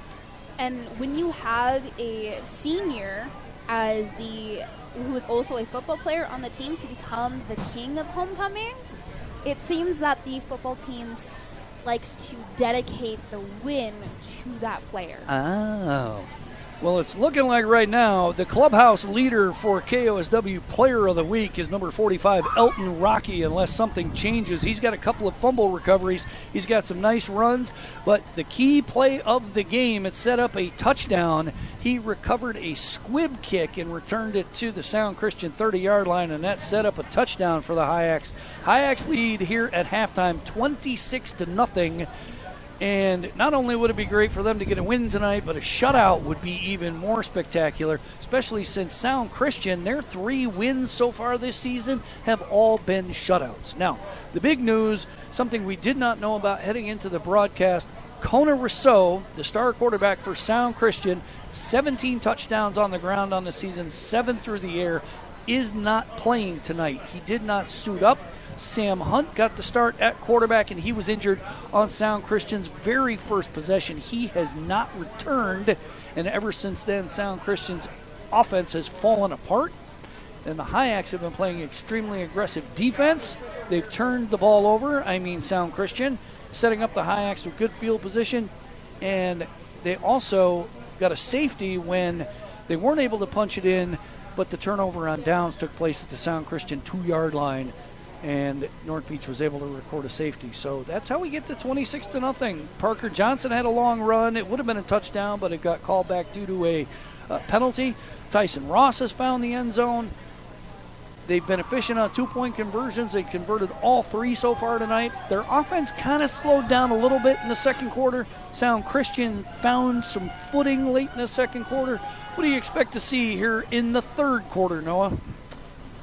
And when you have a senior as who is also a football player on the team to become the king of homecoming, it seems that the football team likes to dedicate the win to that player. Oh. Well, it's looking like right now the clubhouse leader for KOSW Player of the Week is number 45, Elton Rocky, unless something changes. He's got a couple of fumble recoveries. He's got some nice runs, but the key play of the game, it set up a touchdown. He recovered a squib kick and returned it to the Sound Christian 30-yard line, and that set up a touchdown for the Hyaks. Hyaks lead here at halftime 26-0. And not only would it be great for them to get a win tonight, but a shutout would be even more spectacular, especially since Sound Christian, their 3 wins so far this season have all been shutouts. Now, the big news, something we did not know about heading into the broadcast, Kona Rousseau, the star quarterback for Sound Christian, 17 touchdowns on the ground on the season, 7 through the air, is not playing tonight. He did not suit up. Sam Hunt got the start at quarterback, and he was injured on Sound Christian's very first possession. He has not returned, and ever since then, Sound Christian's offense has fallen apart, and the Hyaks have been playing extremely aggressive defense. They've turned the ball over, Sound Christian, setting up the Hyaks with good field position, and they also got a safety when they weren't able to punch it in, but the turnover on downs took place at the Sound Christian 2-yard line, and North Beach was able to record a safety. So that's how we get to 26-0. Parker Johnson had a long run. It would have been a touchdown, but it got called back due to a penalty. Tyson Ross has found the end zone. They've been efficient on 2-point conversions. They converted all 3 so far tonight. Their offense kind of slowed down a little bit in the second quarter. Sound Christian found some footing late in the second quarter. What do you expect to see here in the third quarter, Noah?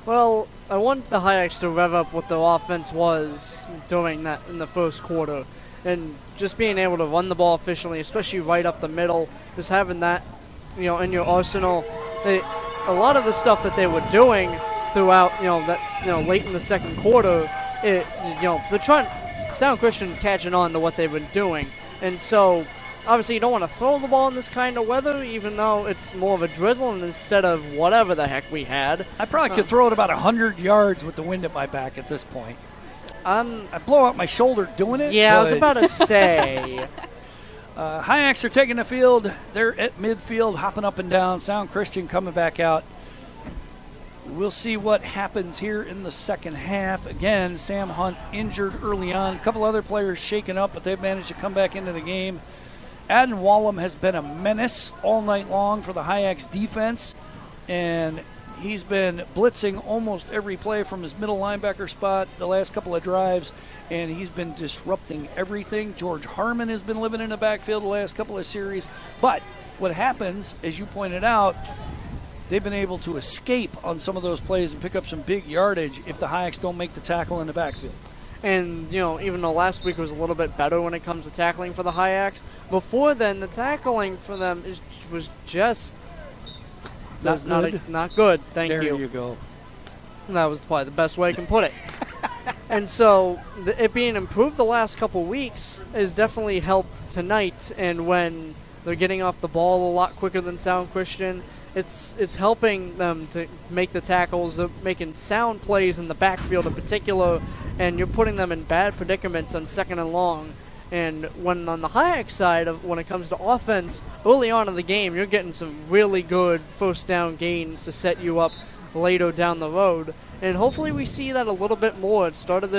Well, I want the Hyaks to rev up what the offense was doing that in the first quarter. And just being able to run the ball efficiently, especially right up the middle, just having that, in your arsenal. A lot of the stuff that they were doing throughout, late in the second quarter, they're trying. Sound Christian's catching on to what they've been doing, and so obviously you don't want to throw the ball in this kind of weather, even though it's more of a drizzle instead of whatever the heck we had. I probably could throw it about 100 yards with the wind at my back at this point. I blow out my shoulder doing it. Yeah, I was about to say. Hyaks are taking the field. They're at midfield, hopping up and down. Sound Christian coming back out. We'll see what happens here in the second half. Again, Sam Hunt injured early on. A couple other players shaken up, but they've managed to come back into the game. Adden Wallum has been a menace all night long for the Hyaks defense, and he's been blitzing almost every play from his middle linebacker spot the last couple of drives, and he's been disrupting everything. George Harmon has been living in the backfield the last couple of series. But what happens, as you pointed out, they've been able to escape on some of those plays and pick up some big yardage if the Hyaks don't make the tackle in the backfield. And, even though last week was a little bit better when it comes to tackling for the Hyaks, before then the tackling for them was just not good. Thank you. There you go. That was probably the best way I can put it. And so it being improved the last couple weeks has definitely helped tonight. And when they're getting off the ball a lot quicker than Sound Christian, it's helping them to make the tackles. They're making sound plays in the backfield in particular, and you're putting them in bad predicaments on second and long. And when on the Hyak side, when it comes to offense, early on in the game, you're getting some really good first down gains to set you up later down the road. And hopefully we see that a little bit more. It started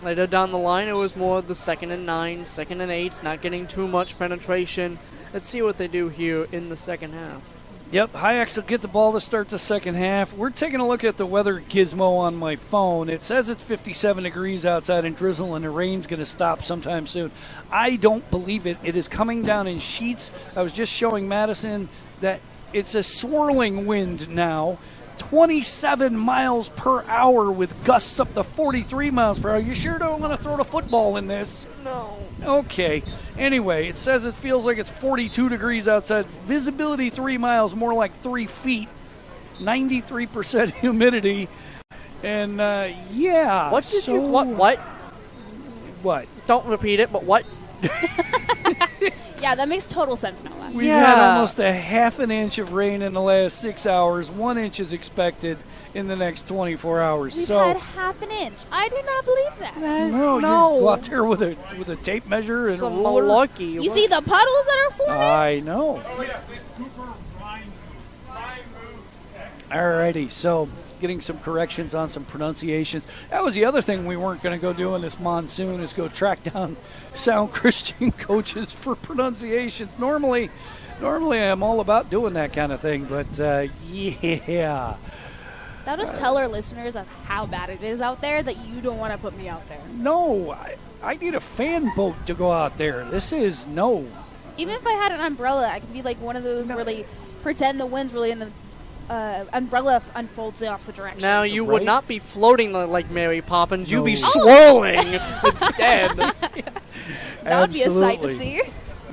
later down the line, it was more the 2nd and 9, 2nd and 8s, not getting too much penetration. Let's see what they do here in the second half. Yep, Hyaks will get the ball to start the second half. We're taking a look at the weather gizmo on my phone. It says it's 57 degrees outside and drizzle, and the rain's going to stop sometime soon. I don't believe it. It is coming down in sheets. I was just showing Madison that it's a swirling wind now. 27 miles per hour with gusts up to 43 miles per hour. You sure don't want to throw the football in this? No. Okay. Anyway, it says it feels like it's 42 degrees outside. Visibility 3 miles, more like 3 feet. 93% humidity. And, yeah. What did you... What? What? Don't repeat it, but what? Yeah, that makes total sense, Noah. We've had almost a half an inch of rain in the last 6 hours. 1 inch is expected in the next 24 hours. We've had half an inch. I do not believe that. No. You go out there with a tape measure and some a ruler. malarkey. You see the puddles that are forming? I know. Oh, yes, it's Cooper Ryan move. Alrighty, so getting some corrections on some pronunciations. That was the other thing we weren't going to go do in this monsoon, is go track down Sound Christian coaches for pronunciations. Normally I'm all about doing that kind of thing, but yeah. That'll just tell our listeners of how bad it is out there that you don't want to put me out there. No, I need a fan boat to go out there. This is no. Even if I had an umbrella, I could be like one of those really pretend the wind's really in the umbrella unfolds the opposite direction. Now you would not be floating like Mary Poppins. You'd be No. swirling instead. That would be a sight to see.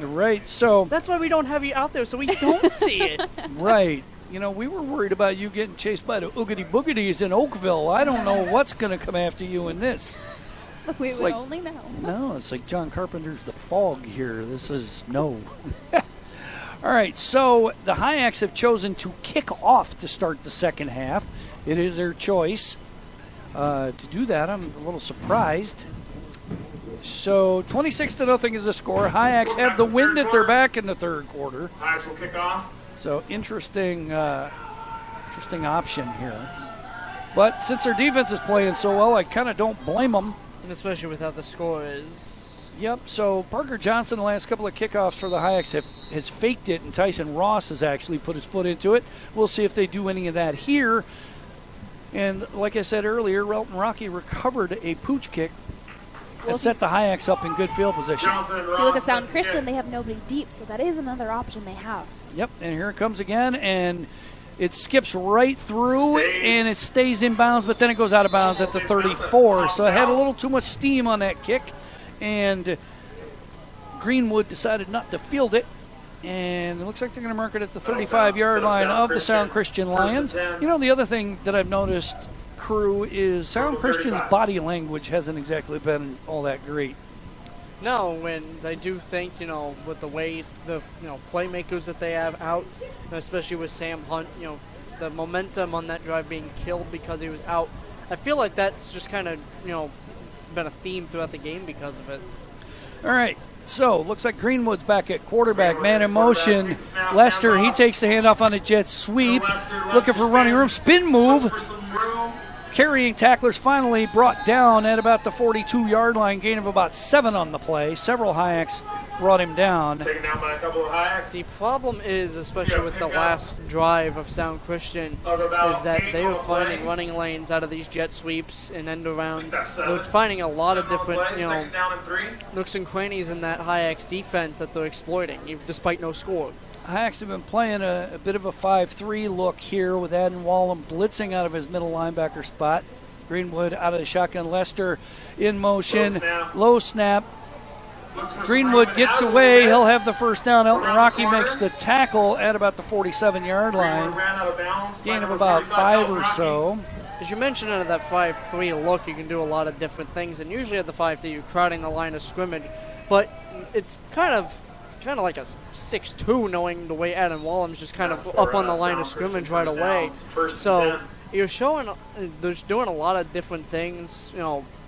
Right, so That's why we don't have you out there, so we don't see it. right. We were worried about you getting chased by the oogity boogities in Oakville. I don't know what's going to come after you in this. We It's would like- only know. No, it's like John Carpenter's The Fog here. This is no. All right, so the Hyaks have chosen to kick off to start the second half. It is their choice to do that. I'm a little surprised. So 26-0 is the score. Hyaks have the wind at their back in the third quarter. Hyaks will kick off. So interesting option here. But since their defense is playing so well, I kind of don't blame them. And especially with how the score is. Yep, so Parker Johnson, the last couple of kickoffs for the Hyaks, has faked it, and Tyson Ross has actually put his foot into it. We'll see if they do any of that here. And like I said earlier, Relton Rocky recovered a pooch kick Well, and set the Hyaks up in good field position. If you look at Sound Christian, they have nobody deep, so that is another option they have. Yep, and here it comes again, and it skips right through, and it stays in bounds, but then it goes out of bounds at the 34. So it had a little too much steam on that kick, and Greenwood decided not to field it. And it looks like they're going to mark it at the 35-yard line of the Sound Christian Lions. You know, the other thing that I've noticed, crew, is Sound Christian's body language hasn't exactly been all that great. No, when I do think, with the way the playmakers that they have out, especially with Sam Hunt, the momentum on that drive being killed because he was out, I feel like that's just kind of, been a theme throughout the game because of it. All right. So, looks like Greenwood's back at quarterback, man in motion. Lester, he takes the handoff on a jet sweep, looking for running room, spin move. Carrying tacklers finally brought down at about the 42-yard line, gain of about 7 on the play. Several Hyaks brought him down. Taken down by a couple of Hyaks. The problem is, especially with the last drive of Sound Christian, is that they were finding running lanes out of these jet sweeps and end arounds. They were finding a lot of different, nooks and crannies in that Hyaks defense that they're exploiting, despite no score. Hyaks have been playing a bit of a 5-3 look here with Adam Wallem blitzing out of his middle linebacker spot. Greenwood out of the shotgun. Lester in motion. Low snap. Greenwood gets away. He'll have the first down. Elton Rocky makes the tackle at about the 47-yard line. Gain of about 5 or so. As you mentioned, out of that 5-3 look, you can do a lot of different things. And usually at the 5-3, you're crowding the line of scrimmage. But it's kind of like a 6-2, knowing the way Adam Wallem's just kind of up on the line of scrimmage right away. So you're showing they're doing a lot of different things,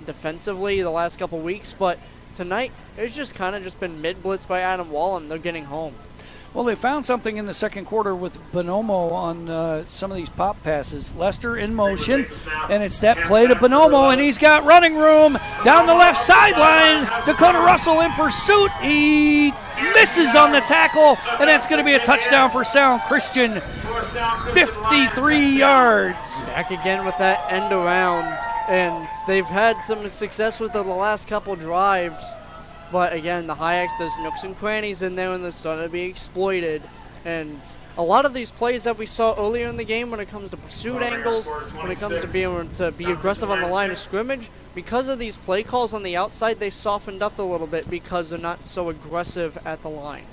defensively the last couple weeks. But tonight, it's just kind of just been mid-blitz by Adam Wallem. They're getting home. Well, they found something in the second quarter with Bonomo on some of these pop passes. Lester in motion, and it's that play to Bonomo, and he's got running room down the left sideline. Dakota Russell in pursuit. He misses on the tackle, and that's going to be a touchdown for Sound Christian. 53 yards. Back again with that end around, and they've had some success with it the last couple drives. But again, the Hyaks, there's nooks and crannies in there, and they're starting to be exploited. And a lot of these plays that we saw earlier in the game, when it comes to pursuit angles, when it comes to being able to be aggressive on the line of scrimmage, because of these play calls on the outside, they softened up a little bit because they're not so aggressive at the line.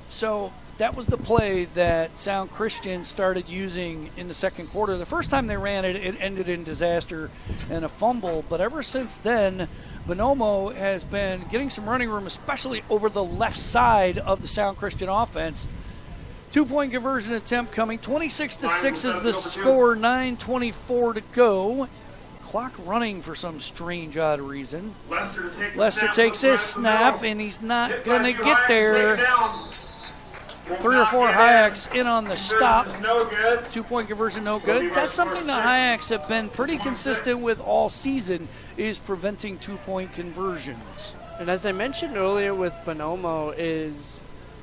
So that was the play that Sound Christian started using in the second quarter. The first time they ran it, it ended in disaster and a fumble. But ever since then, Bonomo has been getting some running room, especially over the left side of the Sound Christian offense. 2-point conversion attempt coming. 26-6 is the score. 9:24 to go. Clock running for some strange, odd reason. Lester takes his snap, and he's not going to get there. 3 or 4 Hyaks in on the stop. 2-point conversion, no good. That's something the Hyaks have been pretty consistent with all season, is preventing 2-point conversions. And as I mentioned earlier with Bonomo, is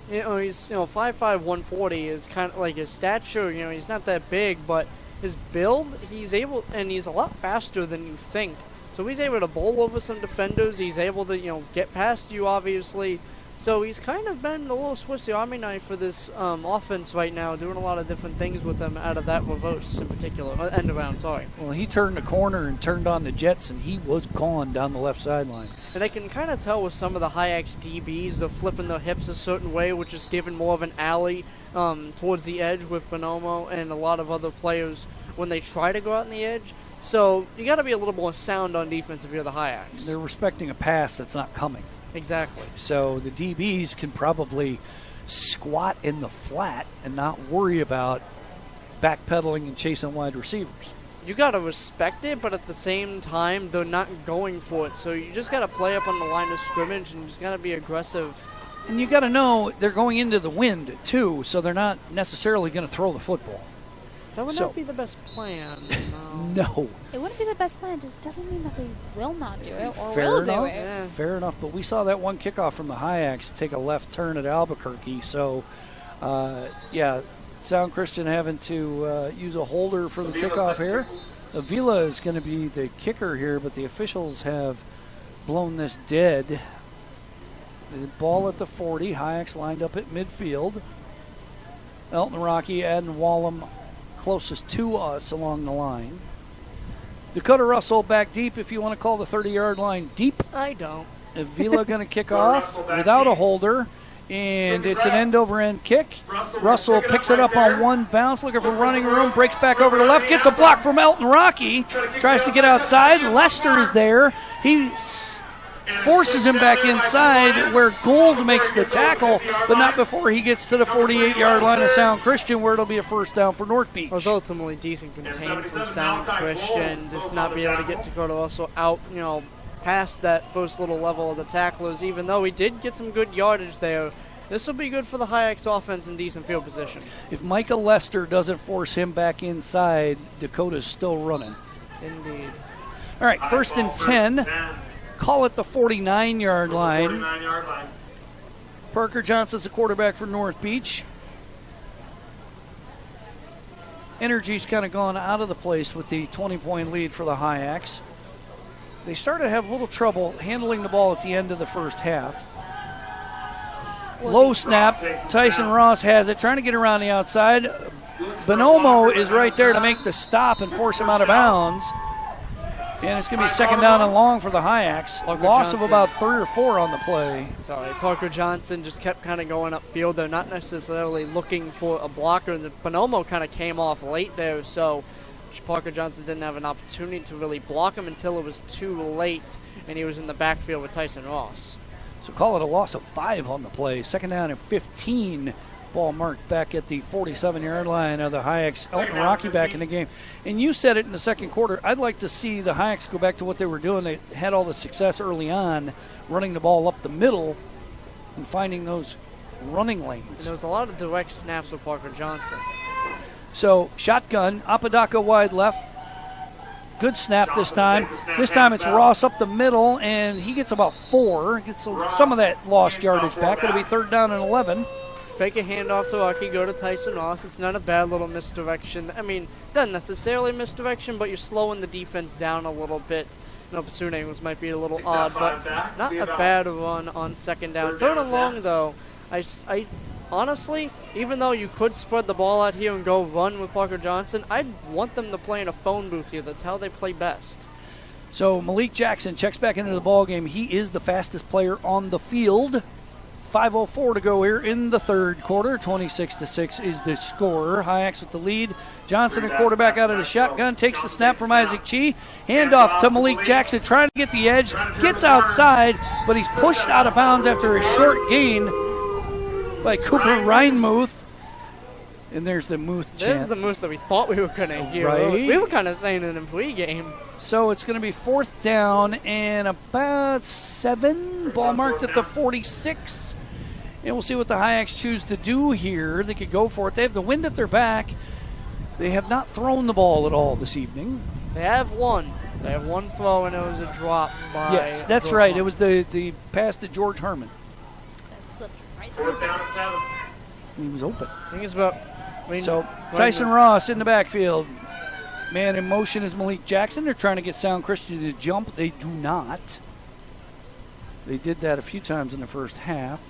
he's 5'5", 140 is kind of like his stature. He's not that big, but his build, he's able, and he's a lot faster than you think. So he's able to bowl over some defenders. He's able to get past you, obviously. So he's kind of been a little Swiss Army knife for this offense right now, doing a lot of different things with them out of that reverse in particular, end around, sorry. Well, he turned the corner and turned on the Jets, and he was gone down the left sideline. And I can kind of tell with some of the Hyaks DBs, they're flipping their hips a certain way, which is giving more of an alley towards the edge with Bonomo and a lot of other players when they try to go out on the edge. So you got to be a little more sound on defense if you're the Hyaks. They're respecting a pass that's not coming. Exactly. So the DBs can probably squat in the flat and not worry about backpedaling and chasing wide receivers. You got to respect it, but at the same time, they're not going for it. So you just got to play up on the line of scrimmage and just got to be aggressive. And you got to know they're going into the wind, too, so they're not necessarily going to throw the football. That would not be the best plan. No. It wouldn't be the best plan. It just doesn't mean that they will not do it or Fair will enough. do it. Yeah. Fair enough. But we saw that one kickoff from the Hyaks take a left turn at Albuquerque. So, Sound Christian having to use a holder for the kickoff here. Avila is going to be the kicker here, but the officials have blown this dead. The ball at the 40. Hyaks lined up at midfield. Elton Rocky, Adden Wallum closest to us along the line. Dakota Russell back deep if you want to call the 30-yard line deep. I don't. Avila going to kick off without a holder. And it's an end-over-end kick. Russell picks it up on one bounce, looking for running room, breaks back over to left, gets a block from Elton Rocky, tries to get outside. Lester is there. He forces him back inside where Gould makes the tackle, but not before he gets to the 48-yard line of Sound Christian, where it'll be a first down for North Beach. It was ultimately decent contained from Sound Christian, just not being able to get Dakota Russell out, past that first little level of the tacklers, even though he did get some good yardage there. This will be good for the Hyaks offense in decent field position. If Micah Lester doesn't force him back inside, Dakota's still running. Indeed. All right, 1st and 10. Call it the 49-yard line. Parker Johnson's the quarterback for North Beach. Energy's kind of gone out of the place with the 20-point lead for the Hyaks. They started to have a little trouble handling the ball at the end of the first half. Low snap. Tyson Ross has it, trying to get around the outside. Bonomo is right there to make the stop and force him out of bounds. And it's going to be 2nd down and long for the Hyaks. Loss of about 3 or 4 on the play. Parker Johnson just kept kind of going upfield. They're not necessarily looking for a blocker. And Bonomo kind of came off late there, so Parker Johnson didn't have an opportunity to really block him until it was too late, and he was in the backfield with Tyson Ross. So call it a loss of 5 on the play. 2nd down and 15. Ball marked back at the 47-yard line of the Hyaks. Elton Rocky back in the game. And you said it in the second quarter. I'd like to see the Hyaks go back to what they were doing. They had all the success early on, running the ball up the middle and finding those running lanes. And there was a lot of direct snaps with Parker Johnson. So shotgun, Apodaca wide left. Good snap this time. This time it's Ross up the middle, and he gets about 4. Gets some of that lost yardage back. It'll be 3rd down and 11. Fake a handoff to Rocky, go to Tyson Ross. It's not a bad little misdirection. I mean, not necessarily misdirection, but you're slowing the defense down a little bit. Pursuit angles might be a little odd, but not a bad run on 2nd down. 3rd and long, though. I honestly, even though you could spread the ball out here and go run with Parker Johnson, I'd want them to play in a phone booth here. That's how they play best. So Malik Jackson checks back into the ball game. He is the fastest player on the field. 5:04 to go here in the third quarter. 26-6 is the score. Hyaks with the lead. Johnson, the quarterback, out of the shotgun, takes the snap from Isaac Chi. Handoff to Malik Jackson, trying to get the edge. Gets outside, but he's pushed out of bounds after a short gain by Cooper Reinmuth. And there's the Muth chant. There's the Moose that we thought we were going to hear. Right. We were kind of saying it in pregame. So it's going to be 4th down and about 7. Ball marked at the 46. And we'll see what the Hyaks choose to do here. They could go for it. They have the wind at their back. They have not thrown the ball at all this evening. They have one. They have one throw, and it was a drop by... Yes, that's George right. Harmon. It was the pass to George Herman. That slipped right through his fingers. He was open. I think it's about... So Tyson Ross in the backfield. Man in motion is Malik Jackson. They're trying to get Sound Christian to jump. They do not. They did that a few times in the first half.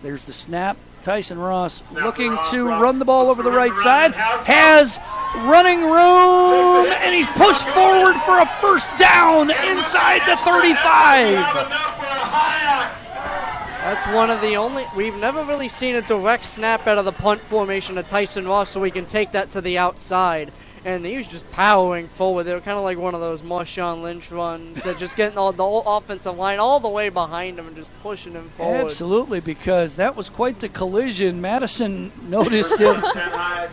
There's the snap. Tyson Ross looking to run the ball over the right side. Has running room, and he's pushed forward for a first down inside the 35. That's one of the only... We've never really seen a direct snap out of the punt formation to Tyson Ross, so we can take that to the outside. And he was just powering forward. They were kind of like one of those Marshawn Lynch runs. They're just getting the whole offensive line all the way behind him and just pushing him forward. Absolutely, because that was quite the collision. Madison noticed it.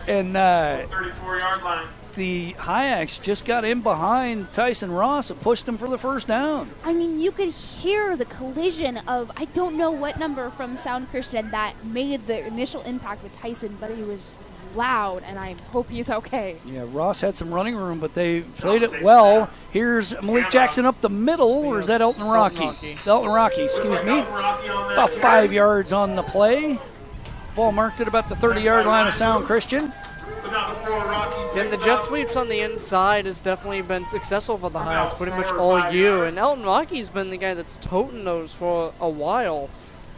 And 34-yard line. the Hyaks just got in behind Tyson Ross and pushed him for the first down. I mean, you could hear the collision of, I don't know what number from Sound Christian that made the initial impact with Tyson, but it was loud, and I hope he's okay. Yeah, Ross had some running room, but they played it well. Here's Malik Jackson up the middle, or is that Elton Rocky? Elton Rocky, excuse me. About 5 yards on the play. Ball marked at about the 30-yard line of Sound Christian. And the jet sweeps on the inside has definitely been successful for the Hyaks pretty much all year. And Elton Rocky's been the guy that's toting those for a while.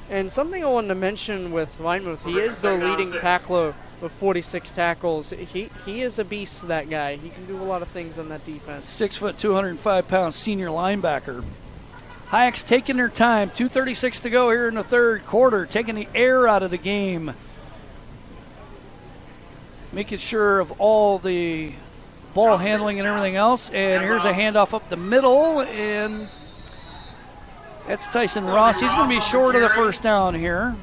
And something I wanted to mention with Reinmuth, he is the leading tackler with 46 tackles. He is a beast, that guy. He can do a lot of things on that defense. 6 foot, 205 pounds senior linebacker. Hyaks taking their time. 2:36 to go here in the third quarter, taking the air out of the game. Making sure of all the ball handling and everything else. And here's a handoff up the middle, and that's Tyson Ross. He's going to be short of the first down here.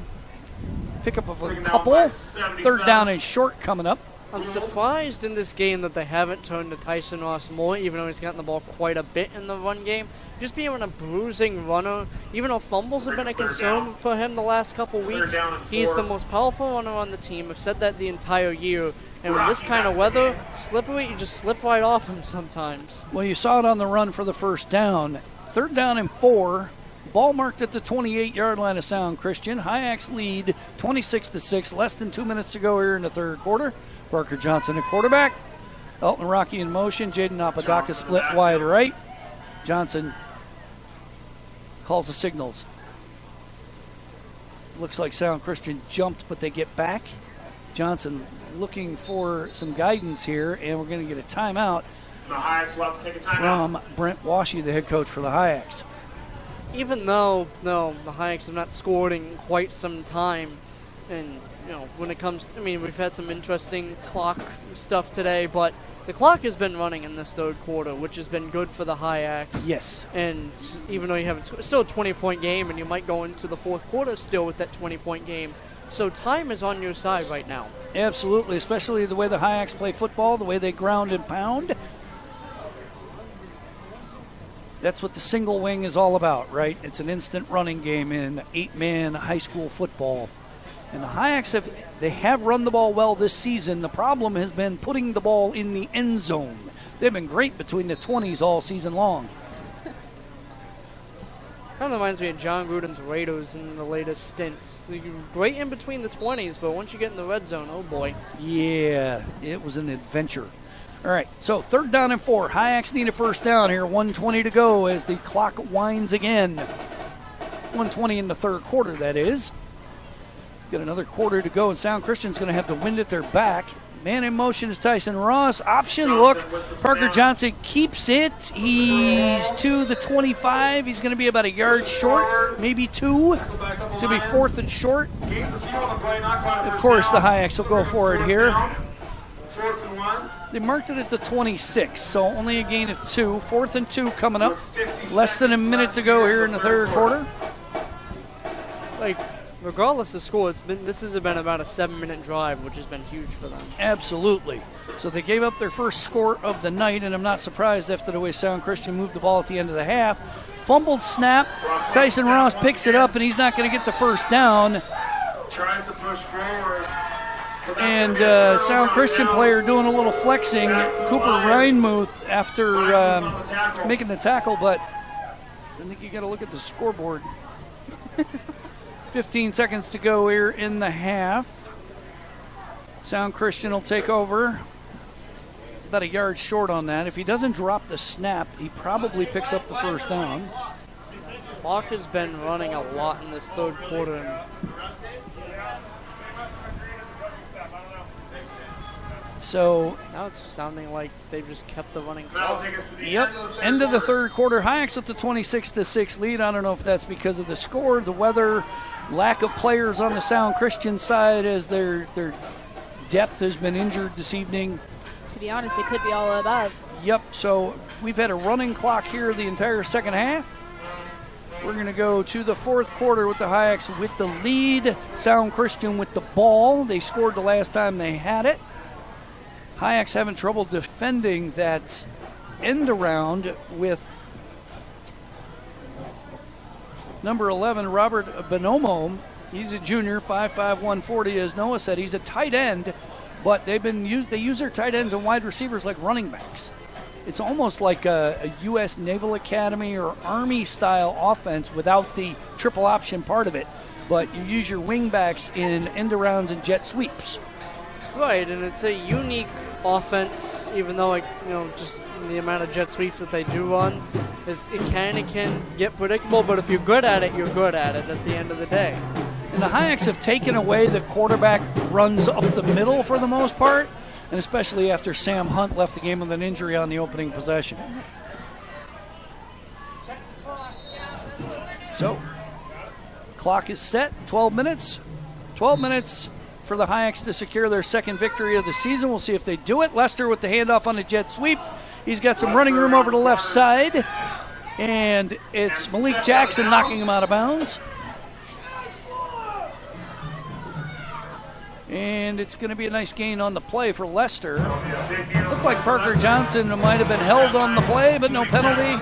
Pickup of a couple. Third down and short coming up. I'm surprised in this game that they haven't turned to Tyson Ross more, even though he's gotten the ball quite a bit in the run game. Just being a bruising runner, even though fumbles have been a concern for him the last couple weeks, he's the most powerful runner on the team. I've said that the entire year. And with this kind of weather, slippery, you just slip right off him sometimes. Well, you saw it on the run for the first down. Third down and 4. Ball marked at the 28-yard line of Sound Christian. Hyaks lead 26-6. Less than 2 minutes to go here in the third quarter. Parker Johnson at quarterback. Elton Rocky in motion. Jaden Apodaca split wide right. Johnson calls the signals. Looks like Sound Christian jumped, but they get back. Johnson looking for some guidance here, and we're going to get a timeout from Brent Washy, the head coach for the Hyaks. Even though the Hyaks have not scored in quite some time, and when it comes, we've had some interesting clock stuff today, but the clock has been running in this third quarter, which has been good for the Hyaks. Yes. And even though you haven't scored, it's still a 20-point game, and you might go into the fourth quarter still with that 20-point game. So time is on your side right now. Absolutely, especially the way the Hyaks play football, the way they ground and pound. That's what the single wing is all about, right? It's an instant running game in 8-man high school football. And the Hyaks have run the ball well this season. The problem has been putting the ball in the end zone. They've been great between the 20s all season long. Kind of reminds me of John Gruden's Raiders in the latest stints. They're great in between the 20s, but once you get in the red zone, oh boy. Yeah, it was an adventure. All right, so third down and 4. Hyaks need a first down here. 1:20 to go as the clock winds again. 1:20 in the third quarter, that is. Got another quarter to go, and Sound Christian's going to have the wind at their back. Man in motion is Tyson Ross. Option look. Parker Johnson keeps it. He's to the 25. He's going to be about a yard short, maybe 2. It's going to be fourth and short. Of course, the Hyaks will go for it here. They marked it at the 26, so only a gain of 2. 4th and 2 coming up. Less than a minute to go here in the third quarter. Regardless of score, this has been about a 7-minute drive, which has been huge for them. Absolutely. So they gave up their first score of the night, and I'm not surprised after the way Sound Christian moved the ball at the end of the half. Fumbled snap. Tyson Ross picks it up, and he's not going to get the first down. Tries to push forward. And Sound Christian player doing a little flexing. Cooper Reinmuth after making the tackle, but I think you got to look at the scoreboard. 15 seconds to go here in the half. Sound Christian will take over. About a yard short on that. If he doesn't drop the snap, he probably picks up the first down. Clock has been running a lot in this third quarter. So now it's sounding like they've just kept the running clock. Yep. End of the third quarter. Hyaks with the 26-6 lead. I don't know if that's because of the score, the weather, lack of players on the Sound Christian side as their depth has been injured this evening. To be honest, it could be all above. Yep. So we've had a running clock here the entire second half. We're going to go to the fourth quarter with the Hyaks with the lead. Sound Christian with the ball. They scored the last time they had it. Hyaks having trouble defending that end around with number 11, Robert Bonomo. He's a junior, 5'5", 140. As Noah said, he's a tight end, but they use their tight ends and wide receivers like running backs. It's almost like a U.S. Naval Academy or Army-style offense without the triple option part of it, but you use your wing backs in end arounds and jet sweeps. Right, and it's a unique offense, even though just the amount of jet sweeps that they do run, it can get predictable. But if you're good at it, you're good at it at the end of the day. And the Hyaks have taken away the quarterback runs up the middle for the most part, and especially after Sam Hunt left the game with an injury on the opening possession. So, clock is set, 12 minutes. 12 minutes for the Hyaks to secure their second victory of the season. We'll see if they do it. Lester with the handoff on the jet sweep. He's got some running room over the left side. And it's Malik Jackson knocking him out of bounds. And it's going to be a nice gain on the play for Lester. Looked like Parker Johnson might have been held on the play, but no penalty.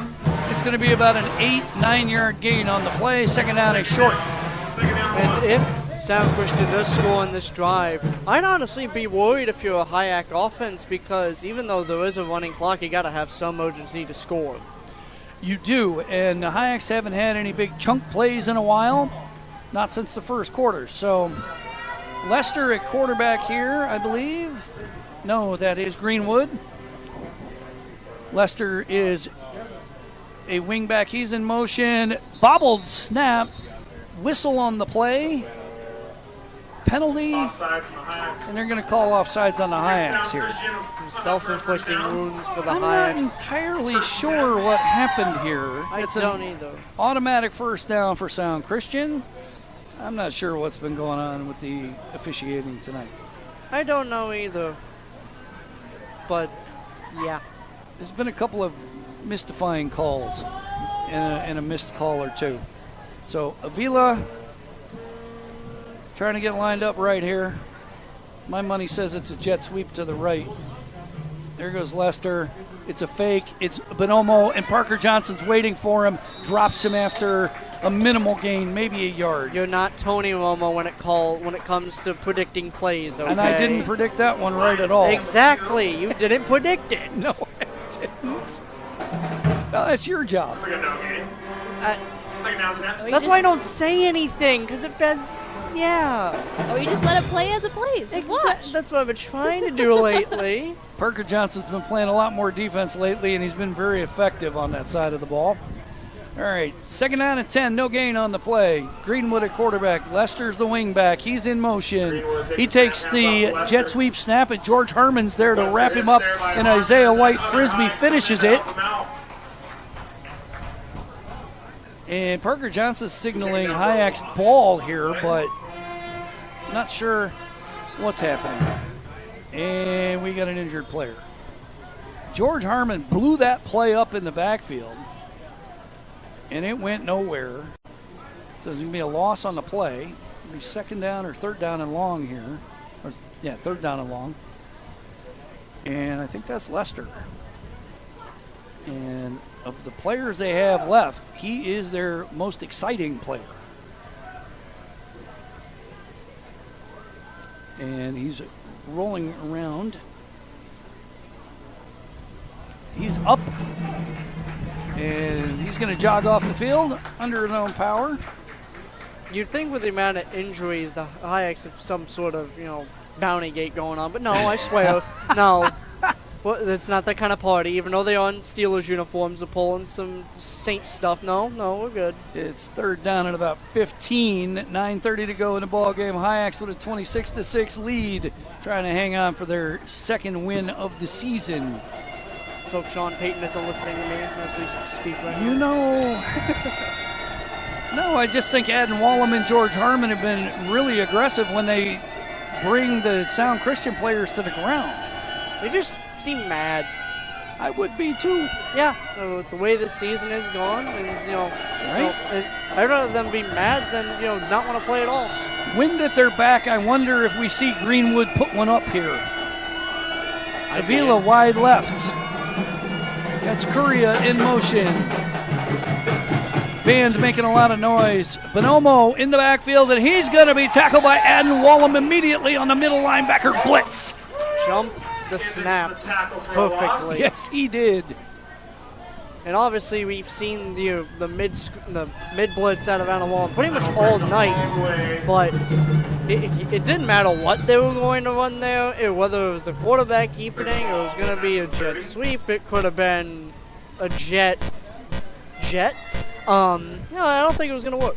It's going to be about an 8-9 yard gain on the play. Second down is short. And if Sound Christian does score on this drive, I'd honestly be worried if you're a Hyak offense, because even though there is a running clock, you got to have some urgency to score. You do, and the Hyaks haven't had any big chunk plays in a while, not since the first quarter. So Lester at quarterback here, I believe. No, that is Greenwood. Lester is a wingback. He's in motion. Bobbled snap. Whistle on the play. Penalty. And they're going to call offsides on the Hyaks here. Self-inflicting wounds for the I'm Hyaks. not entirely sure what happened here. I don't either. Automatic first down for Sound Christian. I'm not sure what's been going on with the officiating tonight. I don't know either. But, yeah. There's been a couple of mystifying calls and a missed call or two. So Avila trying to get lined up right here. My money says it's a jet sweep to the right. There goes Lester. It's a fake. It's Bonomo, and Parker Johnson's waiting for him. Drops him after a minimal gain, maybe a yard. You're not Tony Romo when it comes to predicting plays, okay? And I didn't predict that one right at all. Exactly. You didn't predict it. No, I didn't. Well, that's your job. That's why I don't say anything, because it beds. Yeah. Or you just let it play as it plays. Just watch. That's what I've been trying to do lately. Parker Johnson's been playing a lot more defense lately, and he's been very effective on that side of the ball. All right, second down and 10, no gain on the play. Greenwood at quarterback. Lester's the wing back. He's in motion. He takes the jet sweep snap, and George Herman's there to wrap him up, and Isaiah White Frisbee finishes it. And Parker Johnson's signaling Hyak's ball here, but not sure what's happening. And we got an injured player. George Harmon blew that play up in the backfield, and it went nowhere. So there's going to be a loss on the play. It'll be second down or third down and long here. Third down and long. And I think that's Lester. And of the players they have left, he is their most exciting player. And he's rolling around. He's up. And he's going to jog off the field under his own power. You'd think with the amount of injuries, the Hyaks have some sort of, bounty gate going on. But no, I swear, no. Well, that's not that kind of party. Even though they're on Steelers uniforms, they're pulling some Saints stuff. No, we're good. It's third down and about 15. 9:30 to go in the ball game. Hyaks with a 26-6 lead, trying to hang on for their second win of the season. So if Sean Payton isn't listening to me as we speak right now. No, I just think Adam Wallum and George Harmon have been really aggressive when they bring the Sound Christian players to the ground. They just seem mad. I would be too. Yeah, with the way this season is gone, and right? I'd rather them be mad than not want to play at all. Wind at their back. I wonder if we see Greenwood put one up here. Avila wide left. That's Curria in motion. Band making a lot of noise. Bonomo in the backfield, and he's going to be tackled by Adam Wallum immediately on the middle linebacker blitz. Jump the snap perfectly. Yes, he did. And obviously, we've seen the mid blitz out of Anawala pretty much all night. But it didn't matter what they were going to run there, whether it was the quarterback keeping it, or it was going to be a jet sweep. It could have been a jet. I don't think it was going to work.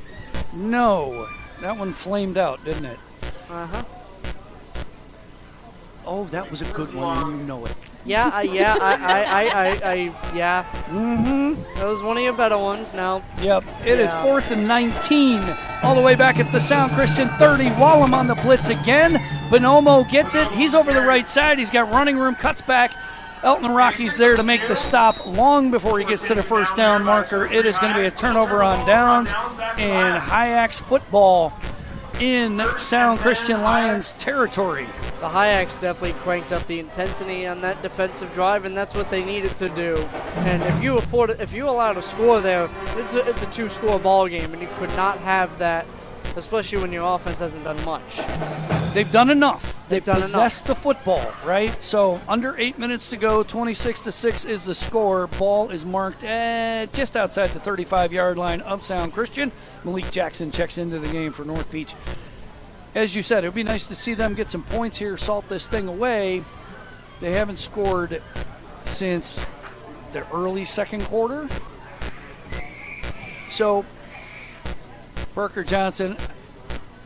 No, that one flamed out, didn't it? Uh-huh. Oh, that was a good one, and you know it. Yeah. Mm-hmm. That was one of your better ones now. Yep, it is 4th and 19, all the way back at the Sound Christian 30. Wallem on the blitz again. Bonomo gets it. He's over the right side. He's got running room, cuts back. Elton Rocky's there to make the stop long before he gets to the first down marker. It is going to be a turnover on downs, and Hyaks football in Sound Christian Lions territory. The Hyaks definitely cranked up the intensity on that defensive drive, and that's what they needed to do. And if you allowed a score there, it's a two-score ball game, and you could not have that, especially when your offense hasn't done much. They've done enough. They've done possessed the football, right? So under 8 minutes to go, 26-6 is the score. Ball is marked at just outside the 35-yard line of Sound Christian. Malik Jackson checks into the game for North Beach. As you said, it would be nice to see them get some points here, salt this thing away. They haven't scored since the early second quarter. So Parker Johnson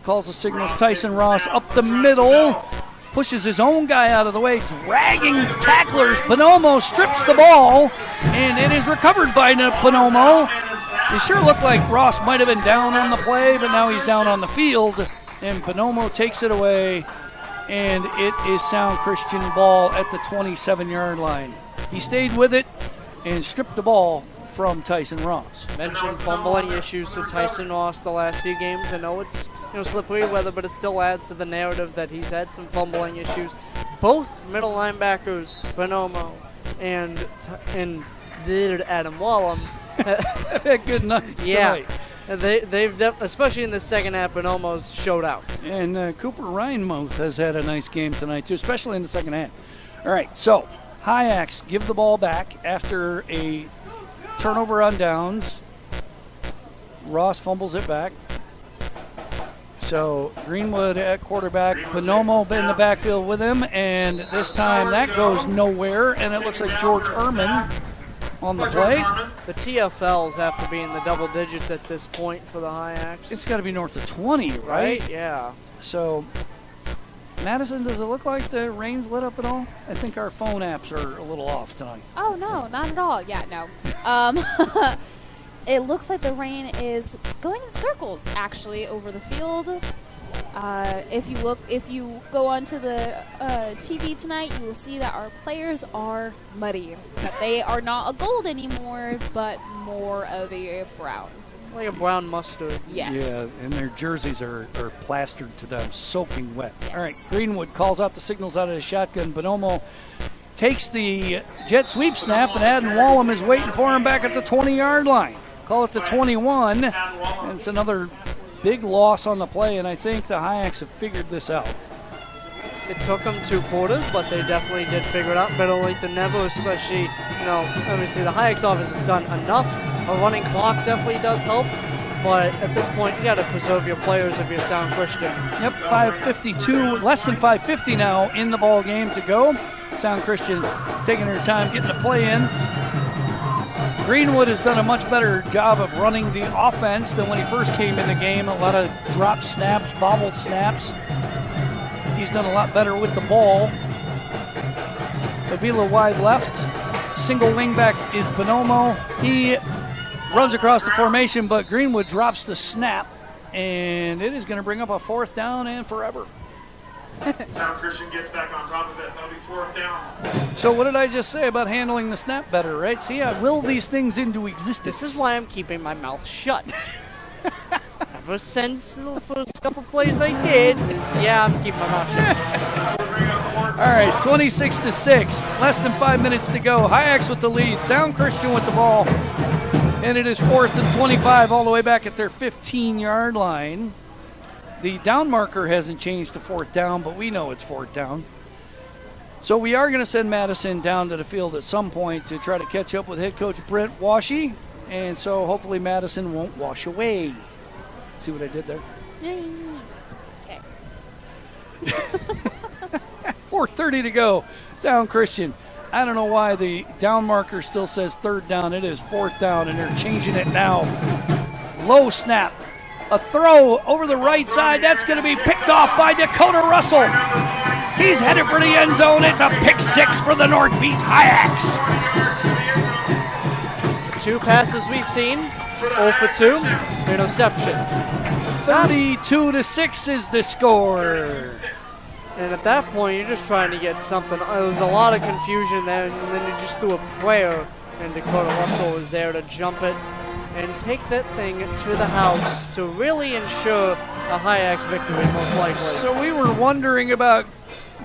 calls the signals. Tyson Ross up the middle, pushes his own guy out of the way, dragging tacklers. Bonomo strips the ball, and it is recovered by Bonomo. It sure looked like Ross might have been down on the play, but now he's down on the field, and Bonomo takes it away, and it is Sound Christian ball at the 27-yard line. He stayed with it and stripped the ball from Tyson Ross. Mentioned fumbling issues with Tyson Ross the last few games. I know it's slippery weather, but it still adds to the narrative that he's had some fumbling issues. Both middle linebackers, Bonomo and Adam Wallem, had good nights tonight. They've especially in the second half, Bonomo's showed out. And Cooper Reinmuth has had a nice game tonight too, especially in the second half. All right, so Hyaks give the ball back after a turnover on downs. Ross fumbles it back. So Greenwood at quarterback, Bonomo in the backfield with him, and this time that goes nowhere, and it looks like George Herman on the play. The TFLs have to be in the double digits at this point for the Hyaks. It's got to be north of 20, right? Yeah. So, Madison, does it look like the rain's lit up at all? I think our phone apps are a little off tonight. Oh, no, not at all. Yeah, no. It looks like the rain is going in circles, actually, over the field. If you go onto the TV tonight, you will see that our players are muddy. They are not a gold anymore, but more of a brown. Like a brown mustard. Yes. Yeah, and their jerseys are plastered to them, soaking wet. Yes. All right, Greenwood calls out the signals out of his shotgun. Bonomo takes the jet sweep snap, and Adam Wallem is waiting for him back at the 20-yard line. Call it the 21, and it's another big loss on the play, and I think the Hyaks have figured this out. It took them 2 quarters, but they definitely did figure it out. Better late than never, especially, obviously the Hyaks offense has done enough. A running clock definitely does help, but at this point, you got to preserve your players if you're Sound Christian. Yep, 5:52, less than 5:50 now in the ball game to go. Sound Christian taking their time getting the play in. Greenwood has done a much better job of running the offense than when he first came in the game. A lot of drop snaps, bobbled snaps. He's done a lot better with the ball. Avila wide left. Single wingback is Bonomo. He runs across the formation, but Greenwood drops the snap, and it is going to bring up a 4th down and forever. Sound Christian gets back on top of it. That'll be 4th down. So what did I just say about handling the snap better, right? See, I will these things into existence. This is why I'm keeping my mouth shut. Ever since the first couple plays I did, I'm keeping my mouth shut. All right, 26-6, less than 5 minutes to go. Hyaks with the lead, Sound Christian with the ball, and it is 4th and 25 all the way back at their 15-yard line. The down marker hasn't changed to 4th down, but we know it's 4th down. So we are going to send Madison down to the field at some point to try to catch up with head coach Brent Washy. And so hopefully Madison won't wash away. See what I did there? Okay. 4:30 to go. Sound Christian. I don't know why the down marker still says third down. It is fourth down, and they're changing it now. Low snap. A throw over the right side. That's going to be picked off by Dakota Russell. He's headed for the end zone. It's a pick six for the North Beach Hyaks. 2 passes we've seen. 0 for 2. Interception. 32-6 is the score. And at that point, you're just trying to get something. There was a lot of confusion there, and then you just threw a prayer, and Dakota Russell was there to jump it and take that thing to the house to really ensure a Hyaks victory, most likely. So we were wondering about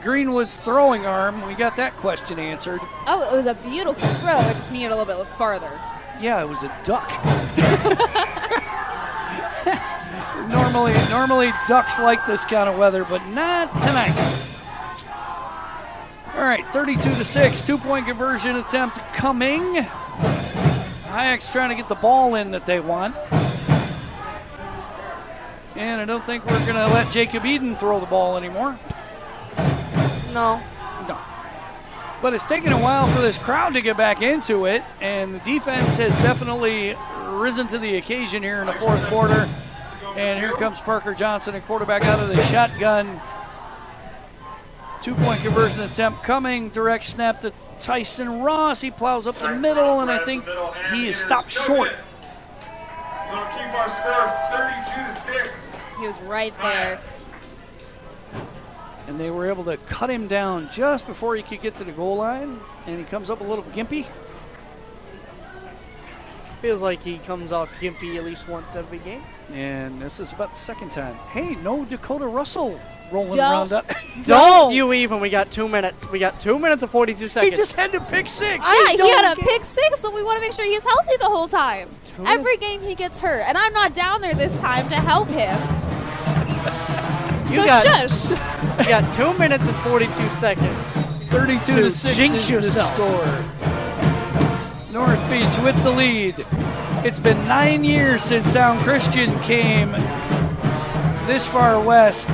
Greenwood's throwing arm. We got that question answered. Oh, it was a beautiful throw. It just needed a little bit farther. Yeah, it was a duck. Normally ducks like this kind of weather, but not tonight. All right, 32-6, 2-point conversion attempt coming. Hyaks trying to get the ball in that they want. And I don't think we're going to let Jacob Eden throw the ball anymore. No. No. But it's taken a while for this crowd to get back into it, and the defense has definitely risen to the occasion here in the fourth quarter. And here comes Parker Johnson, a quarterback out of the shotgun. 2-point conversion attempt coming. Direct snap to Tyson Ross. He plows up the middle, and I think he is stopped short. So keep our score 32-6. He was right there. And they were able to cut him down just before he could get to the goal line. And he comes up a little gimpy. Feels like he comes off gimpy at least once every game. And this is about the second time. Hey, no Dakota Russell rolling around. Don't you even. We got 2 minutes. We got 2 minutes and 42 seconds. He just had to pick six. Yeah, he had a pick six, but we want to make sure he's healthy the whole time. Every game he gets hurt, and I'm not down there this time to help him. Shush. You got 2 minutes and 42 seconds. 32-6 jinx is yourself. the score. North Beach with the lead. It's been 9 years since Sound Christian came this far west.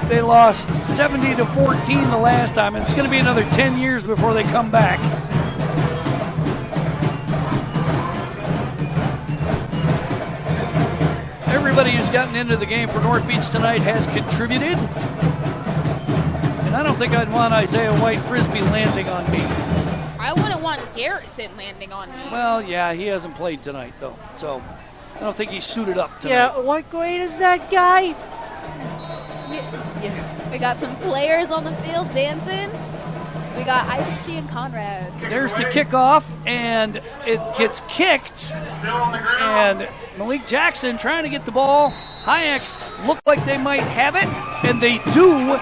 They lost 70-14 the last time. It's going to be another 10 years before they come back. Everybody who's gotten into the game for North Beach tonight has contributed. And I don't think I'd want Isaiah White Frisbee landing on me. I wouldn't want Garrison landing on me. Well, yeah, he hasn't played tonight, though. So I don't think he's suited up tonight. Yeah, what grade is that guy? We got some players on the field dancing. We got Isaacchi and Conrad. There's the kickoff, and it gets kicked. Still on the ground. And Malik Jackson trying to get the ball. Hyaks look like they might have it, and they do.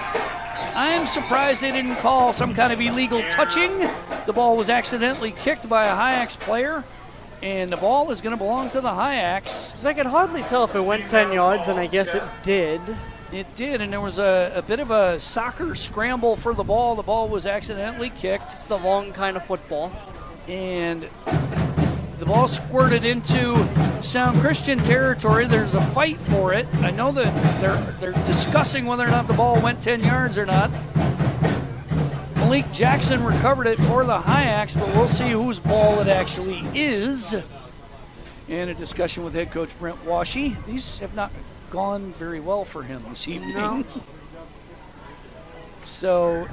I'm surprised they didn't call some kind of illegal touching. The ball was accidentally kicked by a Hyaks player, and the ball is going to belong to the Hyaks. Because I could hardly tell if it went 10 yards, and I guess it did. It did, and there was a bit of a soccer scramble for the ball. The ball was accidentally kicked. It's the wrong kind of football. And the ball squirted into Sound Christian territory. There's a fight for it. I know that they're discussing whether or not the ball went 10 yards or not. Malik Jackson recovered it for the Hyaks, but we'll see whose ball it actually is. And a discussion with head coach Brent Washy. These have not gone very well for him this evening. No. So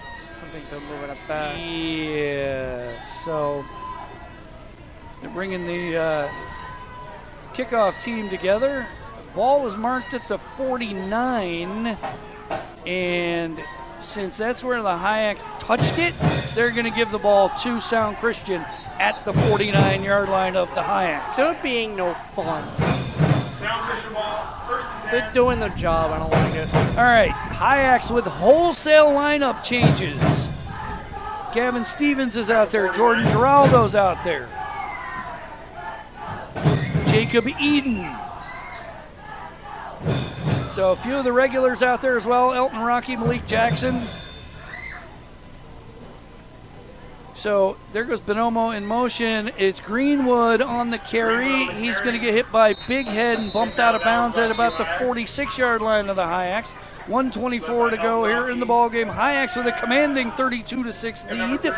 I think they're moving it back. yeah, so they're bringing the kickoff team together. Ball is marked at the 49, and since that's where the Hyaks touched it, they're going to give the ball to Sound Christian at the 49-yard line of the Hyaks. They're being no fun. Sound Christian ball, first and 10. They're doing their job. I don't like it. All right, Hyaks with wholesale lineup changes. Gavin Stevens is out there. Jordan Giraldo's out there. Jacob Eden. So a few of the regulars out there as well. Elton Rocky, Malik Jackson. So there goes Bonomo in motion. It's Greenwood on the carry. He's going to get hit by Big Head and bumped out of bounds at about the 46-yard line of the Hyaks. 1:24 to go here in the ballgame. Hyaks with a commanding 32-6 lead.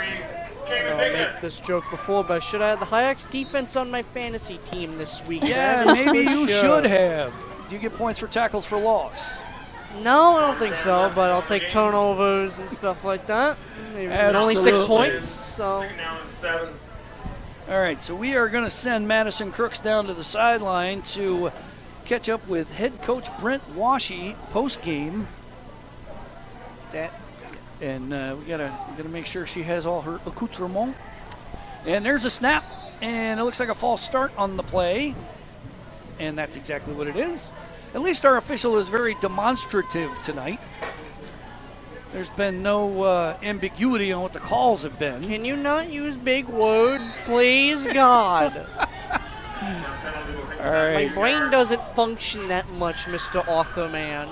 I'll make this joke before, but should I have the Hyaks defense on my fantasy team this week? Yeah, maybe you should have. Do you get points for tackles for loss? No, I don't think so, but I'll take turnovers and stuff like that. And only 6 points, so. All right, so we are going to send Madison Crooks down to the sideline to catch up with head coach Brent Washy post-game. And we gotta make sure she has all her accoutrement. And there's a snap, and it looks like a false start on the play. And that's exactly what it is. At least our official is very demonstrative tonight. There's been no ambiguity on what the calls have been. Can you not use big words, please, God? All right. My brain doesn't function that much, Mr. Author Man.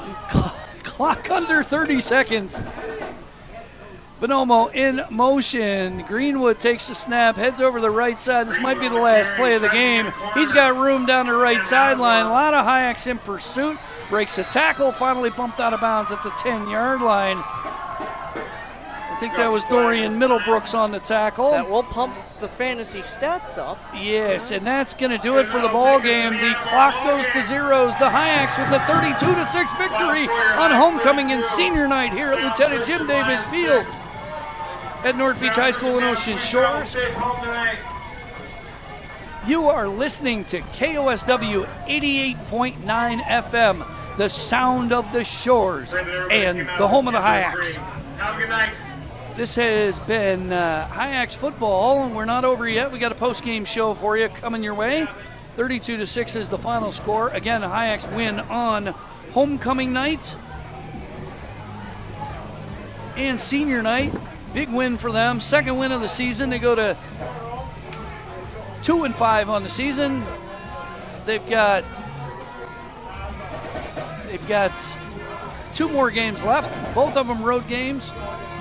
Clock under 30 seconds. Bonomo in motion. Greenwood takes the snap, heads over the right side. This might be the last play of the game. He's got room down the right sideline. A lot of Hyaks in pursuit. Breaks a tackle, finally bumped out of bounds at the 10-yard line. I think that was Dorian Middlebrooks on the tackle. That will pump the fantasy stats up. Yes, and that's going to do it for the ball game. The clock goes to zeros. The Hyaks with the 32-6 victory on homecoming and senior night here at Lieutenant Jim Davis Field at North Beach High School in Ocean Shores. You are listening to KOSW 88.9 FM, the sound of the shores and the home of the Hyaks. Have a good night. This has been Hyaks football. We're not over yet. We got a post-game show for you coming your way. 32-6 is the final score. Again, the Hyaks win on homecoming night and senior night. Big win for them. Second win of the season. They go to 2-5 on the season. They've got 2 more games left. Both of them road games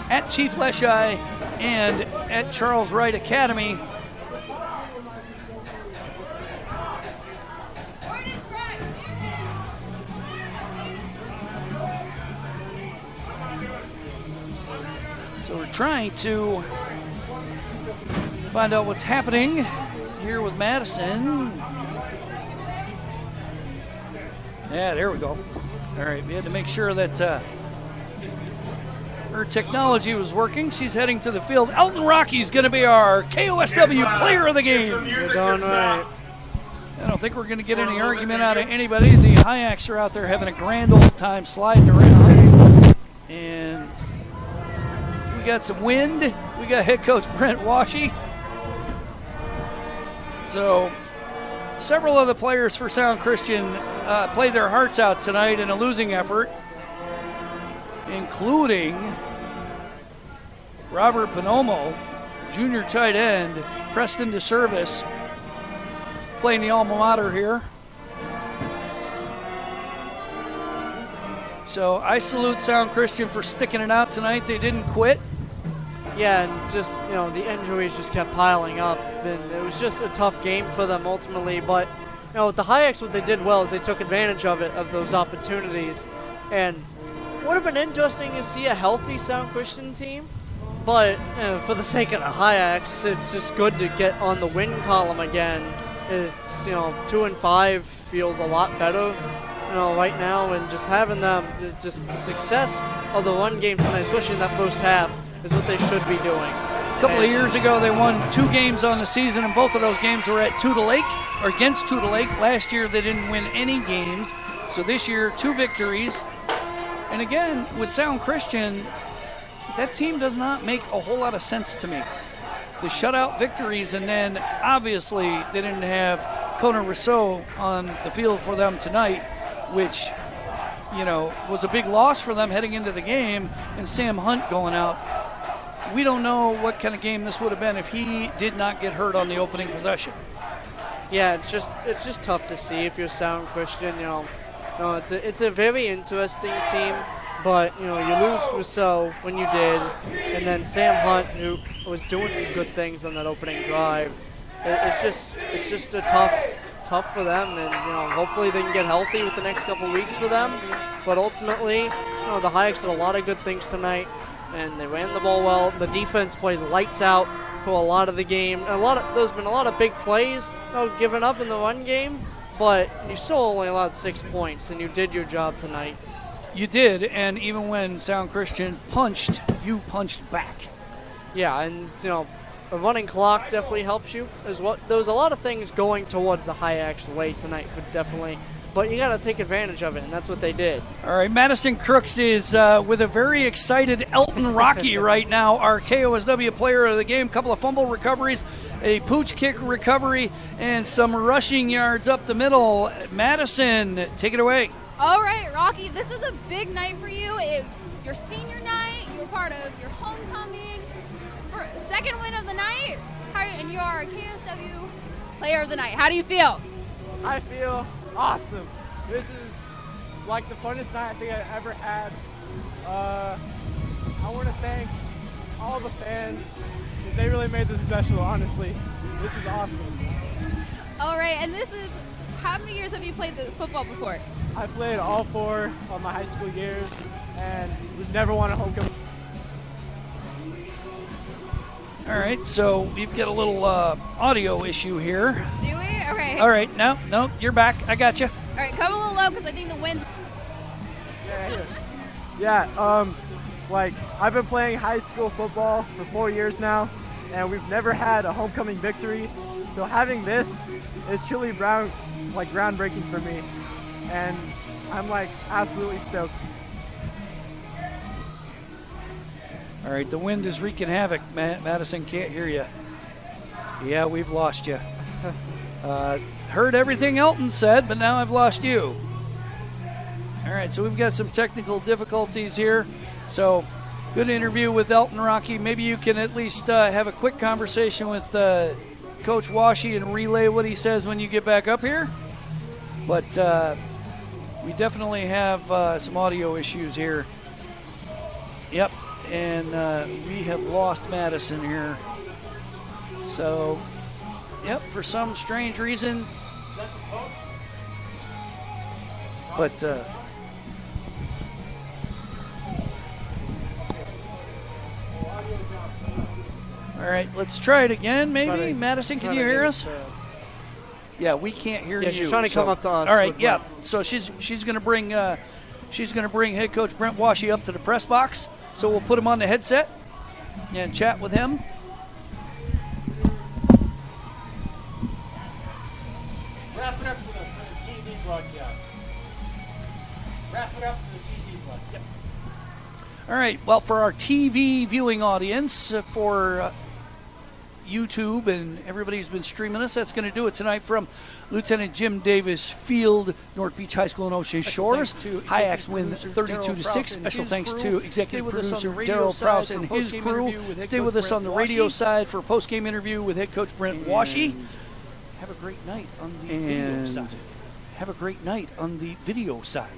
at Chief Leschi and at Charles Wright Academy. So we're trying to find out what's happening here with Madison. Yeah, there we go. All right, we had to make sure that her technology was working. She's heading to the field. Elton Rocky's going to be our KOSW player of the game. You're done right. I don't think we're going to get any argument out of anybody. The Hyaks are out there having a grand old time sliding around. And we got some wind. We got head coach Brent Washy. So several of the players for Sound Christian played their hearts out tonight in a losing effort, including Robert Bonomo, junior tight end, Preston DeService, playing the alma mater here. So I salute Sound Christian for sticking it out tonight. They didn't quit. Yeah, and just, the injuries just kept piling up, and it was just a tough game for them ultimately. But, with the Hyaks, what they did well is they took advantage of those opportunities. And it would have been interesting to see a healthy Sound Christian team. But for the sake of the Hyaks, it's just good to get on the win column again. It's, 2-5 feels a lot better, right now. And just having them, just the success of the run game tonight, especially in that first half, is what they should be doing. A couple of years ago, they won 2 games on the season, and both of those games were at Tudor Lake, or against Tudor Lake. Last year, they didn't win any games. So this year, 2 victories. And again, with Sound Christian, that team does not make a whole lot of sense to me. The shutout victories, and then obviously they didn't have Kona Rousseau on the field for them tonight, which, was a big loss for them heading into the game, and Sam Hunt going out. We don't know what kind of game this would have been if he did not get hurt on the opening possession. Yeah, it's just tough to see if you're Sound Christian. It's a very interesting team, But, you lose Rousseau when you did, and then Sam Hunt, who was doing some good things on that opening drive. It's just a tough for them, and hopefully they can get healthy with the next couple weeks for them. But ultimately, the Hyaks did a lot of good things tonight, and they ran the ball well. The defense played lights out for a lot of the game. There's been a lot of big plays given up in the run game, but you still only allowed 6 points, and you did your job tonight. You did, and even when Sound Christian punched, you punched back. Yeah, and a running clock definitely helps you. There was a lot of things going towards the Hyaks way tonight, but you got to take advantage of it, and that's what they did. All right, Madison Crooks is with a very excited Elton Rocky right now, our KOSW player of the game. Couple of fumble recoveries, a pooch kick recovery, and some rushing yards up the middle. Madison, take it away. All right, Rocky, this is a big night for you. Your senior night, you were part of your homecoming, for second win of the night, and you are a KSW player of the night. How do you feel? I feel awesome. This is like the funnest night I think I've ever had. I want to thank all the fans. They really made this special, honestly. This is awesome. All right, and how many years have you played the football before? I played all 4 of my high school years, and we've never won a homecoming. All right, so we've got a little audio issue here. Do we? Okay. All right, no, you're back. I got you. All right, come a little low because I think the wind's... Yeah, I've been playing high school football for 4 years now, and we've never had a homecoming victory. So having this is truly groundbreaking for me, and I'm absolutely stoked. All right, the wind is wreaking havoc. Madison can't hear you. Yeah, we've lost you. Heard everything Elton said, but now I've lost you. All right, so we've got some technical difficulties here. So, good interview with Elton Rocky. Maybe you can at least have a quick conversation with Coach Washi and relay what he says when you get back up here. But we definitely have some audio issues here. Yep, and we have lost Madison here. So, yep, for some strange reason. But all right, let's try it again, maybe. Madison, can you hear us? Yeah, we can't hear you. Yeah, she's trying to come up to us. All right, yeah. So she's going to bring head coach Brent Washi up to the press box. So we'll put him on the headset and chat with him. Wrap it up for the TV broadcast. Wrap it up for the TV broadcast. Yep. All right. Well, for our TV viewing audience, for YouTube and everybody who's been streaming us, that's going to do it tonight from Lieutenant Jim Davis Field, North Beach High School in Ocean Shores. Hyaks win 32-6. Special thanks to executive producer Darryl Prowse and his crew. Stay with us on the radio side for a post-game interview with head coach Brent Washi. Have a great night on the video side. Have a great night on the video side.